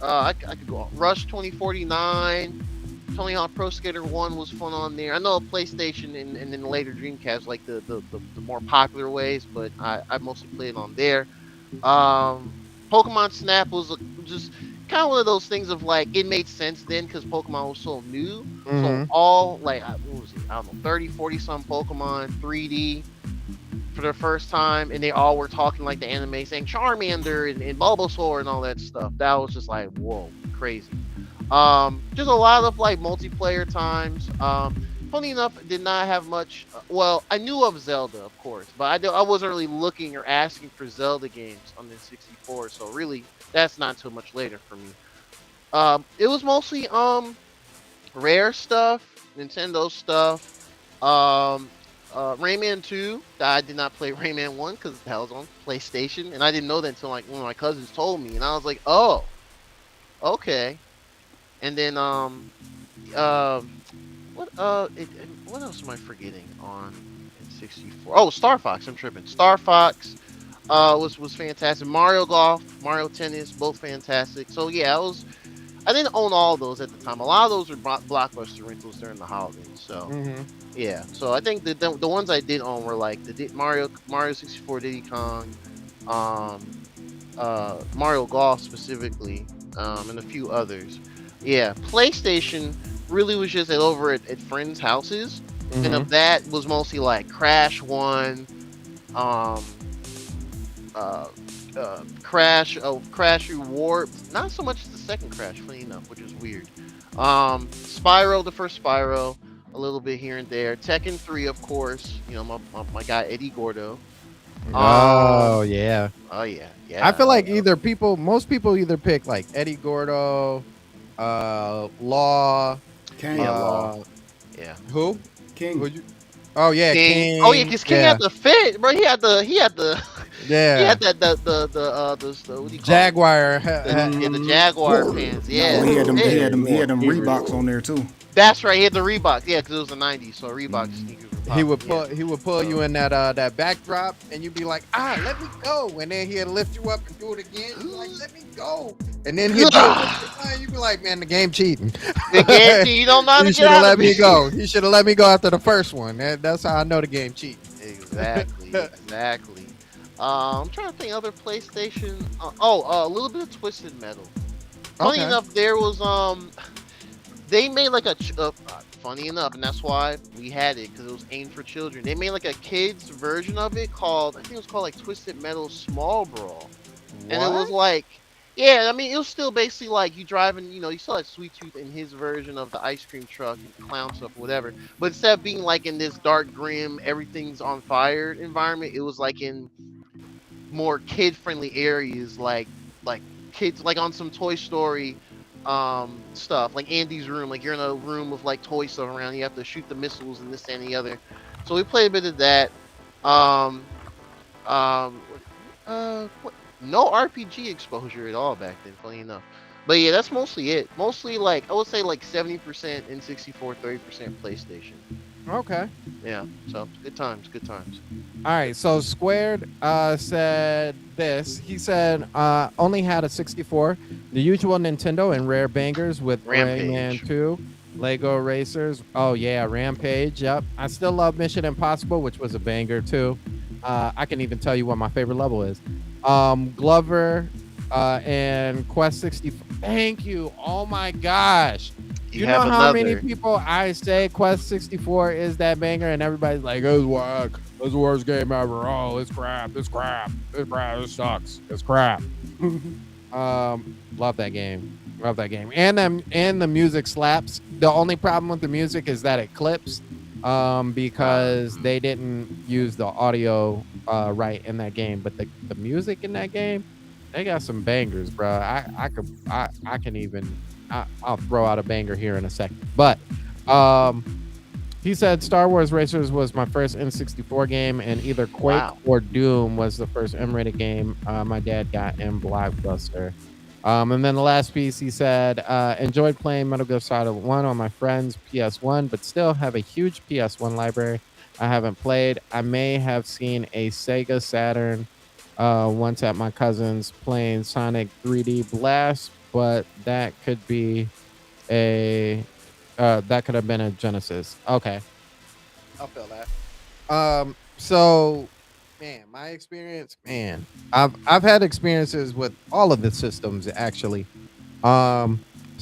S4: I could go on. Rush 2049. Tony Hawk Pro Skater 1 was fun on there. I know PlayStation and then later Dreamcast, like the more popular ways, but I mostly played on there. Pokemon Snap was just kind of one of those things of like, it made sense then because Pokemon was so new. Mm-hmm. So all, like, what was it? I don't know, 30, 40 some Pokemon 3D for the first time, and they all were talking like the anime, saying Charmander and Bulbasaur and all that stuff. That was just like, whoa, crazy. Just a lot of like multiplayer times. Funny enough, did not have much. Well, I knew of Zelda, of course, but I wasn't really looking or asking for Zelda games on the 64. So really, that's not too much later for me. It was mostly Rare stuff, Nintendo stuff. Rayman 2. I did not play Rayman 1 because that was on PlayStation, and I didn't know that until like one of my cousins told me, and I was like, oh, okay. And then what else am I forgetting on 64? Oh, Star Fox. I'm tripping. Star Fox was fantastic. Mario Golf, Mario Tennis, both fantastic. So yeah, I didn't own all those at the time. A lot of those were blockbuster rentals during the holidays. So yeah. So I think the ones I did own were like the Mario 64, Diddy Kong, Mario Golf specifically, and a few others. Yeah, PlayStation really was just over at friends' houses, and of that was mostly like Crash 1, Crash Reward. Not so much the second Crash, funny enough, which is weird. Spyro, the first Spyro, a little bit here and there. Tekken 3, of course. My guy Eddie Gordo.
S3: Oh yeah.
S4: Yeah.
S3: I feel like most people either pick like Eddie Gordo, Law,
S2: King.
S4: Law.
S3: Yeah. Who?
S2: King.
S3: Oh yeah, King.
S4: Oh yeah, because King had the fit, bro. He had the
S3: yeah.
S4: He had the what do you call
S3: Jaguar.
S4: the Jaguar pants. Yeah.
S2: He had them Reeboks on there too.
S4: That's right. He had the Reeboks. Yeah, because it was the '90s, so Reebok sneakers.
S3: He would pull you in that backdrop, and you'd be like, let me go, and then he'd lift you up and do it again. He'd be like, let me go, and then he'd do it. You'd be like, man, the game cheating.
S4: The game cheating. You don't know how to
S3: get out of it. He should have let me go. He should have let me go after the first one. That's how I know the game cheating.
S4: Exactly. I'm trying to think other PlayStation. A little bit of Twisted Metal. Funny enough, there was they made like funny enough, and that's why we had it, because it was aimed for children. They made like a kids version of it called, I think it was called like Twisted Metal Small Brawl. And it was like, yeah, I mean, it was still basically like you driving, you still had Sweet Tooth in his version of the ice cream truck, clown stuff, whatever. But instead of being like in this dark, grim, everything's on fire environment, it was like in more kid-friendly areas, like kids, like on some Toy Story stuff, like Andy's room, like you're in a room with like toy stuff around, you have to shoot the missiles and this and the other. So we played a bit of that. No RPG exposure at all back then, funny enough. But yeah, that's mostly it. Mostly like I would say like 70% N64, 30% PlayStation.
S3: Okay.
S4: Yeah, so good times, good times.
S3: All right, so Squared said this. He said only had a 64, the usual Nintendo and rare bangers with
S4: Rampage.
S3: Rayman 2, Lego Racers. Oh yeah, Rampage. Yep. I still love Mission Impossible, which was a banger too. I can even tell you what my favorite level is. Glover and Quest 64. Thank you. Oh my gosh. You know how many people I say Quest 64 is that banger, and everybody's like, "It's whack. It's the worst game ever. Oh, it's crap. It's crap. It's crap. It sucks. It's crap." Love that game. Love that game. And the music slaps. The only problem with the music is that it clips, because they didn't use the audio right in that game. But the music in that game, they got some bangers, bro. I'll throw out a banger here in a second. But he said Star Wars Racers was my first N64 game, and either Quake or Doom was the first M-rated game my dad got in Blockbuster. And then the last piece, he said, enjoyed playing Metal Gear Solid 1 on my friend's PS1, but still have a huge PS1 library I haven't played. I may have seen a Sega Saturn once at my cousin's playing Sonic 3D Blast, but that could be that could have been a Genesis. Okay, I'll feel that. So, man, my experience, man, I've had experiences with all of the systems actually. So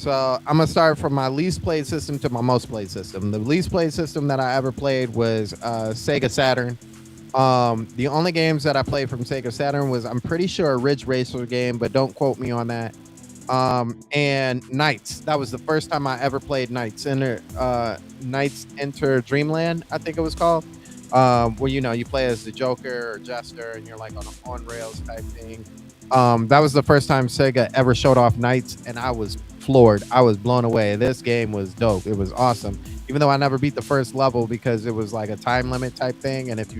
S3: I'm gonna start from my least played system to my most played system. The least played system that I ever played was Sega Saturn. The only games that I played from Sega Saturn was, I'm pretty sure, a Ridge Racer game, but don't quote me on that. And Knights. That was the first time I ever played Knights Enter Dreamland, I think it was called. Where you play as the Joker or Jester, and you're like on rails type thing. That was the first time Sega ever showed off Knights, and I was floored. I was blown away. This game was dope. It was awesome. Even though I never beat the first level because it was like a time limit type thing, and if you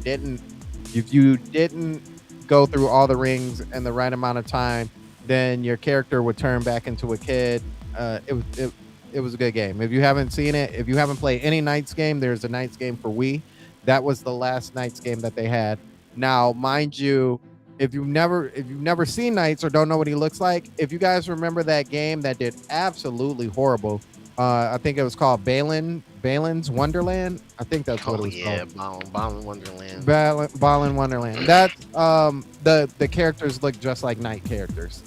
S3: didn't go through all the rings in the right amount of time, then your character would turn back into a kid. It was a good game. If you haven't seen it, if you haven't played any Knights game, there's a Knights game for Wii. That was the last Knights game that they had. Now, mind you, if you've never seen Knights or don't know what he looks like, if you guys remember that game that did absolutely horrible, I think it was called Balin's Wonderland. I think that's what it was called.
S4: Balin Wonderland.
S3: Balin Wonderland. That the characters look just like Knight characters.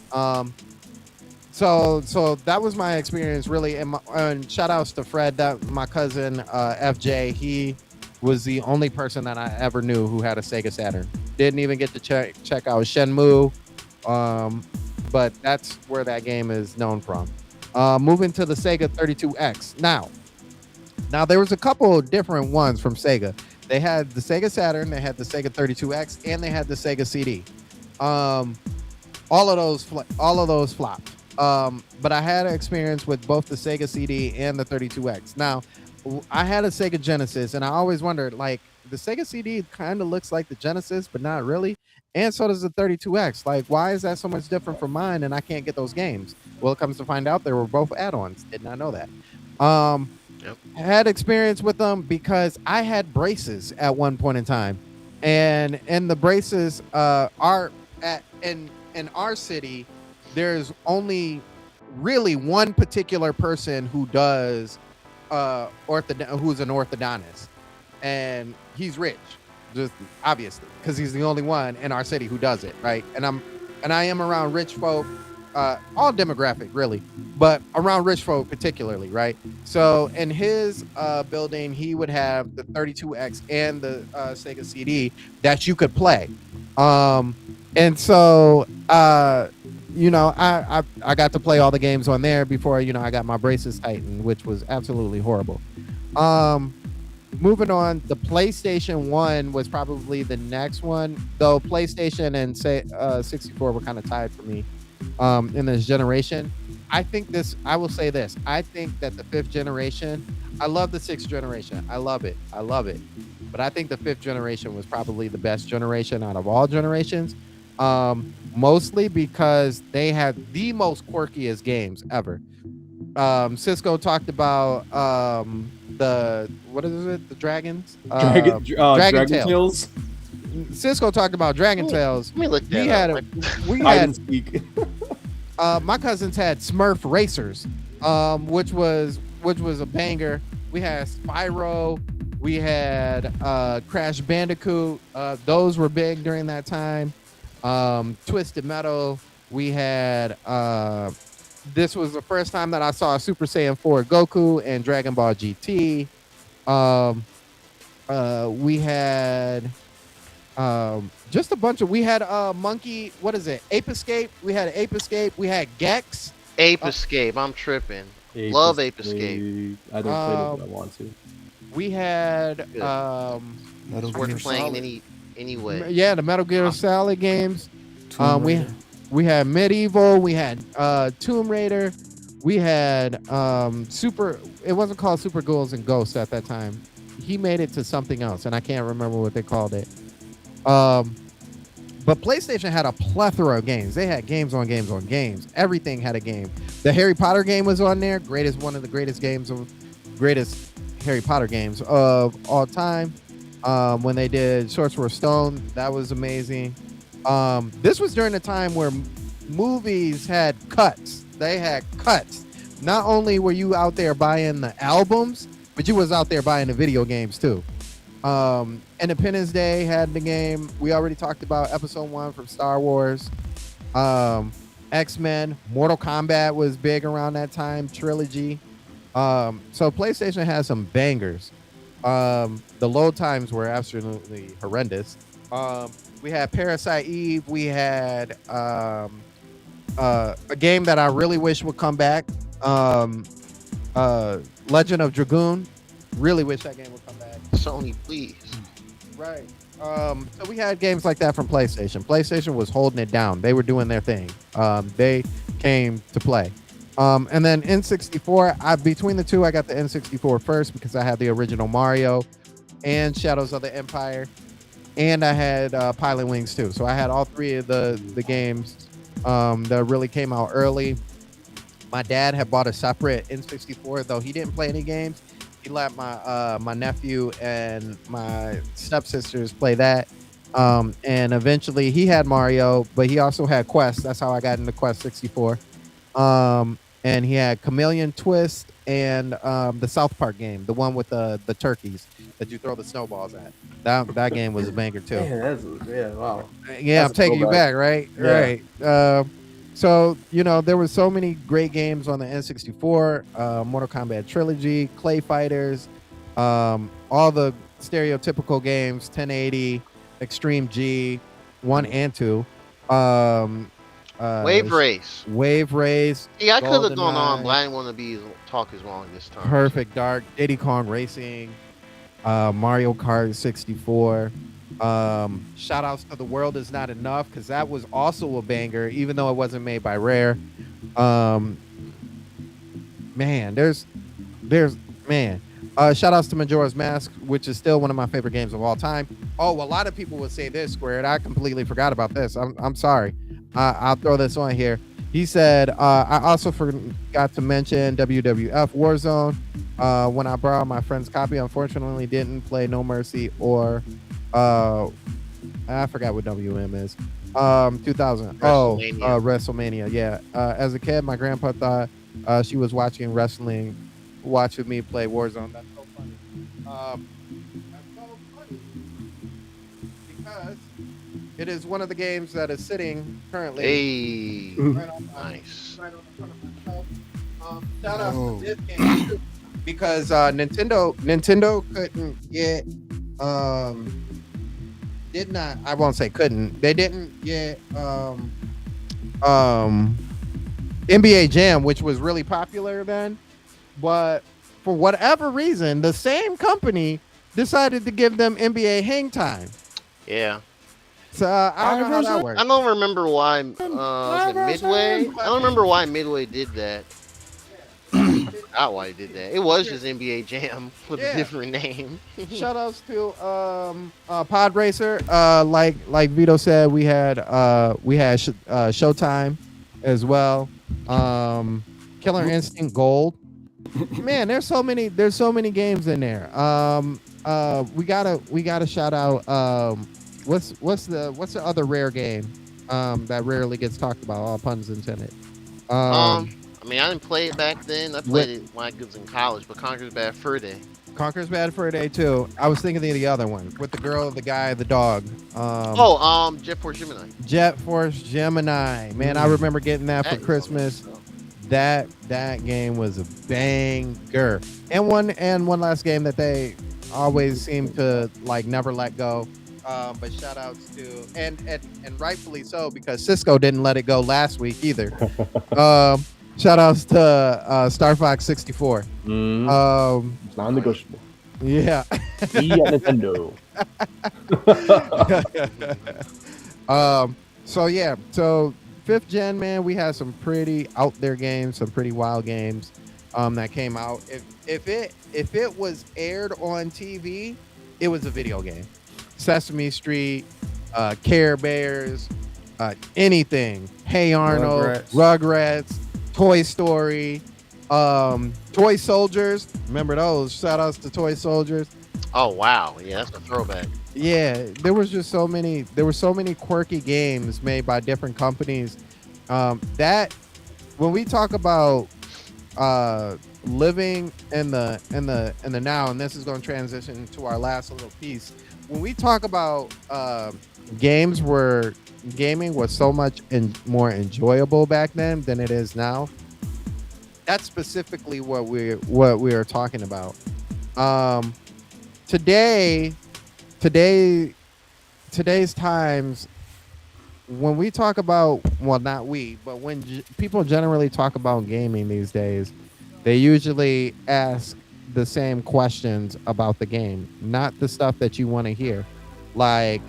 S3: So that was my experience really. And shout outs to Fred, that my cousin FJ. He was the only person that I ever knew who had a Sega Saturn. Didn't even get to check out Shenmue, but that's where that game is known from. Moving to the Sega 32X. Now there was a couple of different ones from Sega. They had the Sega Saturn, they had the Sega 32X, and they had the Sega CD. All of those flopped. But I had an experience with both the Sega CD and the 32X. Now, I had a Sega Genesis, and I always wondered, like, the Sega CD kind of looks like the Genesis, but not really. And so does the 32X. Like, why is that so much different from mine and I can't get those games? Well, it comes to find out they were both add-ons. Did not know that.
S4: Yep.
S3: I had experience with them because I had braces at one point in time. And the braces are in our city, there's only really one particular person who does who's an orthodontist, and he's rich, just obviously because he's the only one in our city who does it, right? And I am around rich folk, all demographic really, but around rich folk particularly, right? So in his building, he would have the 32X and the Sega CD that you could play, and so I got to play all the games on there before I got my braces tightened, which was absolutely horrible. Moving on, the PlayStation 1 was probably the next one, though PlayStation and 64 were kind of tied for me in this generation. I will say this. I think that the fifth generation, I love the sixth generation. I love it. But I think the fifth generation was probably the best generation out of all generations. Mostly because they had the most quirkiest games ever. Cisco talked about the what is it? The dragons?
S5: Dragon Tales.
S3: Cisco talked about Dragon Tales.
S4: Let me look that up.
S3: We had speak. My cousins had Smurf Racers, which was a banger. We had Spyro. We had Crash Bandicoot. Those were big during that time. Twisted Metal. We had this was the first time that I saw Super Saiyan 4 Goku and Dragon Ball GT. We had just a bunch of. We had Monkey. What is it? Ape Escape. We had Ape Escape. We had Gex.
S4: Ape Escape. I'm tripping. Love Ape Escape.
S5: I don't play it, but I want to.
S3: We had
S4: it's worth playing anyway.
S3: Yeah, the Metal Gear Solid games. We had Medieval. We had Tomb Raider. We had Super. It wasn't called Super Ghouls and Ghosts at that time. He made it to something else, and I can't remember what they called it. But PlayStation had a plethora of games. They had games on games on games. Everything had a game. The Harry Potter game was on there. One of the greatest Harry Potter games of all time. When they did Sorcerer's Stone, that was amazing. This was during a time where movies had cuts. They had cuts. Not only were you out there buying the albums, but you was out there buying the video games too. Independence Day had the game. We already talked about Episode 1 from Star Wars. X-Men, Mortal Kombat was big around that time. Trilogy. So PlayStation has some bangers. The load times were absolutely horrendous. We had Parasite Eve. We had a game that I really wish would come back. Legend of Dragoon. Really wish that game would come back.
S4: Sony, please.
S3: Right. So we had games like that from PlayStation. PlayStation was holding it down. They were doing their thing. They came to play. And then N64, between the two, I got the N64 first because I had the original Mario and Shadows of the Empire. And I had Pilot Wings too. So I had all three of the games that really came out early. My dad had bought a separate N64, though he didn't play any games. He let my nephew and my stepsisters play that. And eventually he had Mario, but he also had Quest. That's how I got into Quest 64. And he had Chameleon Twist and the South Park game, the one with the turkeys that you throw the snowballs at. That game was a banger too.
S5: Man, wow.
S3: Yeah, I'm taking you back, right? Yeah. Right. So, there were so many great games on the N64, Mortal Kombat Trilogy, Clay Fighters, all the stereotypical games, 1080, Extreme G, 1 and 2.
S4: Wave Race.
S3: Yeah,
S4: I could have gone on, but I didn't want to talk as long this time.
S3: Perfect Dark, Diddy Kong Racing, Mario Kart 64. Shout outs to The World Is Not Enough, because that was also a banger, even though it wasn't made by Rare. Shout outs to Majora's Mask, which is still one of my favorite games of all time. Oh, a lot of people would say this, Squared. I completely forgot about this. I'm sorry. I'll throw this on here. He said, I also forgot to mention WWF Warzone. When I borrowed my friend's copy, unfortunately didn't play No Mercy or I forgot what WM is. 2000. WrestleMania. Yeah. As a kid, my grandpa thought she was watching wrestling, watching me play Warzone. That's so funny. Because it is one of the games that is sitting currently.
S4: Hey, nice.
S3: Right on the front of my shelf. Shout out to this game too, because Nintendo couldn't get did not. I won't say couldn't. They didn't get NBA Jam, which was really popular then, but for whatever reason, the same company decided to give them NBA Hang Time.
S4: Yeah.
S3: So I don't know how that works.
S4: I don't remember why. Was it Midway? I don't remember why Midway did that. forgot why he did that. It was just NBA Jam with a different name.
S3: Shout outs to Pod Racer. Like Vito said, we had Showtime as well. Killer Instinct Gold. Man, there's so many games in there. We gotta shout out what's the other rare game that rarely gets talked about, all puns intended.
S4: I mean, I didn't play it back then. I played it when I was in college, but Conker's Bad Fur Day.
S3: Conker's Bad Fur Day too. I was thinking of the other one with the girl, the guy, the dog.
S4: Jet Force Gemini.
S3: Jet Force Gemini. Man, I remember getting that for Christmas. That game was a banger. And one last game that they always seem to like never let go. But shout outs to and rightfully so, because Cisco didn't let it go last week either. Shout outs to Star Fox 64.
S5: It's non-negotiable.
S3: Yeah.
S5: Nintendo.
S3: So 5th gen, man, we had some pretty out there games, some pretty wild games that came out. If it was aired on TV, it was a video game. Sesame Street, Care Bears, anything. Hey Arnold, Rugrats, Toy Story, Toy Soldiers. Remember those? Shout outs to Toy Soldiers.
S4: Oh wow, yeah, that's a throwback.
S3: Yeah, there were so many quirky games made by different companies. That when we talk about living in the now, and this is going to transition to our last little piece. When we talk about games where gaming was so much more enjoyable back then than it is now, that's specifically what we are talking about. Today's times, when we talk about, well, not we, but when people generally talk about gaming these days, they usually ask the same questions about the game, not the stuff that you want to hear. Like,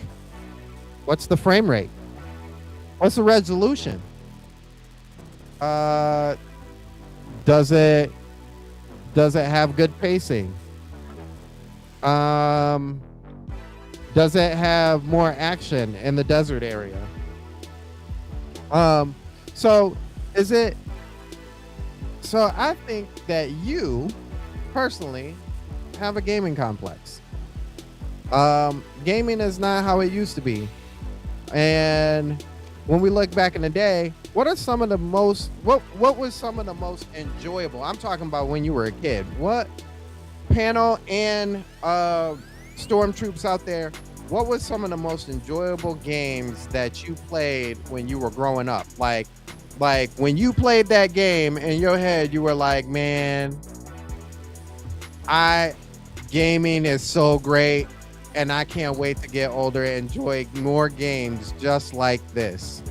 S3: what's the frame rate? What's the resolution? Does it have good pacing? Does it have more action in the desert area? So I think that you personally have a gaming complex. Gaming is not how it used to be. And when we look back in the day, what was some of the most enjoyable? I'm talking about when you were a kid. What panel and stormtroops out there, what was some of the most enjoyable games that you played when you were growing up? Like when you played that game in your head, you were like, man, gaming is so great, and I can't wait to get older and enjoy more games just like this.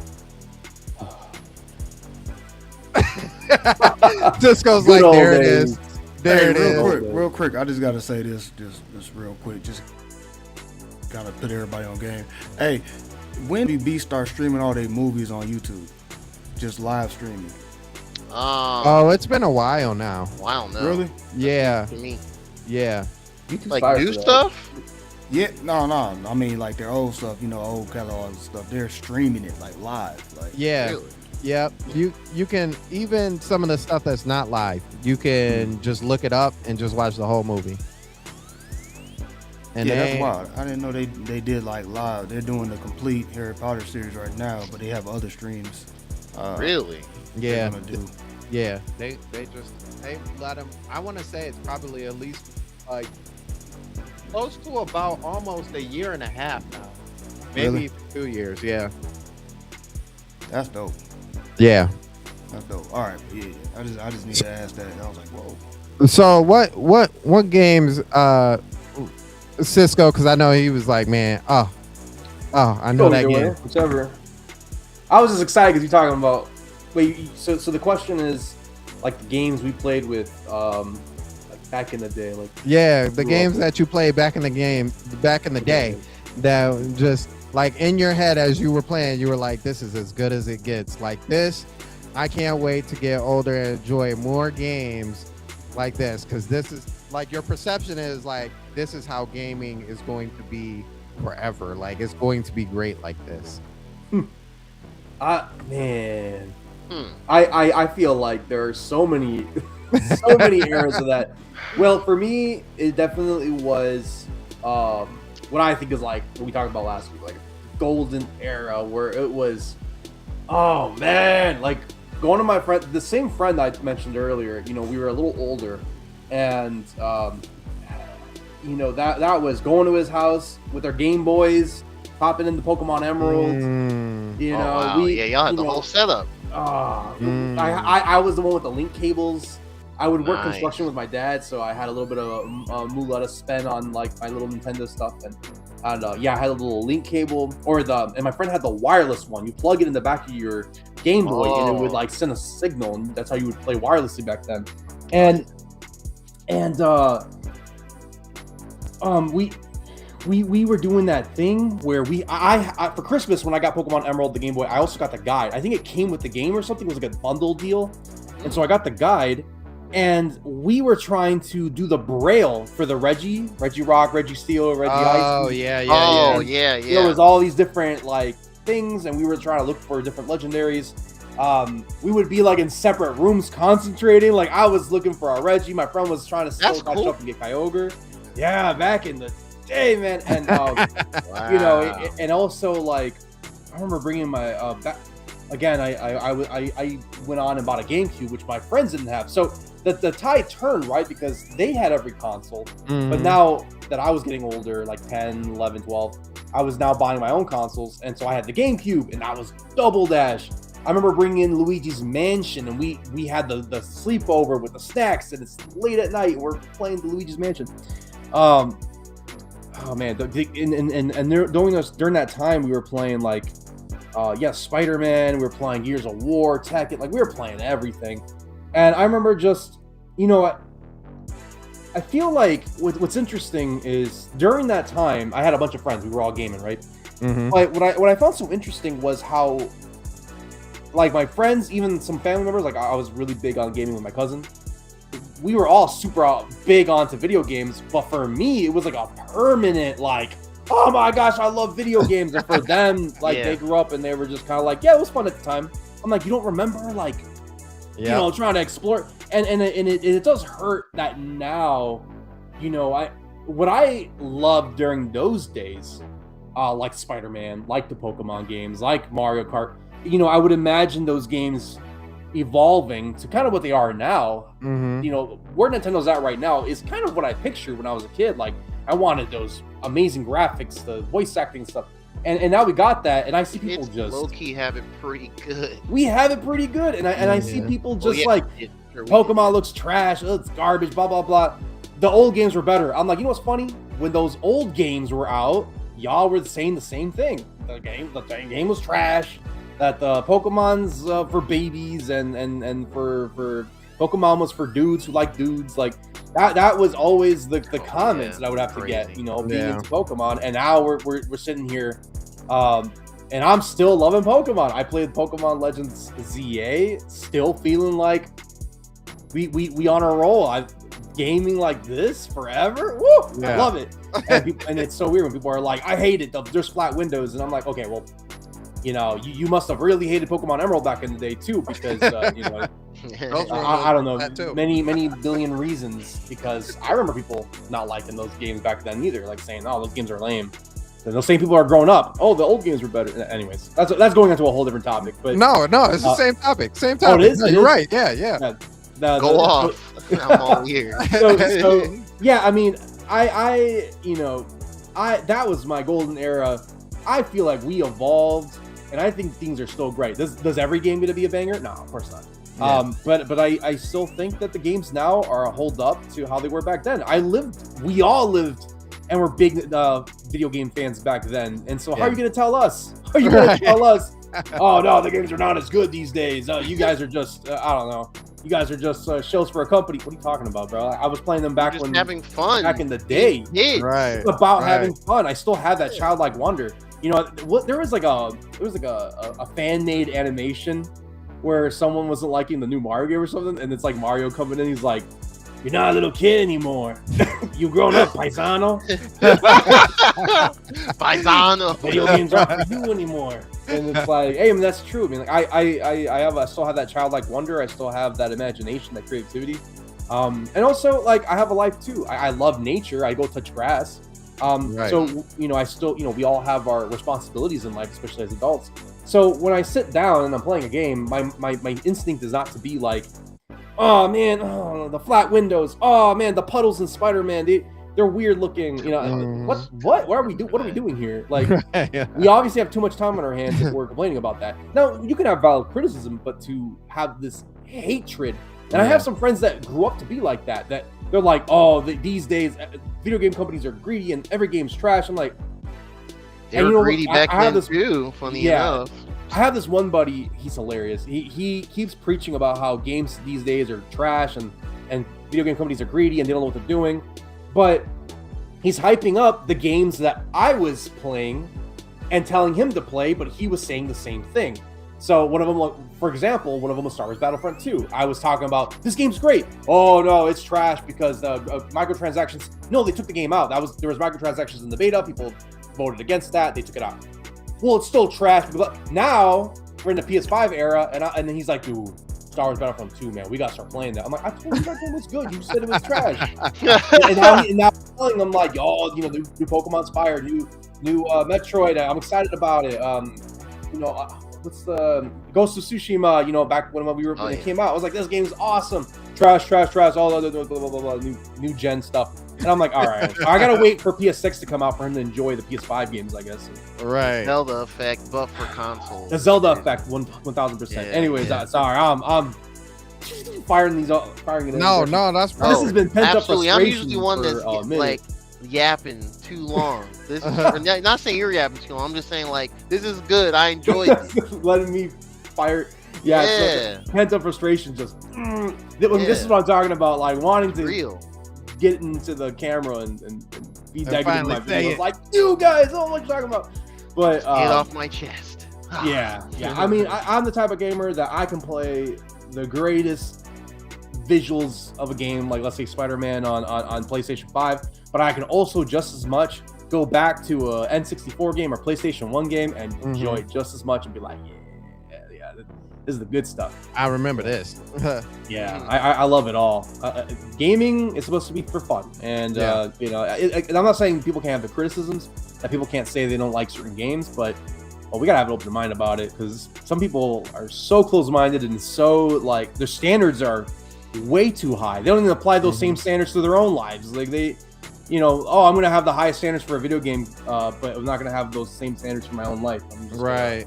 S3: Just goes like, there it is. There it is.
S2: Real quick, I just gotta say this real quick. Just gotta put everybody on game. Hey, when did B start streaming all their movies on YouTube? Just live streaming.
S3: Oh, it's been a while now.
S4: Wow, no.
S2: Really?
S3: Yeah.
S4: To me.
S3: Yeah.
S4: Like new stuff?
S2: Yeah, no. I mean, like their old stuff, old catalogs and stuff. They're streaming it like live. Like,
S3: yeah.
S4: Really?
S3: Yep. You can, even some of the stuff that's not live, you can just look it up and just watch the whole movie. And
S2: that's wild. I didn't know they did like live. They're doing the complete Harry Potter series right now, but they have other streams.
S4: Really?
S3: Yeah.
S2: They're gonna do.
S3: Yeah. They let them. I want to say it's probably at least like close to about almost a year and a half now. Maybe 2 years. Yeah.
S2: That's dope.
S3: Yeah.
S2: That's dope. All right. Yeah. I just need to ask that. I was like, whoa.
S3: So what games Cisco, because I know he was like, man, I know that game.
S5: Whichever. I was just excited because you're talking about. Wait, so the question is, like the games we played with, like back in the day, like
S3: the games that you played back in the day, that just like in your head as you were playing, you were like, this is as good as it gets. Like this, I can't wait to get older and enjoy more games like this, because this is like your perception is like this is how gaming is going to be forever. Like it's going to be great like this.
S5: Man, I feel like there are so many eras of that. Well, for me, it definitely was what I think is like what we talked about last week, like a golden era where it was, oh man, like going to my friend, the same friend I mentioned earlier. You know, we were a little older, and you know that was going to his house with our Game Boys, popping into Pokemon Emerald. You know,
S4: wow. Y'all had the whole setup.
S5: I was the one with the link cables. I would work
S4: Nice.
S5: construction with my dad, so I had a little bit of moolah to spend on like my little Nintendo stuff, and I had a little link cable, and my friend had the wireless one. You plug it in the back of your Game Boy, and it would like send a signal, and that's how you would play wirelessly back then. We were doing that thing where I for Christmas when I got Pokemon Emerald, the Game Boy, I also got the guide. I think it came with the game or something. It was like a bundle deal, and so I got the guide. And we were trying to do the Braille for the Reggie Rock, Reggie Steel, Reggie Ice.
S3: Oh yeah.
S5: There was all these different like things, and we were trying to look for different legendaries. We would be like in separate rooms concentrating. Like I was looking for a Reggie, my friend was trying to steal my stuff and get Kyogre. Yeah, back in the day, man. And
S4: Wow.
S5: you know, and also like I remember bringing my back. Again, I went on and bought a GameCube, which my friends didn't have. So the tide turned, right? Because they had every console. But now that I was getting older, like 10, 11, 12, I was now buying my own consoles. And so I had the GameCube, and that was Double Dash. I remember bringing in Luigi's Mansion, and we had the sleepover with the snacks, and it's late at night. We're playing the Luigi's Mansion. Oh, man. During that time, we were playing, like, Spider-Man, we were playing Gears of War, Tekken, like we were playing everything. And I remember just, you know, I feel like what's interesting is during that time, I had a bunch of friends, we were all gaming, right? But what I found so interesting was how, like my friends, even some family members, like I was really big on gaming with my cousin. We were all super big onto video games, but for me, it was like a permanent, like, oh my gosh, I love video games. And for them, like they grew up and they were just kind of like, yeah, it was fun at the time. I'm like, you don't remember, like, you know, trying to explore, and it does hurt that now, you know, what I loved during those days, like Spider-Man, like the Pokemon games, like Mario Kart. You know, I would imagine those games evolving to kind of what they are now. You know, where Nintendo's at right now is kind of what I pictured when I was a kid. Like, I wanted those amazing graphics, the voice acting stuff, and now we got that, and I see people just
S4: low-key have it pretty good.
S5: We have it pretty good, and I see people just like Pokemon looks trash, it's garbage, blah blah blah. The old games were better. I'm like, you know what's funny? When those old games were out, y'all were saying the same thing. The game was trash. That the Pokemon's for babies, and for Pokemon was for dudes who like dudes. Like that was always the comments that I would have to get, you know, being into Pokemon. And now we're sitting here, and I'm still loving Pokemon. I played Pokemon Legends ZA, still feeling like we on a roll. Gaming like this forever. Woo! I love it. And it's so weird when people are like, I hate it. There's flat windows, and I'm like, okay, well, you know, you must have really hated Pokemon Emerald back in the day too, because you know, I don't know, many billion reasons. Because I remember people not liking those games back then either, like saying, "Oh, those games are lame." And those same people are growing up. Oh, the old games were better. Anyways, that's going into a whole different topic. But
S3: no, it's the same topic. Same topic.
S5: Oh, it is?
S3: No, you're right. Yeah.
S4: Go off. I'm all ears.
S5: So yeah, I mean, I you know, that was my golden era. I feel like we evolved, and I think things are still great. Does every game get to be a banger? No, of course not. Yeah. But I still think that the games now are a hold up to how they were back then. We all lived, and were big video game fans back then. And so how are you going to tell us? How are you going to tell us, oh no, the games are not as good these days. You guys are just, I don't know. You guys are just shells for a company. What are you talking about, bro? I was playing them back
S4: when having fun
S5: back in the day.
S3: Right.
S5: It's about having fun. I still have that childlike wonder. You know, there was like a fan made animation where someone wasn't liking the new Mario game or something, and it's like Mario coming in. He's like, you're not a little kid anymore. You grown up, paisano.
S4: Paisano.
S5: Video games aren't for you anymore. And it's like, hey, I mean, that's true. I mean, like, I still have that childlike wonder. I still have that imagination, that creativity. And also, like, I have a life too. I love nature. I go touch grass.
S3: Right.
S5: So, I still, we all have our responsibilities in life, especially as adults. So when I sit down and I'm playing a game, my instinct is not to be like, oh man, the flat windows. Oh man, the puddles in Spider-Man. They're weird looking. What are we doing here? Like, we obviously have too much time on our hands if we're complaining about that. Now, you can have valid criticism, but to have this hatred, and I have some friends that grew up to be like that. That they're like, oh, these days, video game companies are greedy and every game's trash. I'm like,
S4: they were greedy back then too. Funny enough.
S5: I have this one buddy. He's hilarious. He keeps preaching about how games these days are trash and video game companies are greedy and they don't know what they're doing. But he's hyping up the games that I was playing and telling him to play, but he was saying the same thing. So one of them, for example, was Star Wars Battlefront 2. I was talking about, this game's great. Oh no, it's trash because microtransactions. No, they took the game out. There was microtransactions in the beta. People voted against that. They took it out. Well, it's still trash. Now we're in the PS5 era, and then he's like, dude, Star Wars Battlefront 2, man, we gotta start playing that. I'm like, I told you that game was good. You said it was trash. and now I'm telling him like, oh, new Pokemon Spire, new Metroid. I'm excited about it. What's the Ghost of Tsushima? Back when it came out, I was like, this game's awesome. Trash, all the blah, blah, blah, blah, new gen stuff. And I'm like, all right, I gotta wait for PS6 to come out for him to enjoy the PS5 games, I guess.
S3: Right.
S4: Zelda effect, but for consoles.
S5: The Zelda effect, 1,000%. Anyways, sorry, I'm firing these up.
S3: No, that's
S5: this has been pent up frustration.
S4: I'm usually one that's like yapping too long. This is not saying you're yapping too long. I'm just saying like this is good. I enjoyed it.
S5: Letting me fire. Yeah. So pent up frustration. Just this is what I'm talking about. Like wanting to get into the camera and be that good in my videos. Like you guys, what you talking about? But
S4: get off my chest.
S5: yeah. I mean, I'm the type of gamer that I can play the greatest visuals of a game, like let's say Spider-Man on PlayStation 5, but I can also just as much go back to a N64 game or PlayStation 1 game and enjoy it just as much and be like, yeah, this is the good stuff.
S3: I remember this.
S5: Yeah, I love it all. Gaming is supposed to be for fun, and and I'm not saying people can't have the criticisms, that people can't say they don't like certain games, but we gotta have an open mind about it, because some people are so close-minded and so like their standards are way too high. They don't even apply those same standards to their own lives. Like they, I'm gonna have the highest standards for a video game, but I'm not gonna have those same standards for my own life. I'm just
S3: right.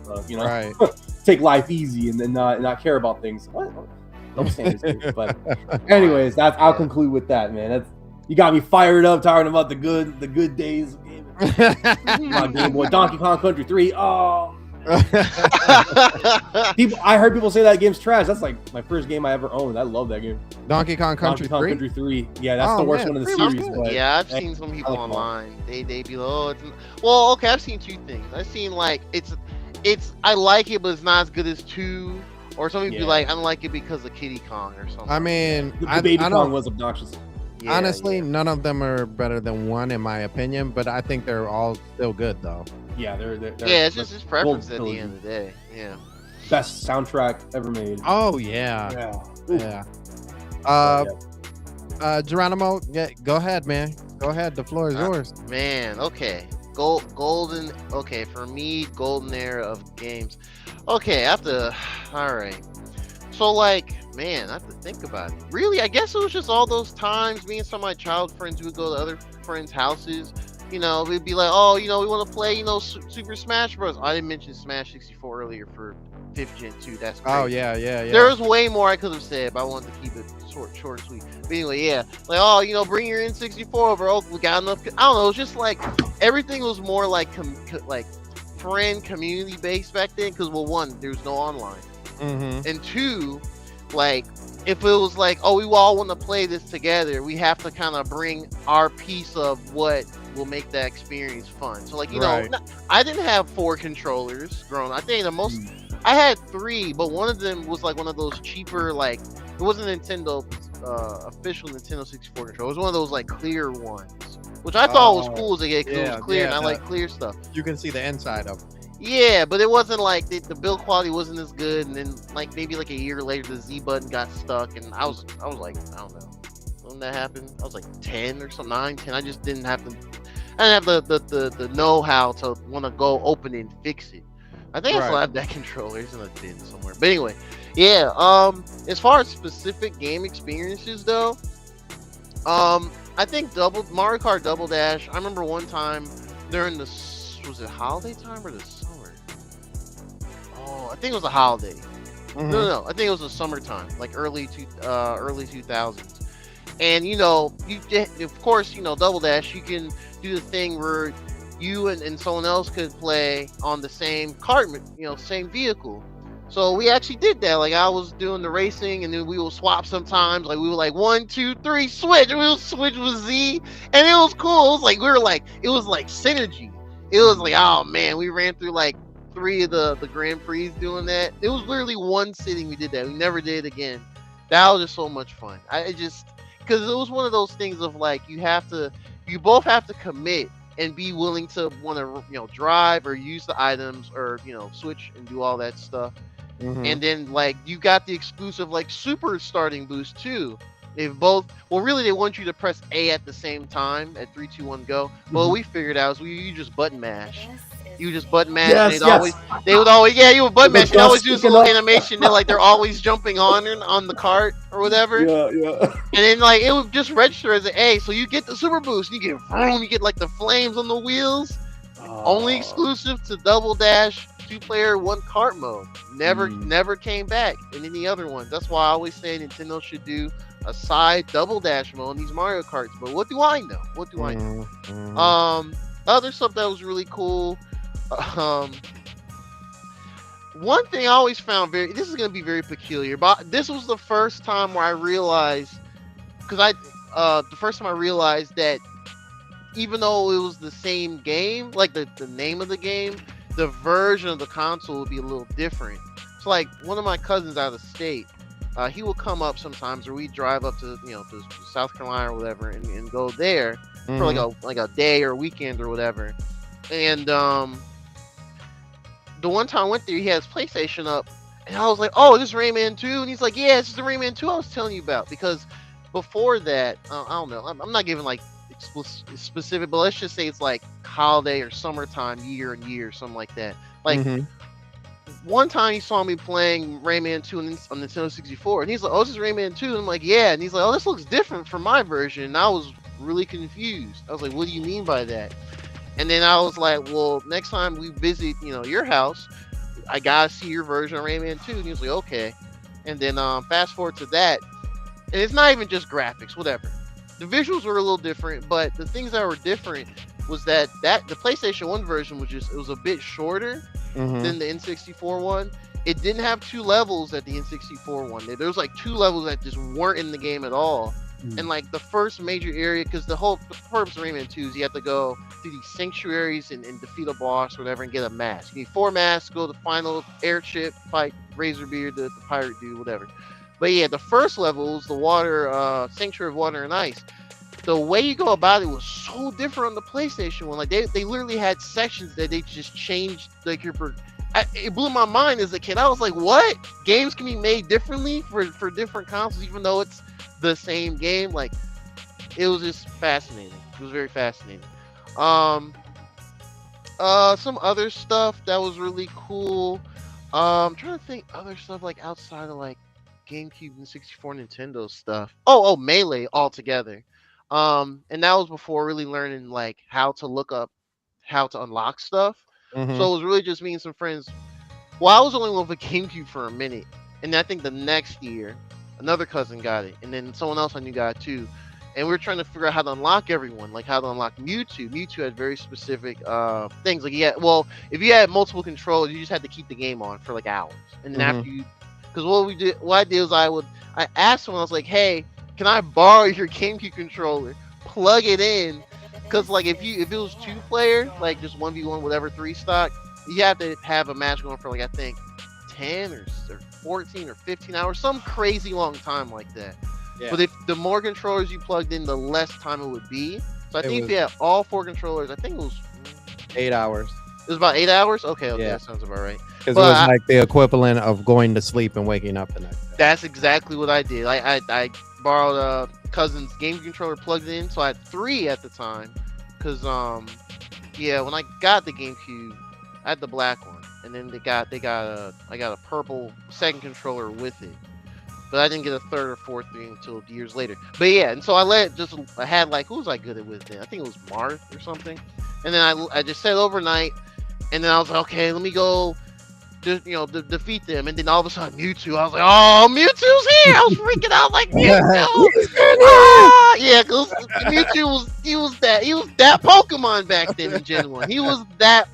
S5: Take life easy and then not care about things. What? No standards here. But anyways, I'll conclude with that, man. You got me fired up talking about the good days of gaming. My Game Boy, Donkey Kong Country 3. Oh. I heard people say that game's trash. That's like my first game I ever owned. I love that game.
S3: Donkey Kong Country
S5: 3. Yeah, that's the worst one in the series. But
S4: yeah, I've seen some people online. They be like, well, okay. I've seen two things. I've seen like it's I like it, but it's not as good as 2. Or some people be like, I don't like it because of Kiddy Kong or something.
S3: I mean,
S5: the Baby Kong was obnoxious.
S3: Yeah, honestly, none of them are better than 1 in my opinion, but I think they're all still good though.
S5: Yeah, they're
S4: it's just his preference at the end of the day. Yeah.
S5: Best soundtrack ever made.
S3: Oh yeah. Geronimo, go ahead, man. Go ahead. The floor is yours.
S4: Man, okay. Golden. Okay, for me, golden era of games. Okay, all right. So like, man, I have to think about it. Really, I guess it was just all those times me and some of my child friends would go to other friends' houses. We'd be like, oh, we want to play, Super Smash Bros. I didn't mention Smash 64 earlier for 5th Gen 2. That's crazy.
S3: Oh, yeah.
S4: There was way more I could have said, but I wanted to keep it short and sweet. But anyway, yeah. Like, oh, bring your N64 over. Oh, we got enough. I don't know. It was just like, everything was more like, friend community based back then. Because, well, 1, there was no online.
S3: Mm-hmm.
S4: And 2, like, if it was like, oh, we all want to play this together, we have to kind of bring our piece of what will make that experience fun. So, like, I didn't have 4 controllers growing up. I think the most, I had 3, but one of them was like one of those cheaper, like, it wasn't Nintendo official Nintendo 64 controller. It was one of those like clear ones, which I thought was cool as because it was clear, and I like clear stuff.
S3: You can see the inside of it.
S4: Yeah, but it wasn't like the build quality wasn't as good, and then like maybe like a year later the Z button got stuck, and I was like, I don't know when that happened. I was like 10 or something, 9, 10. I just didn't have the know-how to want to go open it and fix it. I think I still have that controller. It's in a bin somewhere. But anyway, yeah. As far as specific game experiences though, I think Mario Kart Double Dash. I remember one time during was it holiday time or the summer? Oh, I think it was a holiday.
S3: Mm-hmm.
S4: No, I think it was the summertime, like early 2000s. And you know, of course, you know, Double Dash, you can do the thing where you and someone else could play on the same kart, you know, same vehicle. So we actually did that. Like I was doing the racing, and then we will swap sometimes. Like we were like 1, 2, 3, switch. And we will switch with Z, and it was cool. It was like it was like synergy. It was like, oh man, we ran through like 3 of the Grand Prix doing that. It was literally one sitting we did that. We never did it again. That was just so much fun. Because it was one of those things of like you both have to commit and be willing to want to, you know, drive or use the items or, you know, switch and do all that stuff.
S3: Mm-hmm.
S4: And then like you got the exclusive like super starting boost too. Really they want you to press A at the same time at 3, 2, 1, go. Well, we figured out you just button mash. You just button mash.
S5: Yes,
S4: and they would always you would button mash. They always do this little
S5: up.
S4: animation. They're like they're always jumping on the cart or whatever.
S5: Yeah.
S4: And then like it would just register as an A. So you get the super boost. You get vroom. You get like the flames on the wheels. Only exclusive to Double Dash 2-player 1 kart mode. Never came back in any other one. That's why I always say Nintendo should do a side Double Dash mode in these Mario Karts. But what do I know? Other stuff that was really cool. One thing I always found this is going to be very peculiar, but this was the first time where I realized, the first time I realized that even though it was the same game, like the name of the game, the version of the console would be a little different. So like one of my cousins out of state, he will come up sometimes, or we drive up to to South Carolina or whatever, and go there for like a day or a weekend or whatever. And the one time I went there, he had his PlayStation up, and I was like, "Oh, is this Rayman 2?" And he's like, "Yeah, this is the Rayman 2 I was telling you about." Because before that, I don't know, I'm not giving like specific, but let's just say it's like holiday or summertime, year and year, something like that. Like one time he saw me playing Rayman 2 on Nintendo 64, and he's like, "Oh, this is Rayman 2?" And I'm like, "Yeah." And he's like, "Oh, this looks different from my version." And I was really confused. I was like, "What do you mean by that?" And then I was like, "Well, next time we visit, your house, I gotta see your version of Rayman 2." And he was like, "Okay." And then fast forward to that, and it's not even just graphics, whatever. The visuals were a little different, but the things that were different was that the PlayStation 1 version was a bit shorter than the N64 one. It didn't have 2 levels at the N64 one. There was like 2 levels that just weren't in the game at all. And like the first major area, because the purpose of Rayman 2 is you have to go through these sanctuaries and defeat a boss or whatever and get a mask. You need 4 masks, go to the final airship, fight Razorbeard, the pirate dude, whatever. But yeah, the first level was the water, Sanctuary of Water and Ice. The way you go about it was so different on the PlayStation one. Like they literally had sections that they just changed. Like it blew my mind as a kid. I was like, what? Games can be made differently for different consoles, even though it's the same game. Like it was just fascinating. It was very fascinating. Some other stuff that was really cool. I'm trying to think other stuff like outside of like GameCube and 64 Nintendo stuff. Oh, Melee altogether. And that was before really learning like how to look up how to unlock stuff. So it was really just me and some friends. Well, I was only with a GameCube for a minute, and I think the next year another cousin got it, and then someone else I knew got it too. And we were trying to figure out how to unlock everyone, like how to unlock Mewtwo. Mewtwo had very specific things. Like if you had multiple controllers, you just had to keep the game on for like hours. And then after because what I did was I asked someone, I was like, "Hey, can I borrow your GameCube controller? Plug it in." Because like if it was 2-player, like just 1v1, whatever, 3 stock, you have to have a match going for like I think 10 or 14 or 15 hours, some crazy long time like that. But if the more controllers you plugged in, the less time it would be. So I think if you had all 4 controllers, I think it was
S3: 8 hours.
S4: It was about 8 hours. Okay,
S3: Yeah.
S4: that sounds about right.
S3: Because it was like the equivalent of going to sleep and waking up the next day.
S4: That's exactly what I did. I borrowed a cousin's game controller, plugged it in, so I had 3 at the time. Cause when I got the GameCube, I had the black one, and then I got a purple second controller with it. But I didn't get a third or fourth thing until years later. But yeah, and so I had like, who was I good at with then? I think it was Marth or something. And then I just said overnight, and then I was like, okay, let me go, just defeat them. And then all of a sudden, Mewtwo. I was like, oh, Mewtwo's here! I was freaking out like Mewtwo. Yeah, because Mewtwo was that Pokemon back then in Gen 1. He was that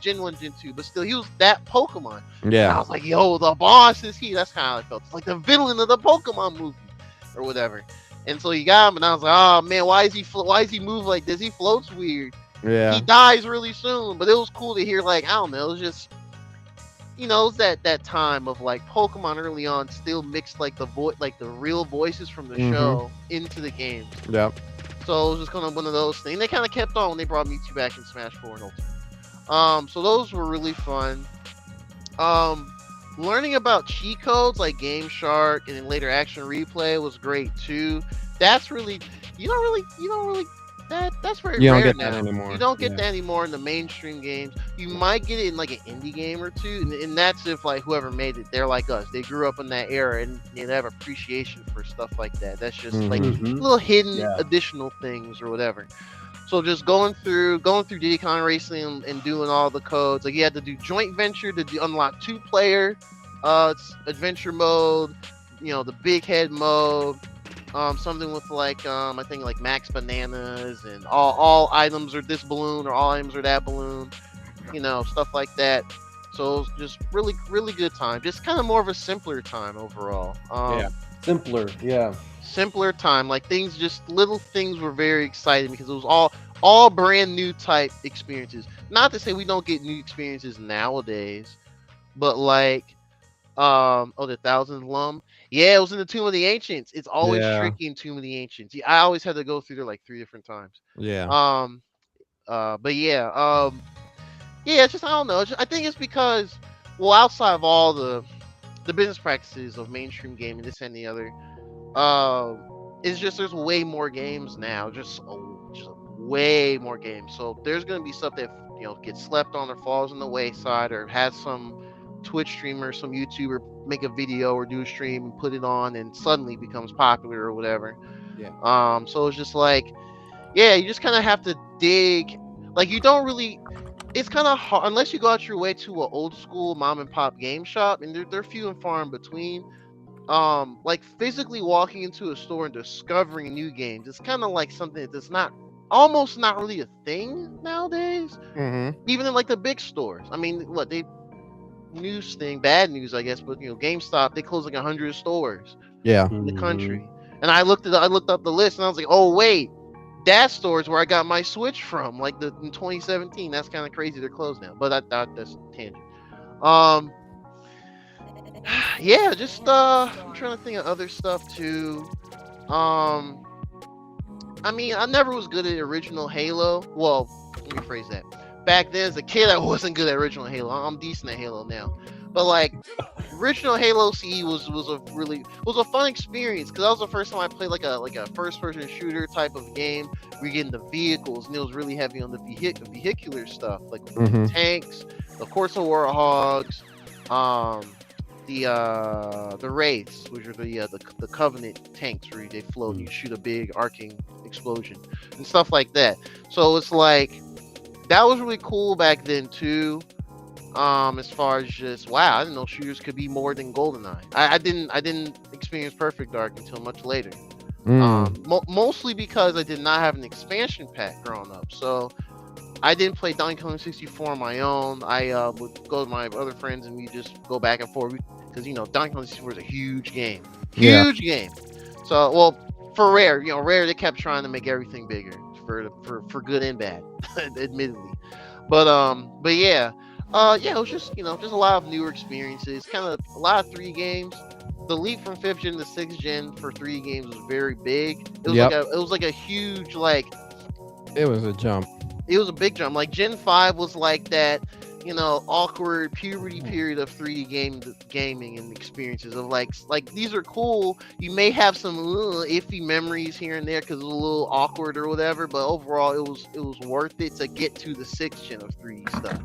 S4: Gen 1, Gen 2, but still, he was that Pokemon.
S3: Yeah.
S4: And I was like, yo, the boss is he. That's how I felt. It's like the villain of the Pokemon movie or whatever. And so you got him, and I was like, oh man, why is he move like this? He floats weird.
S3: Yeah.
S4: He dies really soon, but it was cool to hear, like, I don't know, it was just, it was that time of like Pokemon early on still mixed like the real voices from the show into the games.
S3: Yeah.
S4: So it was just kind of one of those things. They kind of kept on when they brought Mewtwo back in Smash 4 and Ultimate. So those were really fun. Learning about cheat codes like Game Shark and then later Action Replay was great too. That's really you don't really that's very
S3: you
S4: rare
S3: don't get
S4: now.
S3: that anymore.
S4: You don't get that anymore in the mainstream games. You might get it in like an indie game or two, and that's if like whoever made it, they're like us. They grew up in that era and they have appreciation for stuff like that. That's just like little hidden additional things or whatever. So just going through Diddy Kong Racing and doing all the codes. Like you had to do joint venture to unlock 2-player adventure mode. The big head mode. Something with like I think like max bananas and all items are this balloon or all items are that balloon, stuff like that. So it was just really, really good time. Just kind of more of a simpler time overall. Simpler time. Like little things were very exciting because it was all brand new type experiences. Not to say we don't get new experiences nowadays, but like the Thousand Lum. Yeah, it was in the Tomb of the Ancients. It's always tricky in Tomb of the Ancients. Yeah, I always had to go through there like 3 different times.
S3: Yeah.
S4: But yeah. It's just I don't know. I think it's because outside of all the business practices of mainstream gaming, this and the other, it's just there's way more games now. Just way more games. So there's gonna be stuff that gets slept on or falls on the wayside or has some Twitch streamer, some YouTuber make a video or do a stream and put it on and suddenly becomes popular or whatever.
S3: Yeah.
S4: So it's just like, you just kind of have to dig. Like you don't really, it's kind of hard unless you go out your way to an old school mom and pop game shop, and they're few and far in between. Like physically walking into a store and discovering new games, it's kind of like something that's almost not really a thing nowadays. Even in like the big stores. I mean, what news thing, bad news, I guess, but GameStop, they closed like 100 stores in the country. And I looked up the list and I was like, oh wait, that store is where I got my Switch from, like in 2017. That's kind of crazy. They're closed now, but that's a tangent. Just I'm trying to think of other stuff too. I mean, I never was good at original Halo. Well, let me rephrase that. Back then as a kid, I wasn't good at original Halo. I'm decent at Halo now, but like original Halo CE was a fun experience because that was the first time I played like a first person shooter type of game. We get into vehicles and it was really heavy on the vehicular stuff, like the tanks, of course the Warhogs, the Wraiths, which are the Covenant tanks where they float and you shoot a big arcing explosion and stuff like that. So it's like that was really cool back then too. As far as just I didn't know shooters could be more than GoldenEye. I didn't experience Perfect Dark until much later. Mostly because I did not have an expansion pack growing up, so I didn't play Donkey Kong 64 on my own. I would go to my other friends and we just go back and forth because Donkey Kong 64 is a huge game, game. So for Rare, Rare they kept trying to make everything bigger for good and bad, admittedly. But yeah. It was just just a lot of newer experiences, kind of a lot of 3 games. the leap from 5th gen to 6th gen for 3D games was very big. It was it was like a huge
S3: It was a jump.
S4: It was a big jump. Like Gen 5 was like that, awkward puberty period of 3D gaming and experiences of like these are cool. You may have some little iffy memories here and there because it was a little awkward or whatever, but overall it was worth it to get to the 6th gen of 3D stuff.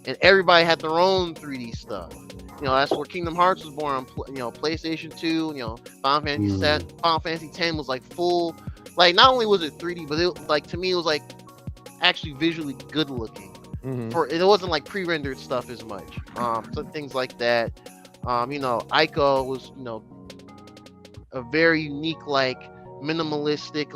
S4: And everybody had their own 3D stuff. That's where Kingdom Hearts was born on PlayStation 2. Final Fantasy 10 was like full. Like not only was it 3D, but it to me it was like actually visually good looking. For it wasn't like pre-rendered stuff as much. So things like that. Ico was a very unique, minimalistic,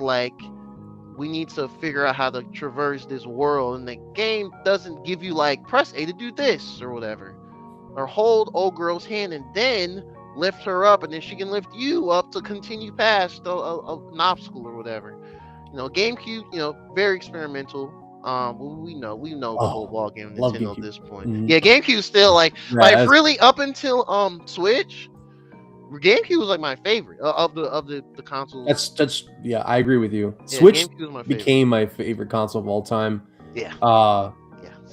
S4: we need to figure out how to traverse this world, and the game doesn't give you press A to do this or whatever, or hold old girl's hand and then lift her up, and then she can lift you up to continue past an obstacle or whatever. GameCube, very experimental. We know the whole ball game of Nintendo at this point. Yeah, GameCube still really up until Switch. GameCube was my favorite of the consoles.
S5: That's I agree with you. Yeah, Switch became my favorite console of all time.
S4: Yeah.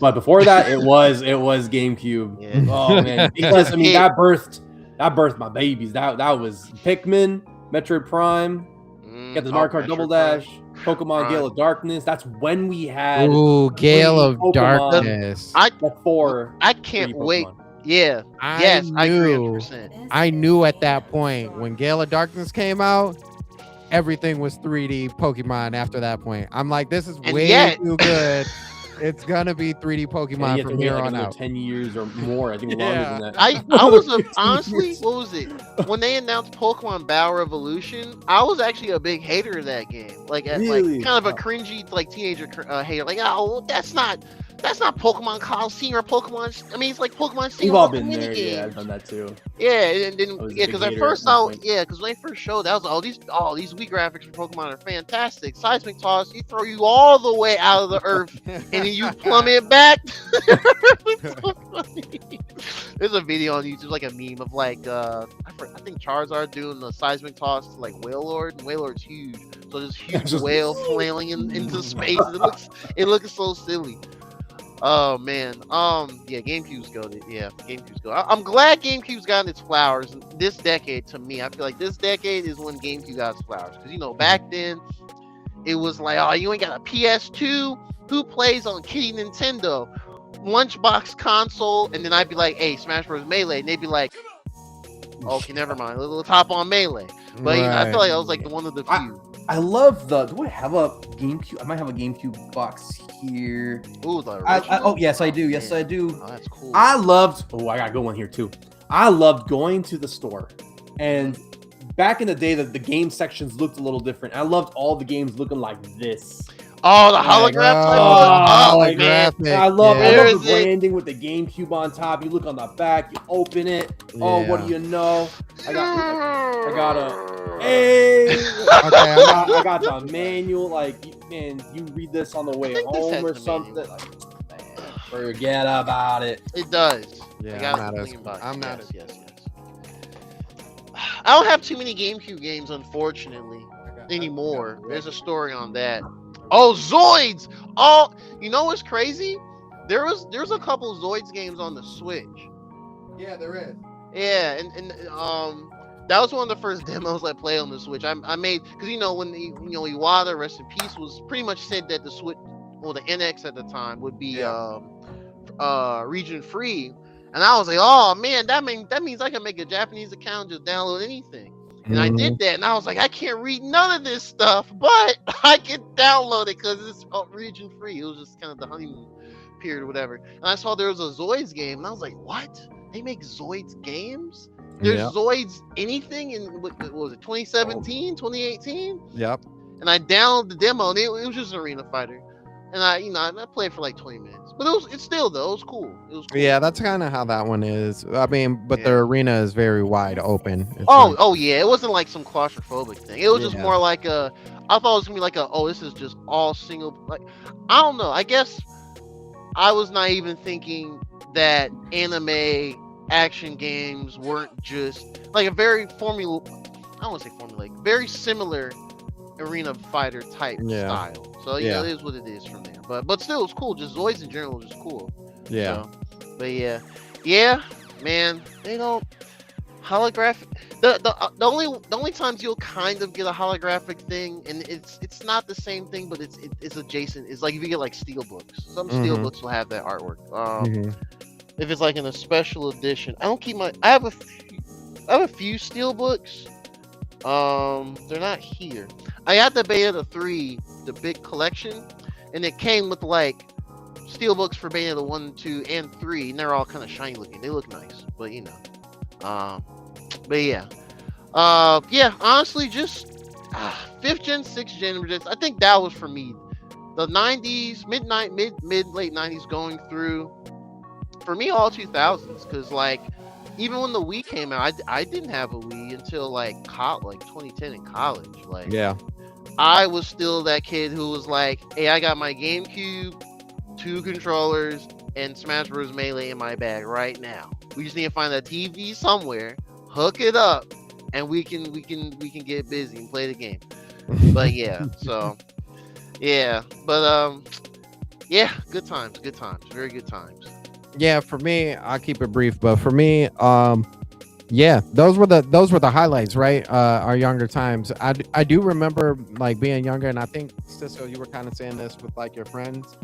S5: But before that, it was GameCube. Yeah. Oh man, because that birthed my babies. That was Pikmin, Metroid Prime, got the Mario Kart Double Dash, Pokemon Gale of Darkness. That's when we had
S3: Gale of Darkness.
S4: I can't wait. Yeah. I agree 100%.
S3: I knew at that point when Gale of Darkness came out, everything was 3D Pokemon after that point. I'm like, this is way too good. It's gonna be 3D Pokemon from here on out.
S5: 10 years or more, I think longer than that.
S4: I was honestly, what was it? When they announced Pokemon Battle Revolution, I was actually a big hater of that game. Really? Kind of a cringy teenager hater. That's not Pokemon Coliseum or Pokemon. I mean, it's like Pokemon Stadium.
S5: We've all been there. Yeah, I've done that too.
S4: Yeah, and then because at first because when they first showed, that was these Wii graphics for Pokemon are fantastic. Seismic toss, you throw you all the way out of the earth, and then you plummet back. It's so funny. There's a video on YouTube, a meme of I think Charizard doing the seismic toss to Wailord. And Wailord's huge, so this huge whale flailing into space. It looks so silly. Oh man, GameCube's goated. Yeah, GameCube's goated. I'm glad GameCube's gotten its flowers this decade. To me, I feel like this decade is when GameCube got its flowers because back then it was you ain't got a PS2. Who plays on Kitty Nintendo? Lunchbox console, and then I'd be like, "Hey, Smash Bros. Melee," and they'd be like, "Okay, never mind. Let's hop on Melee." But I feel like I was one of the few.
S5: I love do I have a GameCube? I might have a GameCube box here.
S4: Ooh, the
S5: yes, I do. Yes, I do.
S4: Oh, that's cool.
S5: I got a good one here too. I loved going to the store, and back in the day, the game sections looked a little different. I loved all the games looking like this.
S4: Oh, the holograph type.
S5: Man. I love the branding with the GameCube on top. You look on the back, you open it. Yeah. Oh, what do you know? I got I got the manual. You read this on the way home or something. Forget about it.
S4: It does.
S3: Yeah, I'm not.
S4: Yes. I don't have too many GameCube games, unfortunately, anymore. There's a story on that. Oh, Zoids! Oh, you know what's crazy? There's a couple Zoids games on the Switch.
S3: Yeah, there is.
S4: Yeah, and that was one of the first demos I played on the Switch. I made because when Iwata, rest in peace, was pretty much said that the Switch, the NX at the time, would be region free, and I was like, oh man, that means I can make a Japanese account and just download anything. And I did that, and I was like, I can't read none of this stuff, but I can download it because it's region free. It was just kind of the honeymoon period or whatever. And I saw there was a Zoids game, and I was like, what? They make Zoids games? There's Zoids anything in, what was it, 2017, 2018?
S3: Yep.
S4: And I downloaded the demo, and it was just an arena fighter. And I played for 20 minutes, but it was cool.
S3: Yeah, that's kind of how that one is. I mean, but the arena is very wide open.
S4: Yeah, it wasn't like some claustrophobic thing. It was just more I thought it was gonna be this is just all single. I don't know. I guess I was not even thinking that anime action games weren't just like a very formula. I don't want to say formulaic, very similar arena fighter type style. So yeah, it is what it is from there. But still, it's cool. Just Zoids in general is just cool.
S3: Yeah.
S4: So, but yeah, man, they don't holographic. The only times you'll kind of get a holographic thing, and it's not the same thing, but it's adjacent. It's like if you get like steelbooks. Some steelbooks will have that artwork. If it's like in a special edition, I don't keep my. I have a few steelbooks. They're not here. I got the Bayonetta 3, the big collection, and it came with like steelbooks for Bayonetta 1, 2, and 3, and they're all kind of shiny looking. They look nice, but you know. But yeah. Honestly, just 5th gen, 6th gen, just I think that was for me. The 90s, mid late 90s going through. For me, all 2000s, because like even when the Wii came out, I didn't have a Wii until like 2010 in college. Like I was still that kid who was like, hey, I got my GameCube, 2 controllers, and Smash Bros. Melee in my bag right now. We just need to find a TV somewhere, hook it up, and we can get busy and play the game. But yeah, so yeah, but good times, very good times.
S3: Yeah, for me, I'll keep it brief, but for me, yeah, those were the highlights, right? Our younger times. I do remember like being younger, and I think Cisco, you were kind of saying this with like your friends.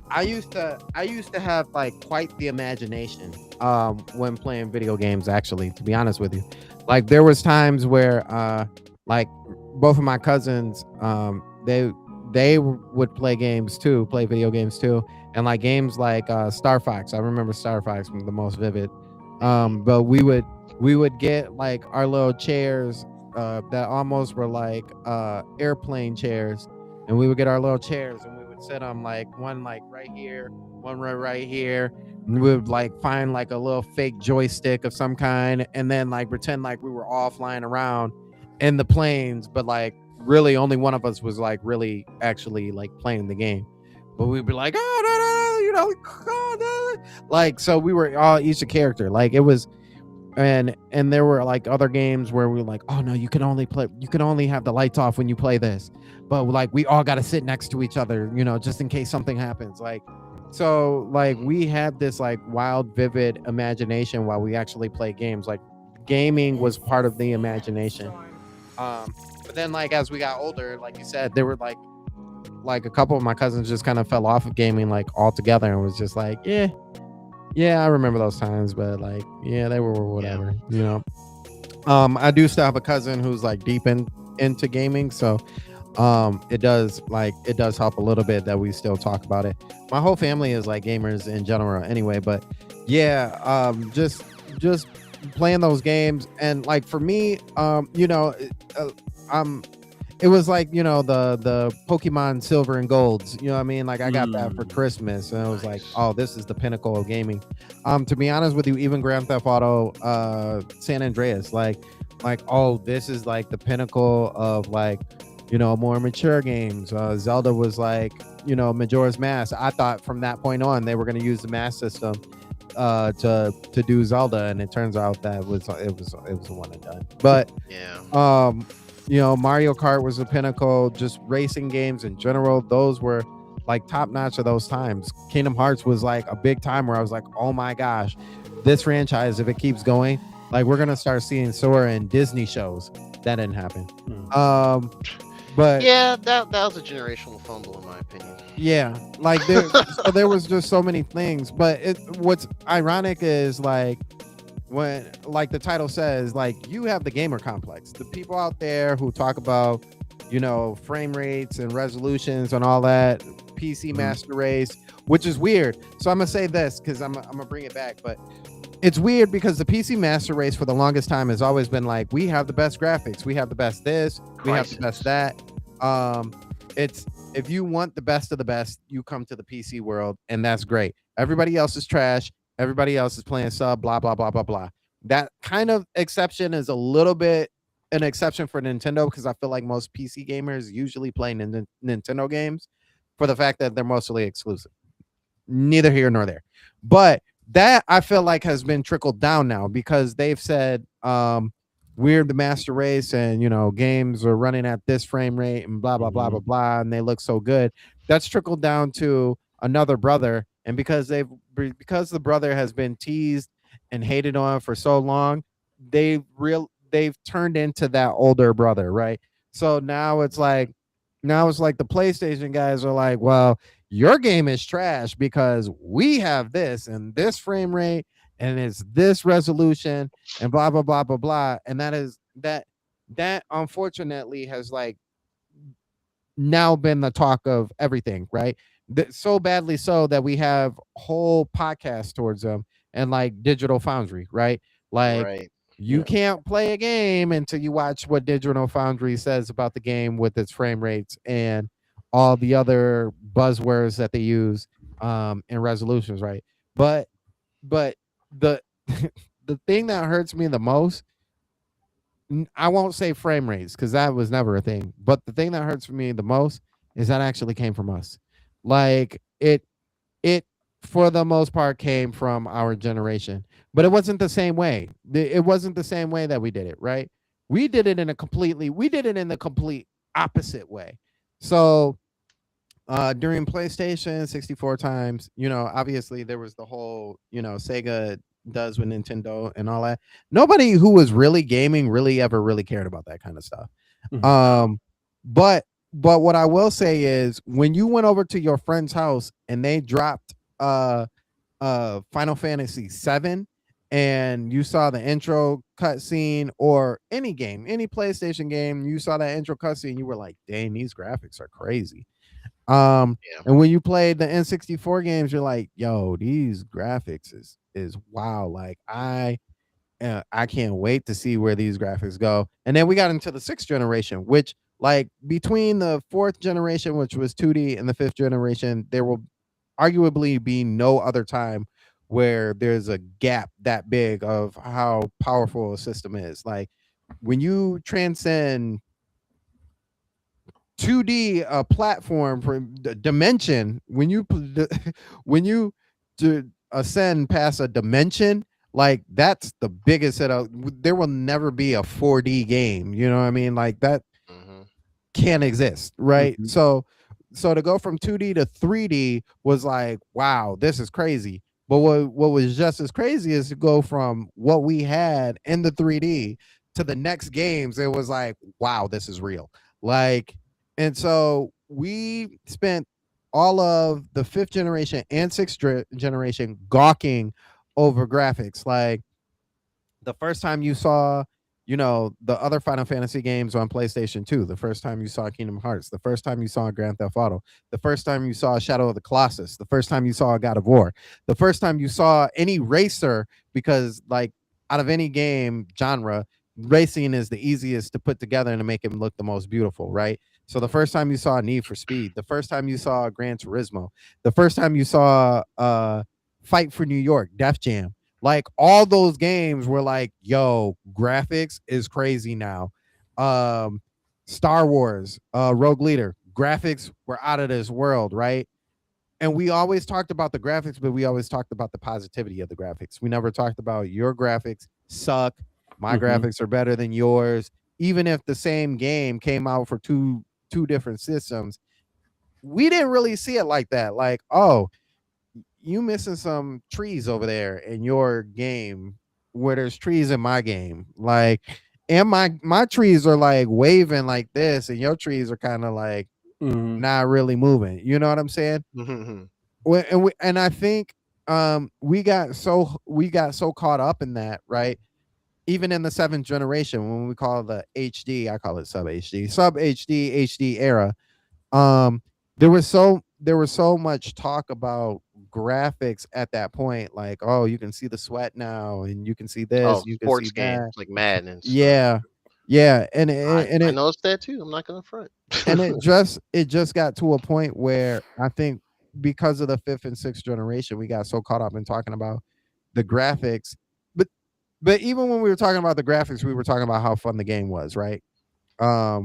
S3: I used to have like quite the imagination when playing video games, actually, to be honest with you. Like there was times where like both of my cousins they would play video games too, and like games like Star Fox. I remember Star Fox was the most vivid. But we would get like our little chairs that almost were like airplane chairs, and we would get our little chairs and we would sit on like one like right here, one right here, and we would like find like a little fake joystick of some kind, and then like pretend like we were all flying around in the planes, but like really only one of us was like really actually like playing the game. But we'd be like, oh no, you know, oh, no. Like so we were all each a character. Like it was, and there were like other games where we were like, oh no, you can only have the lights off when you play this, but like we all got to sit next to each other, you know, just in case something happens. Like so like we had this like wild vivid imagination while we actually play games. Like gaming was part of the imagination. But then like as we got older, like you said, there were like a couple of my cousins just kind of fell off of gaming like altogether and was just like, yeah, I remember those times, but like, yeah, they were whatever, you know. I do still have a cousin who's like deep into gaming, so it does help a little bit that we still talk about it. My whole family is like gamers in general anyway, but yeah, just playing those games. And like for me, you know, it was like, you know, the Pokemon Silver and Golds, you know what I mean? Like I got that for Christmas, and I was like, oh, this is the pinnacle of gaming. To be honest with you, even Grand Theft Auto San Andreas, like oh, this is like the pinnacle of like, you know, more mature games. Zelda was like, you know, Majora's Mask. I thought from that point on they were going to use the Mask system to do Zelda, and it turns out that it was a one and done. But yeah, you know, Mario Kart was the pinnacle. Just racing games in general, those were like top notch of those times. Kingdom Hearts was like a big time where I was like, oh my gosh, this franchise, if it keeps going, like we're gonna start seeing Sora in Disney shows. That didn't happen. But
S4: yeah, that was a generational fumble in my opinion.
S3: Yeah, like there was just so many things. But what's ironic is like when, like the title says, like you have the gamer complex, the people out there who talk about, you know, frame rates and resolutions and all that, PC master race, which is weird. So I'm gonna say this because I'm gonna bring it back, but it's weird because the PC master race for the longest time has always been like, we have the best graphics, we have the best this, we have the best that. It's, if you want the best of the best, you come to the PC world, and that's great. Everybody else is trash. Everybody else is playing sub, blah, blah, blah, blah, blah. That kind of exception is a little bit an exception for Nintendo, because I feel like most PC gamers usually play Nintendo games for the fact that they're mostly exclusive. Neither here nor there. But that I feel like has been trickled down now because they've said we're the master race and games are running at this frame rate and blah blah blah blah blah and they look so good. That's trickled down to another brother, and because the brother has been teased and hated on for so long, they've turned into that older brother, right? So now it's like the PlayStation guys are like, well, your game is trash because we have this and this frame rate and it's this resolution and blah blah blah blah blah. And that unfortunately has like now been the talk of everything, right? So badly so that we have whole podcasts towards them and like Digital Foundry, right? Like you can't play a game until you watch what Digital Foundry says about the game with its frame rates and all the other buzzwords that they use and resolutions, right? But the the thing that hurts me the most, I won't say frame rates because that was never a thing. But the thing that hurts me the most is that actually came from us. Like it for the most part came from our generation, but it wasn't the same way. It wasn't the same way that we did it, right? We did it in the complete opposite way. So during PlayStation 64 times, obviously there was the whole, Sega does with Nintendo and all that. Nobody who was really gaming really ever really cared about that kind of stuff. But what I will say is when you went over to your friend's house and they dropped Final Fantasy 7 and you saw the intro cutscene, or any game, any PlayStation game, you saw that intro cutscene, you were like, dang, these graphics are crazy. And when you played the N64 games, you're like, yo, these graphics is wow. Like I can't wait to see where these graphics go. And then we got into the 6th generation, which like between the 4th generation, which was 2D, and the 5th generation, there will arguably be no other time where there's a gap that big of how powerful a system is. Like when you transcend 2D platform for dimension, when you ascend past a dimension, like that's the biggest setup. There will never be a 4D game, you know what I mean? Like that can't exist, right? So to go from 2D to 3D was like, wow, this is crazy. But what was just as crazy is to go from what we had in the 3D to the next games. It was like, wow, this is real. Like, and so we spent all of the 5th generation and 6th generation gawking over graphics. Like the first time you saw, the other Final Fantasy games on PlayStation 2, the first time you saw Kingdom Hearts, the first time you saw Grand Theft Auto, the first time you saw Shadow of the Colossus, the first time you saw God of War, the first time you saw any racer, because like out of any game genre, racing is the easiest to put together and to make it look the most beautiful, right? So the first time you saw Need for Speed, the first time you saw Gran Turismo, the first time you saw Fight for New York, Def Jam, like all those games were like, yo, graphics is crazy now. Star Wars, Rogue Leader, graphics were out of this world, right? And we always talked about the graphics, but we always talked about the positivity of the graphics. We never talked about your graphics suck, my graphics are better than yours. Even if the same game came out for two different systems, we didn't really see it like that. Like, oh, you missing some trees over there in your game where there's trees in my game. Like, and my trees are like waving like this, and your trees are kind of like not really moving. You know what I'm saying? And I think we got so caught up in that, right? Even in the 7th generation, when we call the HD, I call it sub HD era. There was so much talk about graphics at that point, like, oh, you can see the sweat now, and you can see this, you can
S4: sports
S3: see
S4: games
S3: that.
S4: like Madden.
S3: Yeah, and
S4: I noticed that too. I'm not gonna front.
S3: And it just got to a point where I think because of the 5th and 6th generation, we got so caught up in talking about the graphics. But even when we were talking about the graphics, we were talking about how fun the game was, right? But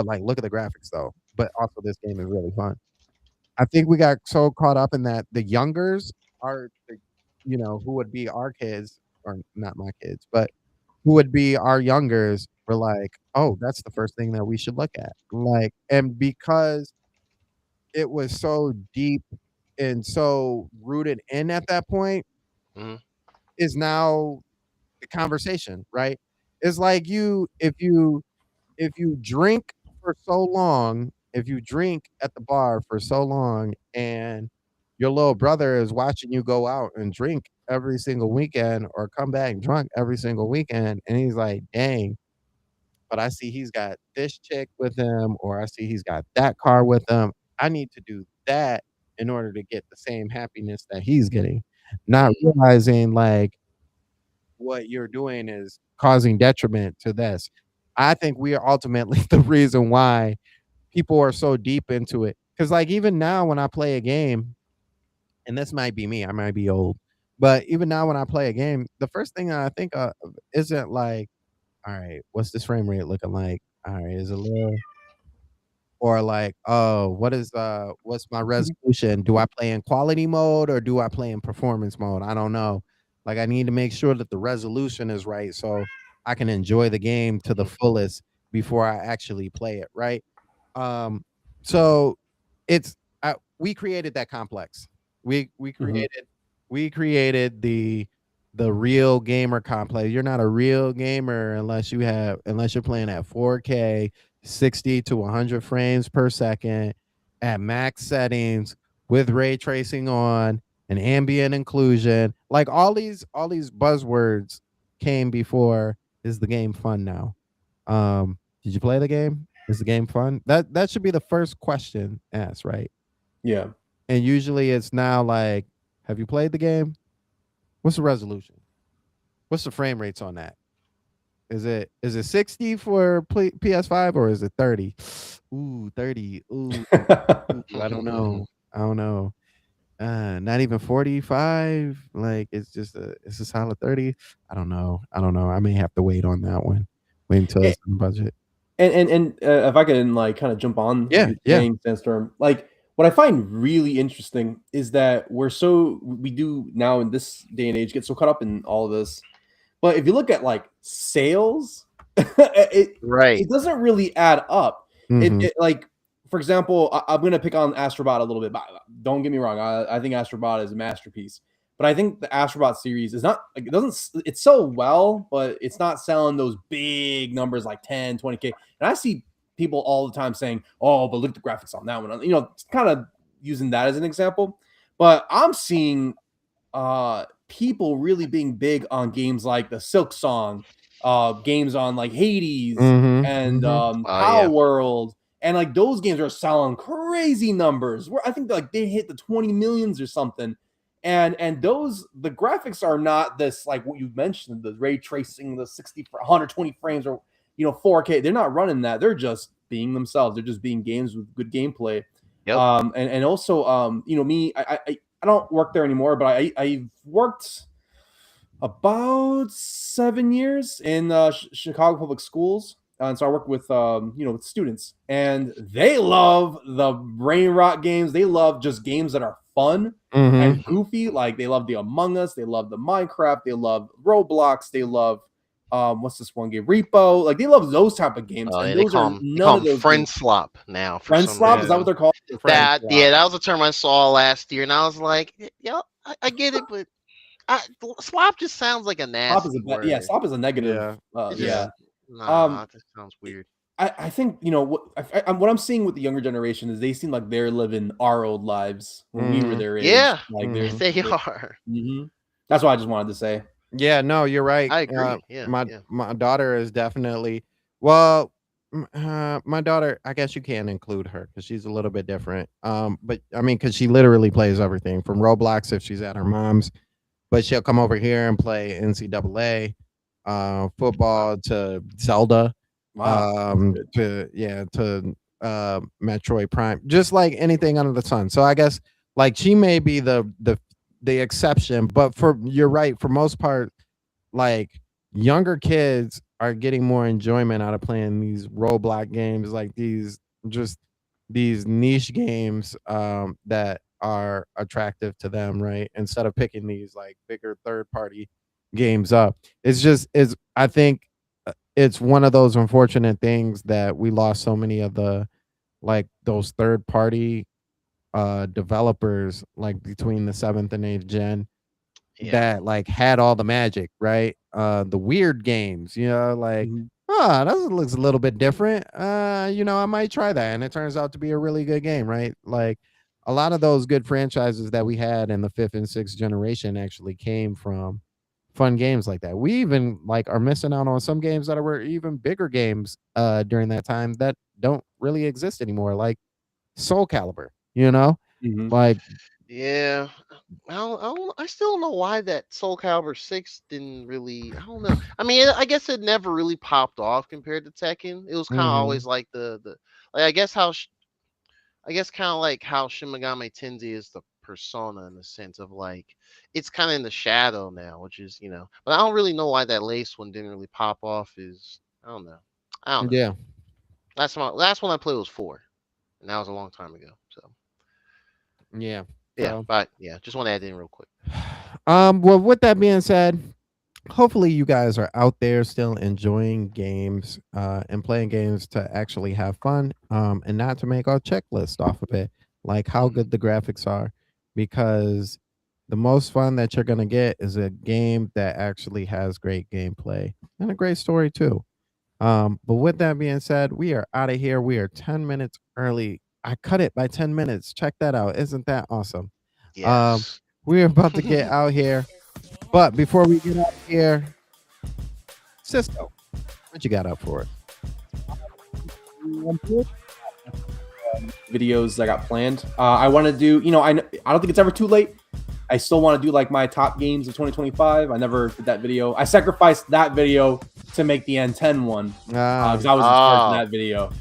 S3: like, look at the graphics though. But also, this game is really fun. I think we got so caught up in that the youngers are who would be our kids, or not my kids, but who would be our youngers, were like, oh, that's the first thing that we should look at. Like, and because it was so deep and so rooted in at that point,
S4: Mm-hmm.
S3: is now the conversation, right? It's like if you drink for so long, if you drink at the bar for so long and your little brother is watching you go out and drink every single weekend or come back drunk every single weekend, and he's like, dang, but I see he's got this chick with him, or I see he's got that car with him. I need to do that in order to get the same happiness that he's getting. Not realizing like what you're doing is causing detriment to this. I think we are ultimately the reason why people are so deep into it. Because like even now when I play a game, and this might be me, I might be old, but even now when I play a game, the first thing I think of isn't like, all right, what's this frame rate looking like? All right, is it low? Or like, oh, what's my resolution? Do I play in quality mode or do I play in performance mode? I don't know. Like I need to make sure that the resolution is right so I can enjoy the game to the fullest before I actually play it, right? Um, so it's we created that complex. We created we created the real gamer complex. You're not a real gamer unless you're playing at 4K, 60 to 100 frames per second at max settings with ray tracing on and ambient inclusion. Like all these buzzwords came before. Is the game fun now? Did you play the game? Is the game fun? That should be the first question asked, right?
S5: Yeah.
S3: And usually it's now like, have you played the game? What's the resolution? What's the frame rates on that? Is it 60 for PS5 or is it 30? Ooh, 30. Ooh, I don't know. Not even 45. Like it's a solid 30. I don't know. I may have to wait on that one. Wait until it's on budget.
S5: And if I can like kind of jump on saying Sandstorm, like what I find really interesting is that we do now in this day and age get so caught up in all of this. But if you look at like sales, it doesn't really add up.
S3: Mhm.
S5: It like, for example, I'm going to pick on Astrobot a little bit. But don't get me wrong. I think Astrobot is a masterpiece. But I think the Astrobot series is not like it's so well, but it's not selling those big numbers like 10, 20K. And I see people all the time saying, oh, but look at the graphics on that one. You know, kind of using that as an example. But I'm seeing people really being big on games like the Silk Song, games on like Hades and Power World. And like those games are selling crazy numbers. Where I think like they hit the 20 millions or something. And the graphics are not this like what you mentioned, the ray tracing, the 60 for 120 frames or 4K. They're not running that. They're just being themselves. They're just being games with good gameplay.
S4: Yep.
S5: And also me, I don't work there anymore, but I've worked about 7 years in Chicago Public Schools. And so I work with with students, and they love the brain rot games. They love just games that are fun and goofy. Like they love the Among Us, they love the Minecraft, they love Roblox, they love what's this one game, Repo. Like they love those type of games. And
S4: they
S5: those
S4: call
S5: are
S4: them,
S5: none of those
S4: friend
S5: games.
S4: slop now.
S5: Friend slop, is that what they're called?
S4: That was a term I saw last year, and I was like, I get it, but slop just sounds like a nasty word.
S5: Slop is a negative.
S4: Nah, that sounds weird.
S5: I think what I'm seeing with the younger generation is they seem like they're living our old lives when we were their age.
S4: Yeah,
S5: like
S4: they are.
S5: That's what I just wanted to say.
S3: Yeah, no, you're right.
S4: I agree.
S3: My daughter is definitely my daughter. I guess you can include her because she's a little bit different. But I mean, because she literally plays everything from Roblox if she's at her mom's, but she'll come over here and play NCAA. Football to Zelda, to Metroid Prime, just like anything under the sun. So I guess like she may be the exception, but you're right, for most part, like younger kids are getting more enjoyment out of playing these Roblox games, like these niche games that are attractive to them, right? Instead of picking these like bigger third party games up. It's I think it's one of those unfortunate things that we lost so many of the like those third party developers like between the 7th and 8th gen that like had all the magic, right? The weird games, like oh, that looks a little bit different. I might try that. And it turns out to be a really good game, right? Like a lot of those good franchises that we had in the 5th and 6th generation actually came from fun games like that. We even like are missing out on some games that were even bigger games during that time that don't really exist anymore, like Soul Calibur, like
S4: yeah. I still don't know why that Soul Calibur 6 didn't really. I don't know. I mean, I guess it never really popped off compared to Tekken. It was kind of always like the like I guess kind of like how Shin Megami Tensei is the persona in the sense of like it's kind of in the shadow now, which is But I don't really know why that Lace one didn't really pop off. I don't know.
S3: Yeah.
S4: Last one I played was 4, and that was a long time ago. So
S3: yeah.
S4: Yeah, but just want to add in real quick.
S3: Well, with that being said, hopefully you guys are out there still enjoying games and playing games to actually have fun and not to make our checklist off of it, like how good the graphics are, because the most fun that you're going to get is a game that actually has great gameplay and a great story too. But with that being said, we are out of here. We are 10 minutes early. I cut it by 10 minutes. Check that out. Isn't that awesome?
S4: Yes.
S3: We're about to get out here. But before we get out here, Cisco, what you got up for us?
S5: Videos that got planned. I want to do, I don't think it's ever too late. I still want to do like my top games of 2025. I never did that video. I sacrificed that video to make the N10 one because I was in charge of that video.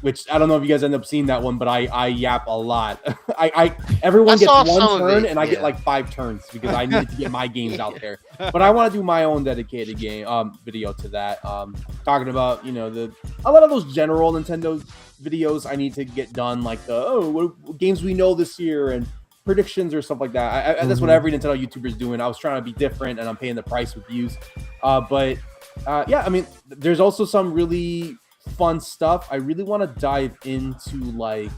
S5: Which I don't know if you guys end up seeing that one, but I yap a lot. Everyone gets one turn and I get like 5 turns because I needed to get my games out there. But I want to do my own dedicated game video to that. Talking about a lot of those general Nintendo videos I need to get done, like what games we know this year and predictions or stuff like that. That's what every Nintendo YouTuber is doing. I was trying to be different and I'm paying the price with views. But I mean, there's also some really fun stuff. I really want to dive into like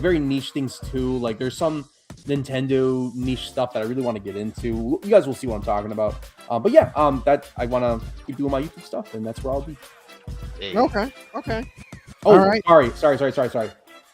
S5: very niche things too. Like there's some Nintendo niche stuff that I really want to get into. You guys will see what I'm talking about. But yeah, that I want to keep doing my YouTube stuff, and that's where I'll be.
S3: Okay.
S5: Oh, all right. Sorry.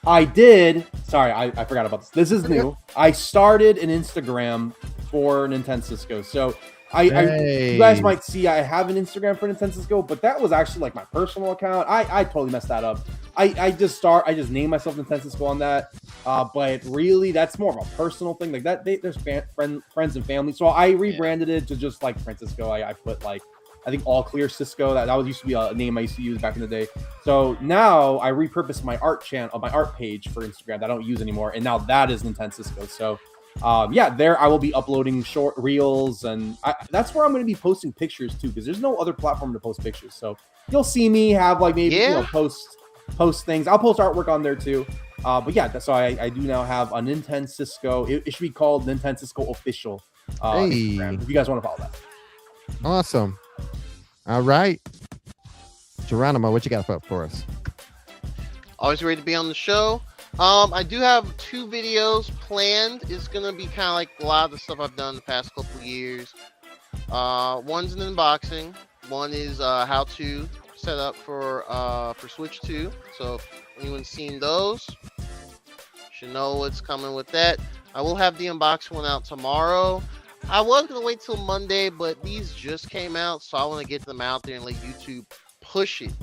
S5: I did. Sorry, I forgot about this. This is new. I started an Instagram for Nintendo Cisco. So you guys might see I have an Instagram for Nintendo Cisco, but that was actually like my personal account. I totally messed that up. I just named myself Nintendo Cisco on that. But really, that's more of a personal thing. Like that, there's friends and family. So I rebranded it to just like Francisco. I put like I think All Clear Cisco. That used to be a name I used to use back in the day. So now I repurposed my art page for Instagram that I don't use anymore, and now that is Nintendo Cisco. So there I will be uploading short reels, and that's where I'm going to be posting pictures too, because there's no other platform to post pictures. So you'll see me have like maybe post things. I'll post artwork on there too. But yeah, so I do now have a Nintendo Cisco. It should be called Nintendo Cisco Official. Instagram, if you guys want to follow that.
S3: Awesome. All right, Geronimo, what you got up for us?
S4: Always ready to be on the show. I do have 2 videos planned. It's gonna be kind of like a lot of the stuff I've done the past couple of years. One's an unboxing. One is how to set up for Switch 2. So if anyone's seen those, should know what's coming with that. I will have the unboxing one out tomorrow. I was gonna wait till Monday, but these just came out, so I want to get them out there and let YouTube push it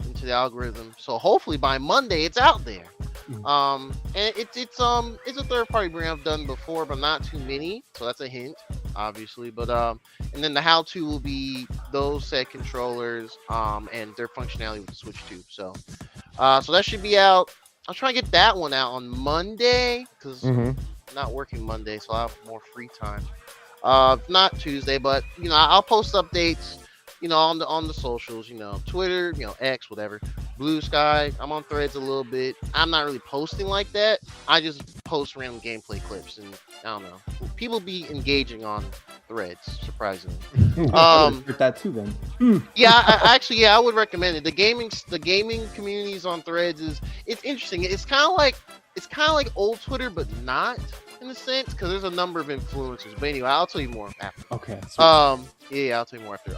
S4: into the algorithm. So hopefully by Monday it's out there. And it's a third party brand I've done before, but not too many, so that's a hint, obviously. But and then the how to will be those set controllers and their functionality with the Switch 2. So that should be out. I'll try to get that one out on Monday because I'm not working Monday, so I'll have more free time. Not Tuesday, but I'll post updates on the socials, Twitter, X, whatever. Blue Sky. I'm on Threads a little bit. I'm not really posting like that. I just post random gameplay clips, and I don't know. People be engaging on Threads, surprisingly.
S5: That too, then.
S4: Yeah, I would recommend it. The gaming communities on Threads it's interesting. It's kind of like old Twitter, but not in a sense, because there's a number of influencers. But anyway, I'll tell you more after.
S5: Okay.
S4: Yeah, I'll tell you more after.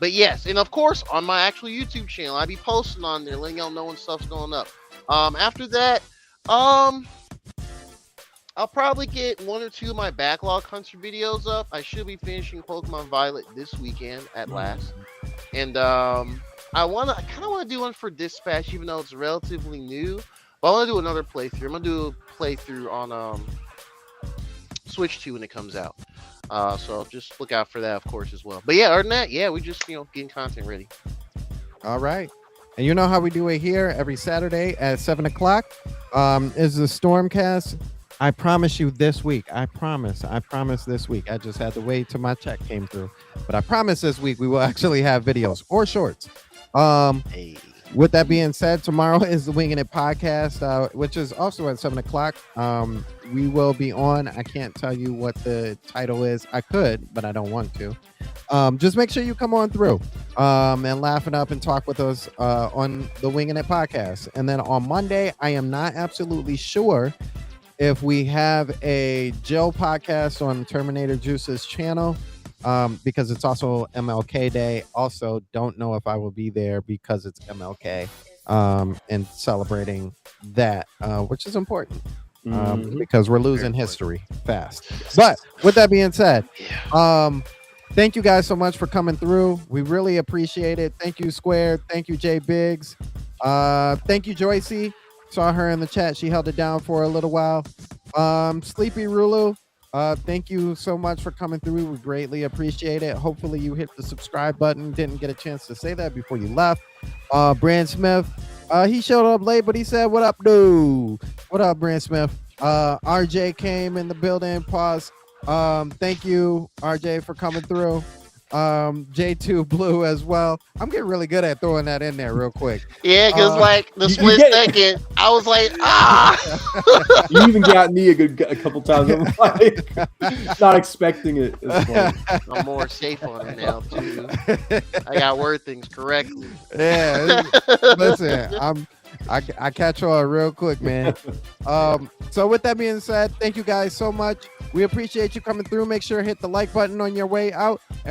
S4: But yes, and of course on my actual YouTube channel, I be posting on there, letting y'all know when stuff's going up. After that, I'll probably get 1 or 2 of my backlog hunter videos up. I should be finishing Pokemon Violet this weekend at last, and I kind of want to do one for Dispatch, even though it's relatively new. But I want to do another playthrough. I'm gonna do a playthrough on Switch 2 when it comes out. So just look out for that, of course, as well. But yeah, other than that, yeah, we just getting content ready.
S3: All right. And you know how we do it here every Saturday at 7 o'clock is the Stormcast. I promise you this week. I promise this week. I just had to wait till my check came through. But I promise this week we will actually have videos or shorts.
S4: Hey.
S3: With that being said, tomorrow is the Winging It podcast, which is also at 7 o'clock. We will be on. I can't tell you what the title is. I could, but I don't want to. Just make sure you come on through and laugh it up and talk with us on the Winging It podcast. And then on Monday, I am not absolutely sure if we have a Jill podcast on Terminator Juice's channel. Because it's also MLK Day. Also, don't know if I will be there because it's MLK and celebrating that, which is important because we're losing history fast. But with that being said, thank you guys so much for coming through. We really appreciate it. Thank you, Squared. Thank you, Jay Biggs. Thank you, Joycey. Saw her in the chat. She held it down for a little while. Sleepy Rulu. Thank you so much for coming through. We greatly appreciate it. Hopefully you hit the subscribe button. Didn't get a chance to say that before you left. Brand Smith, he showed up late, but he said, "What up, dude? What up, Brand Smith?" RJ came in the building. Pause. Thank you, RJ, for coming through. J2 Blue as well. I'm getting really good at throwing that in there real quick.
S4: Yeah, because like the split second, I was like,
S5: You even got me a couple times. I'm like, not expecting it.
S4: I'm more safe on it now too. I got word things correctly.
S3: Yeah, listen, I catch on real quick, man. So with that being said, thank you guys so much. We appreciate you coming through. Make sure to hit the like button on your way out.